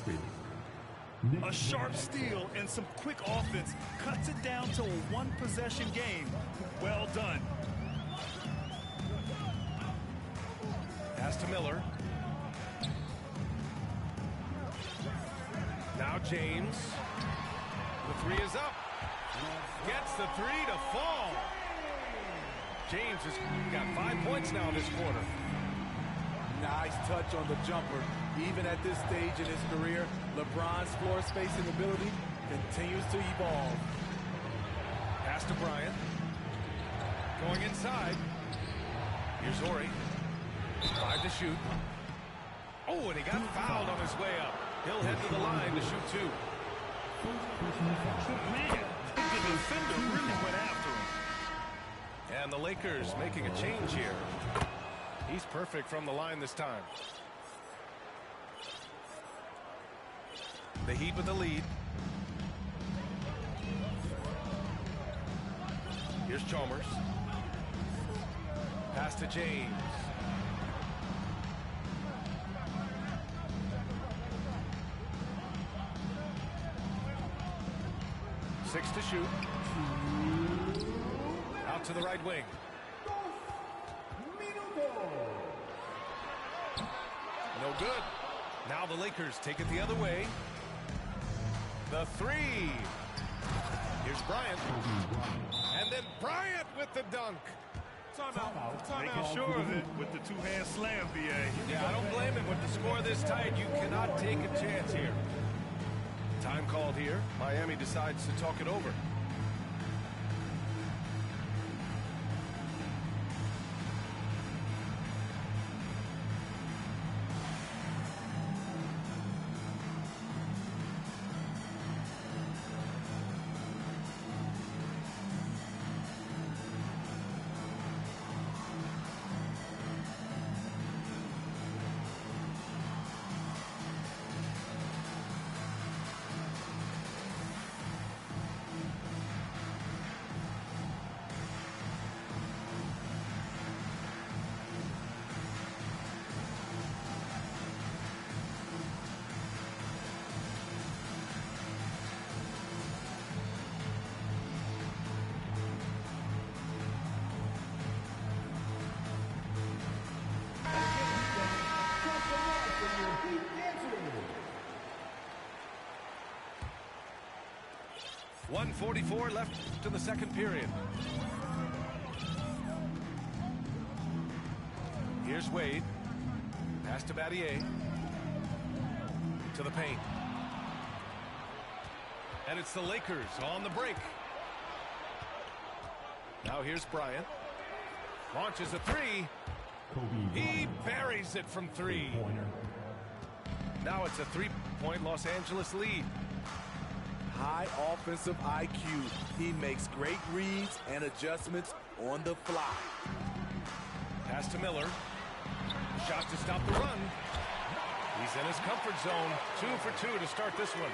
A sharp steal and some quick offense cuts it down to a one-possession game. Well done. Pass to Miller. Now James. The 3 is up. Gets the 3 to fall. James has got 5 points now this quarter. Nice touch on the jumper. Even at this stage in his career, LeBron's floor spacing ability continues to evolve. Pass to Bryant. Going inside. Here's Ori. 5 to shoot. Oh, and he got fouled on his way up. He'll head to the line to shoot 2. Man, the defender really went after him. And the Lakers making a change here. He's perfect from the line this time. The Heat with the lead. Here's Chalmers. Pass to James. Six to shoot. Out to the right wing. No good. Now the Lakers take it the other way. The 3. Here's Bryant. And then Bryant with the dunk. Timeout. Making sure of it with the two-hand slam, B.A. Yeah, I don't blame him. With the score this tight, you cannot take a chance here. Time called here. Miami decides to talk it over. 1:44 left in the second period. Here's Wade. Pass to Battier. To the paint. And it's the Lakers on the break. Now here's Bryant. Launches a three. He buries it from three. Now it's a three-point Los Angeles lead. High offensive IQ. He makes great reads and adjustments on the fly. Pass to Miller. Shot to stop the run. He's in his comfort zone. 2 for 2 to start this one.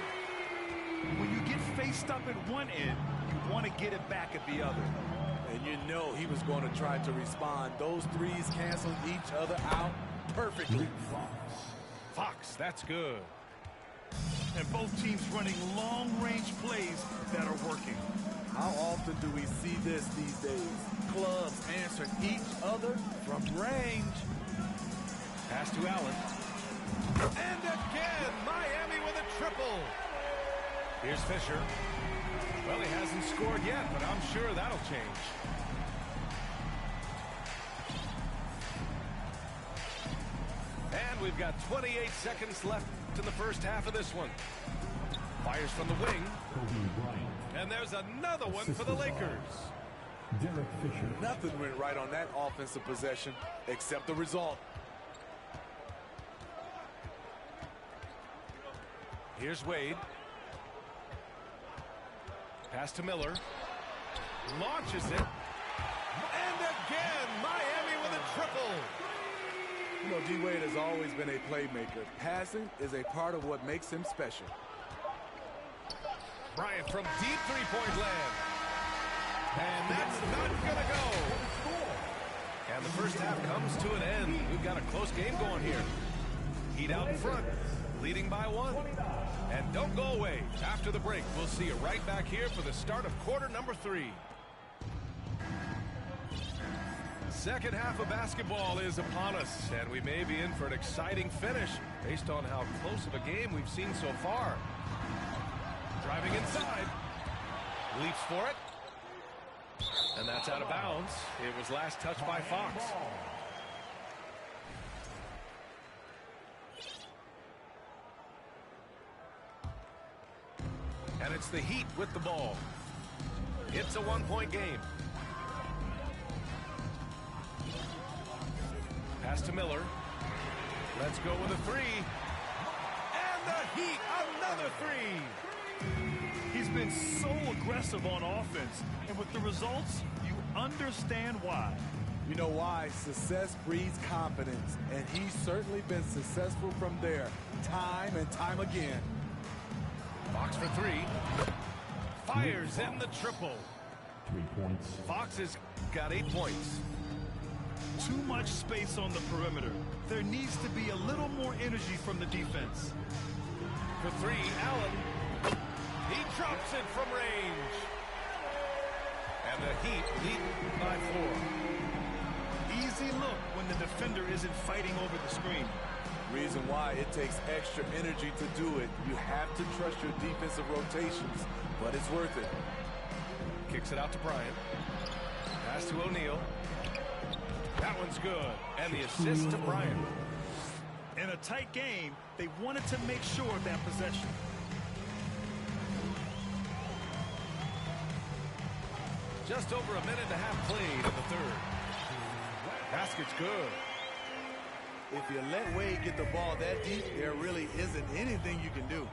When you get faced up at one end, you want to get it back at the other. And you know he was going to try to respond. Those threes canceled each other out perfectly. Fox, that's good. And both teams running long-range plays that are working. How often do we see this these days? Clubs answering each other from range. Pass to Allen. And again, Miami with a triple. Here's Fisher. Well, he hasn't scored yet, but I'm sure that'll change. And we've got 28 seconds left in the first half of this one. Fires from the wing. And there's another one for the Lakers. Nothing went right on that offensive possession except the result. Here's Wade. Pass to Miller. Launches it. And again, Miami with a triple. You know, D-Wade has always been a playmaker. Passing is a part of what makes him special. Bryant from deep three-point land. And that's not going to go. And the first half comes to an end. We've got a close game going here. Heat out in front, leading by 1. And don't go away. After the break, we'll see you right back here for the start of quarter number 3. Second half of basketball is upon us, and we may be in for an exciting finish based on how close of a game we've seen so far. Driving inside. Leaps for it. And that's out of bounds. It was last touched by Fox. And it's the Heat with the ball. It's a one-point game. Pass to Miller. Let's go with a three. And the Heat, another three. He's been so aggressive on offense, and with the results, you understand why. You know why? Success breeds confidence, and he's certainly been successful from there, time and time again. Fox for three. Fires in the triple. 3 points. Fox has got 8 points. Too much space on the perimeter. There needs to be a little more energy from the defense. For three, Allen. He drops it from range. And the Heat lead by 4. Easy look when the defender isn't fighting over the screen. Reason why it takes extra energy to do it. You have to trust your defensive rotations, but it's worth it. Kicks it out to Bryant. Pass to O'Neal. That one's good. And the assist to Bryant. In a tight game, they wanted to make sure of that possession. Just over a minute and a half played in the third. Basket's good. If you let Wade get the ball that deep, there really isn't anything you can do.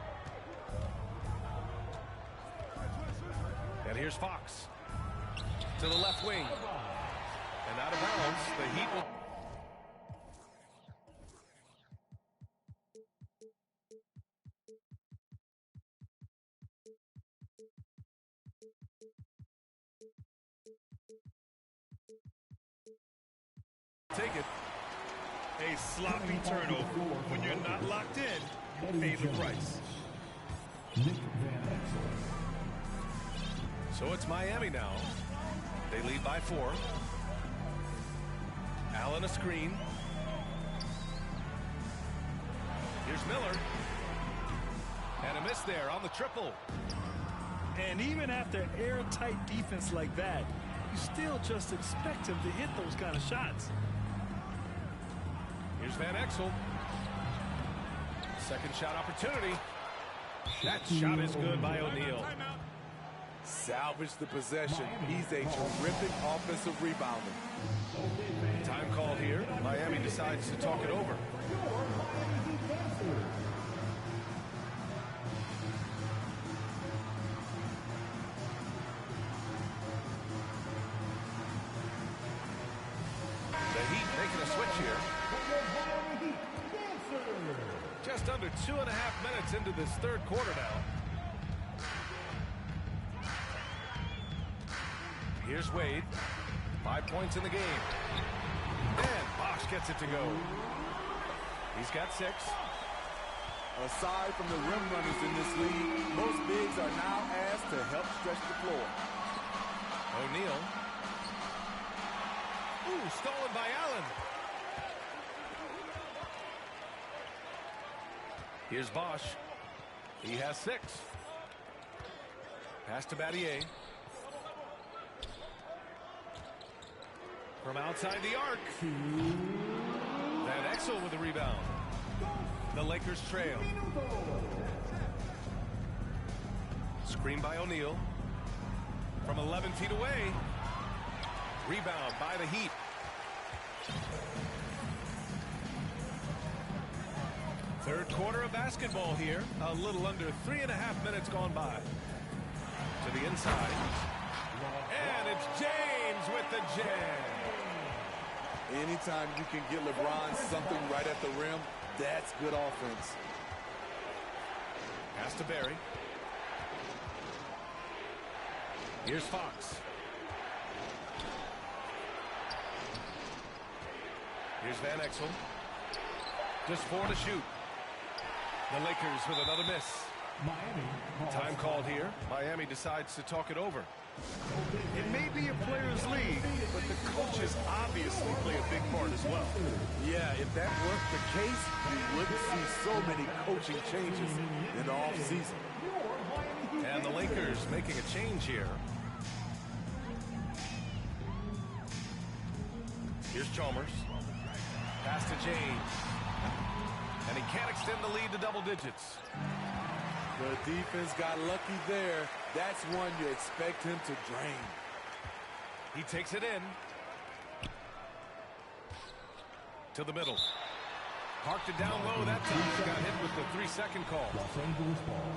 And here's Fox. To the left wing. And out of bounds, the Heat will... Take it. A sloppy turnover. When you're not locked in, you pay the price. So it's Miami now. They lead by 4. Allen a screen. Here's Miller. And a miss there on the triple. And even after airtight defense like that, you still just expect him to hit those kind of shots. Here's Van Exel. Second shot opportunity. That shot is good by O'Neal. Salvage the possession. He's a terrific offensive rebounder. Time called here. Miami decides to talk it over. The Heat making a switch here. Just under 2.5 minutes into this third quarter now. Here's Wade. 5 points in the game. And Bosch gets it to go. He's got 6. Aside from the rim runners in this league, most bigs are now asked to help stretch the floor. O'Neal. Ooh, stolen by Allen. Here's Bosch. He has 6. Pass to Battier. From outside the arc. Van Exel with the rebound. The Lakers trail. Screen by O'Neal. From 11 feet away. Rebound by the Heat. Third quarter of basketball here. A little under 3.5 minutes gone by. To the inside. And it's James with the jam. Anytime you can get LeBron something right at the rim, that's good offense. Pass to Barry. Here's Fox. Here's Van Exel. Just 4 to shoot. The Lakers with another miss. Time called here. Miami decides to talk it over. It may be a players' league, but the coaches obviously play a big part as well. Yeah, if that weren't the case, you wouldn't see so many coaching changes in the offseason. And the Lakers making a change here. Here's Chalmers. Pass to James. And he can't extend the lead to double digits. The defense got lucky there. That's one you expect him to drain. He takes it in. To the middle. Parked it down low that time. Got hit with the 3-second call. Los Angeles ball.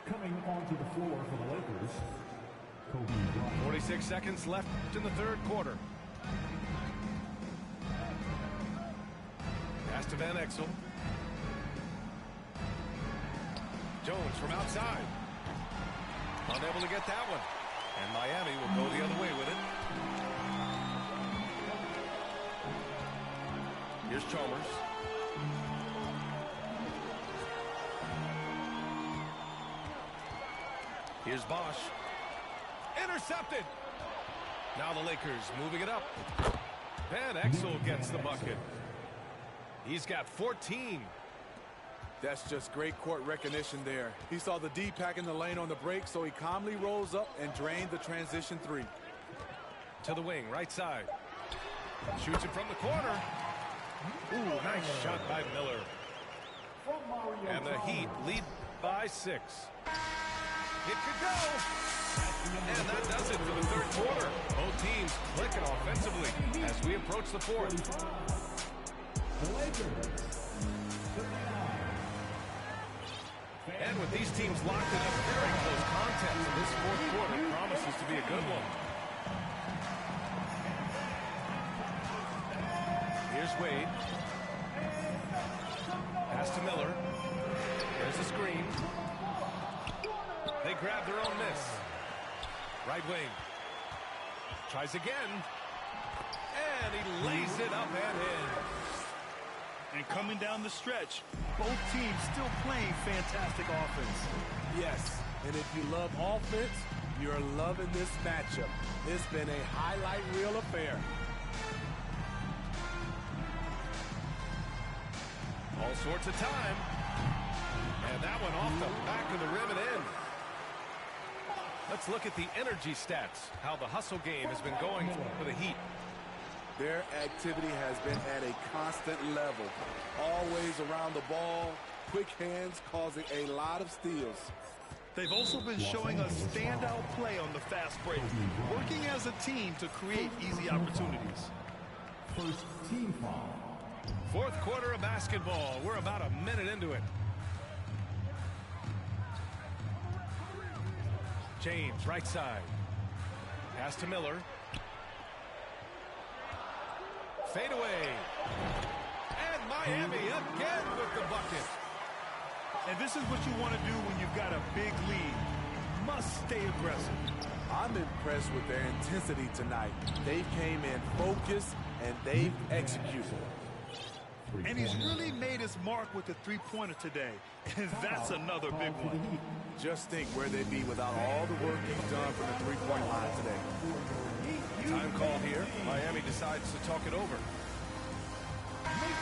Coming onto the floor for the Lakers, Kobe Bryant. 46 seconds left in the third quarter. Pass to Van Exel. Jones from outside. Unable to get that one. And Miami will go the other way with it. Here's Chalmers. Here's Bosch. Intercepted. Now the Lakers moving it up. Van Exel gets the bucket. He's got 14. That's just great court recognition there. He saw the D pack in the lane on the break, so he calmly rolls up and drained the transition 3. To the wing, right side. Shoots it from the corner. Ooh, nice shot by Miller. And the Heat lead by 6. It could go. And that does it for the third quarter. Both teams clicking offensively as we approach the fourth. The Lakers. And with these teams locked in a very close contest, this fourth quarter promises to be a good one. Here's Wade. Pass to Miller. There's a screen. They grab their own miss. Right wing. Tries again. And he lays it up and in. And coming down the stretch, both teams still playing fantastic offense. Yes, and if you love offense, you're loving this matchup. It's been a highlight reel affair. All sorts of time. And that one off the back of the rim and in. Let's look at the energy stats, how the hustle game has been going for the Heat. Their activity has been at a constant level. Always around the ball, quick hands causing a lot of steals. They've also been showing us standout play on the fast break, working as a team to create easy opportunities. First team foul. Fourth quarter of basketball. We're about a minute into it. James, right side. Pass to Miller. Fade away. And Miami again with the bucket. And this is what you want to do when you've got a big lead. You must stay aggressive. I'm impressed with their intensity tonight. They came in focused and they've executed. And he's really made his mark with the three-pointer today. And that's another big one. Just think where they'd be without all the work he's done from the three-point line today. Time call here. Miami decides to talk it over.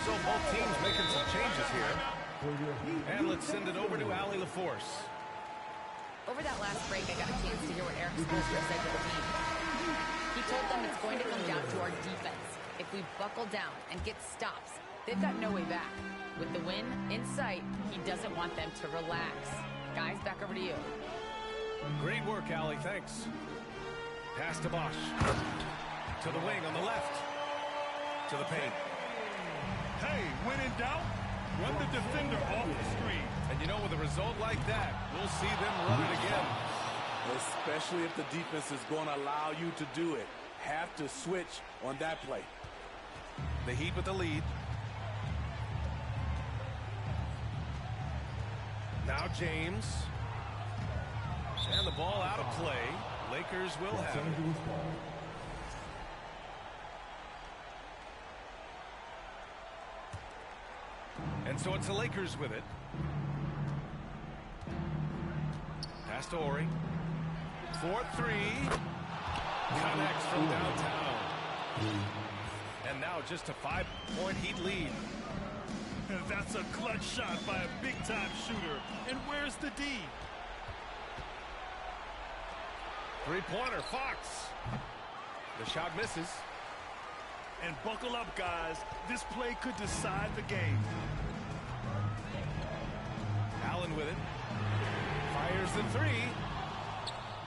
So both teams making some changes here. And let's send it over to Allie LaForce. Over that last break, I got a chance to hear what Eric Spoelstra said to the team. He told them it's going to come down to our defense. If we buckle down and get stops, they've got no way back. With the win in sight, he doesn't want them to relax. Guys, back over to you. Great work, Allie. Thanks. Pass to Bosch. To the wing on the left. To the paint. Hey, when in doubt, run the defender off the screen. And you know, with a result like that, we'll see them run it again. Especially if the defense is going to allow you to do it. Have to switch on that play. The Heat with the lead. Now James. And the ball out of play. Lakers will have it. And so it's the Lakers with it. Pass to Ori. 4-3. Connects from downtown. And now just a 5-point Heat lead. That's a clutch shot by a big-time shooter. And where's the D? Three-pointer, Fox. The shot misses. And buckle up, guys. This play could decide the game. Allen with it. Fires the three.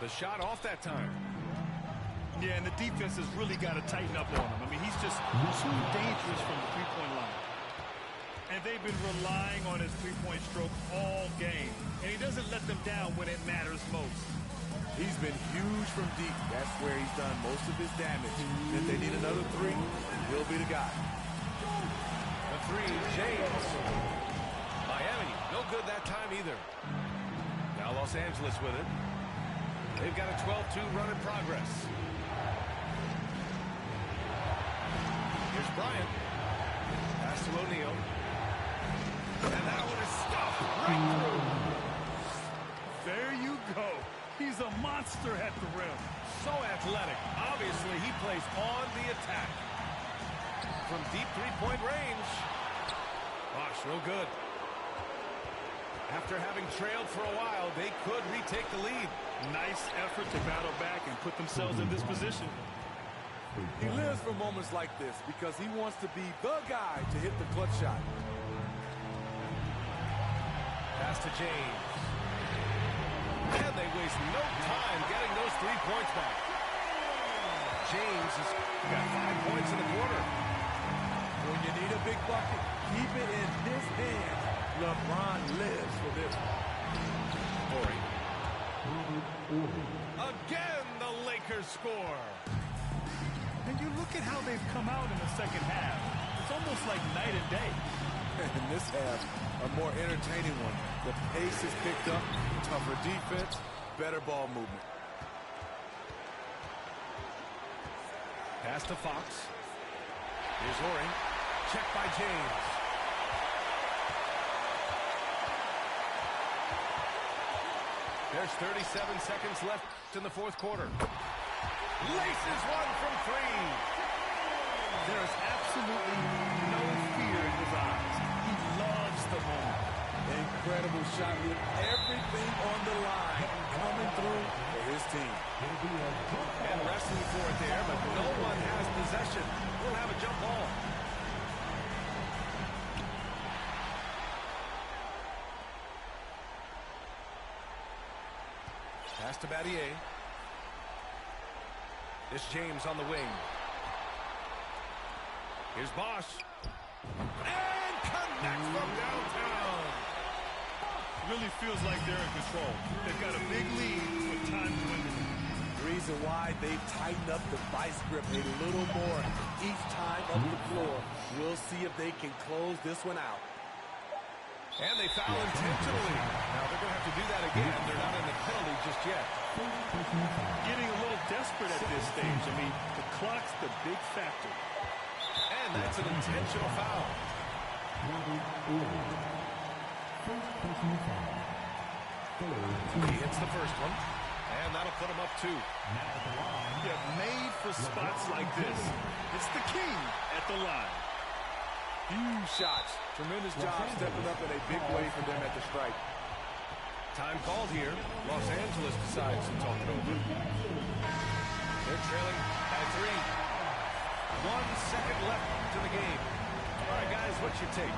The shot off that time. Yeah, and the defense has really got to tighten up on him. I mean, he's just too dangerous from the three-point line. And they've been relying on his three-point stroke all game. And he doesn't let them down when it matters most. He's been huge from deep. That's where he's done most of his damage. If they need another three, he'll be the guy. The three, James. Miami, no good that time either. Now Los Angeles with it. They've got a 12-2 run in progress. Here's Bryant. Pass to O'Neal. And that one is stuffed right through. There you go. He's a monster at the rim. So athletic. Obviously, he plays on the attack. From deep three-point range. Gosh, real good. After having trailed for a while, they could retake the lead. Nice effort to battle back and put themselves in this position. He lives for moments like this because he wants to be the guy to hit the clutch shot. Pass to James. And they waste no time getting those 3 points back. James has got 5 points in the quarter. When you need a big bucket, keep it in his hands. LeBron lives for this one. Ori. Again, the Lakers score. And you look at how they've come out in the second half. It's almost like night and day. And this half, a more entertaining one. The pace is picked up, tougher defense, better ball movement. Pass to Fox. Here's Ori. Check by James. There's 37 seconds left in the fourth quarter. Laces one from three. There is absolutely no fear in his eyes. He loves the moment. Incredible shot with everything on the line. Coming through for his team. And wrestling for it there, but no one has possession. We'll have a jump ball. Pass to Battier. This James on the wing. Here's Bosch. And connects from downtown. Really feels like they're in control. They've got a big lead with time dwindling. The reason why they've tightened up the vice grip a little more each time up the floor. We'll see if they can close this one out. And they foul intentionally. Now they're going to have to do that again. They're not in the penalty just yet. Getting a little desperate at this stage. I mean, the clock's the big factor. And that's an intentional foul. He hits the first one. And that'll put him up 2. Yeah, made for spots like this. It's the king at the line. Huge shots. Tremendous job stepping up in a big way for them at the stripe. Time called here. Los Angeles decides to talk it over. They're trailing by 3. 1 second left to the game. All right, guys, what's your take?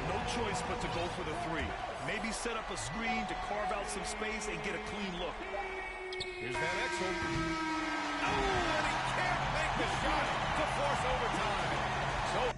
No choice but to go for the 3. Maybe set up a screen to carve out some space and get a clean look. Here's Van Exel. Oh, and he can't make the shot to force overtime. So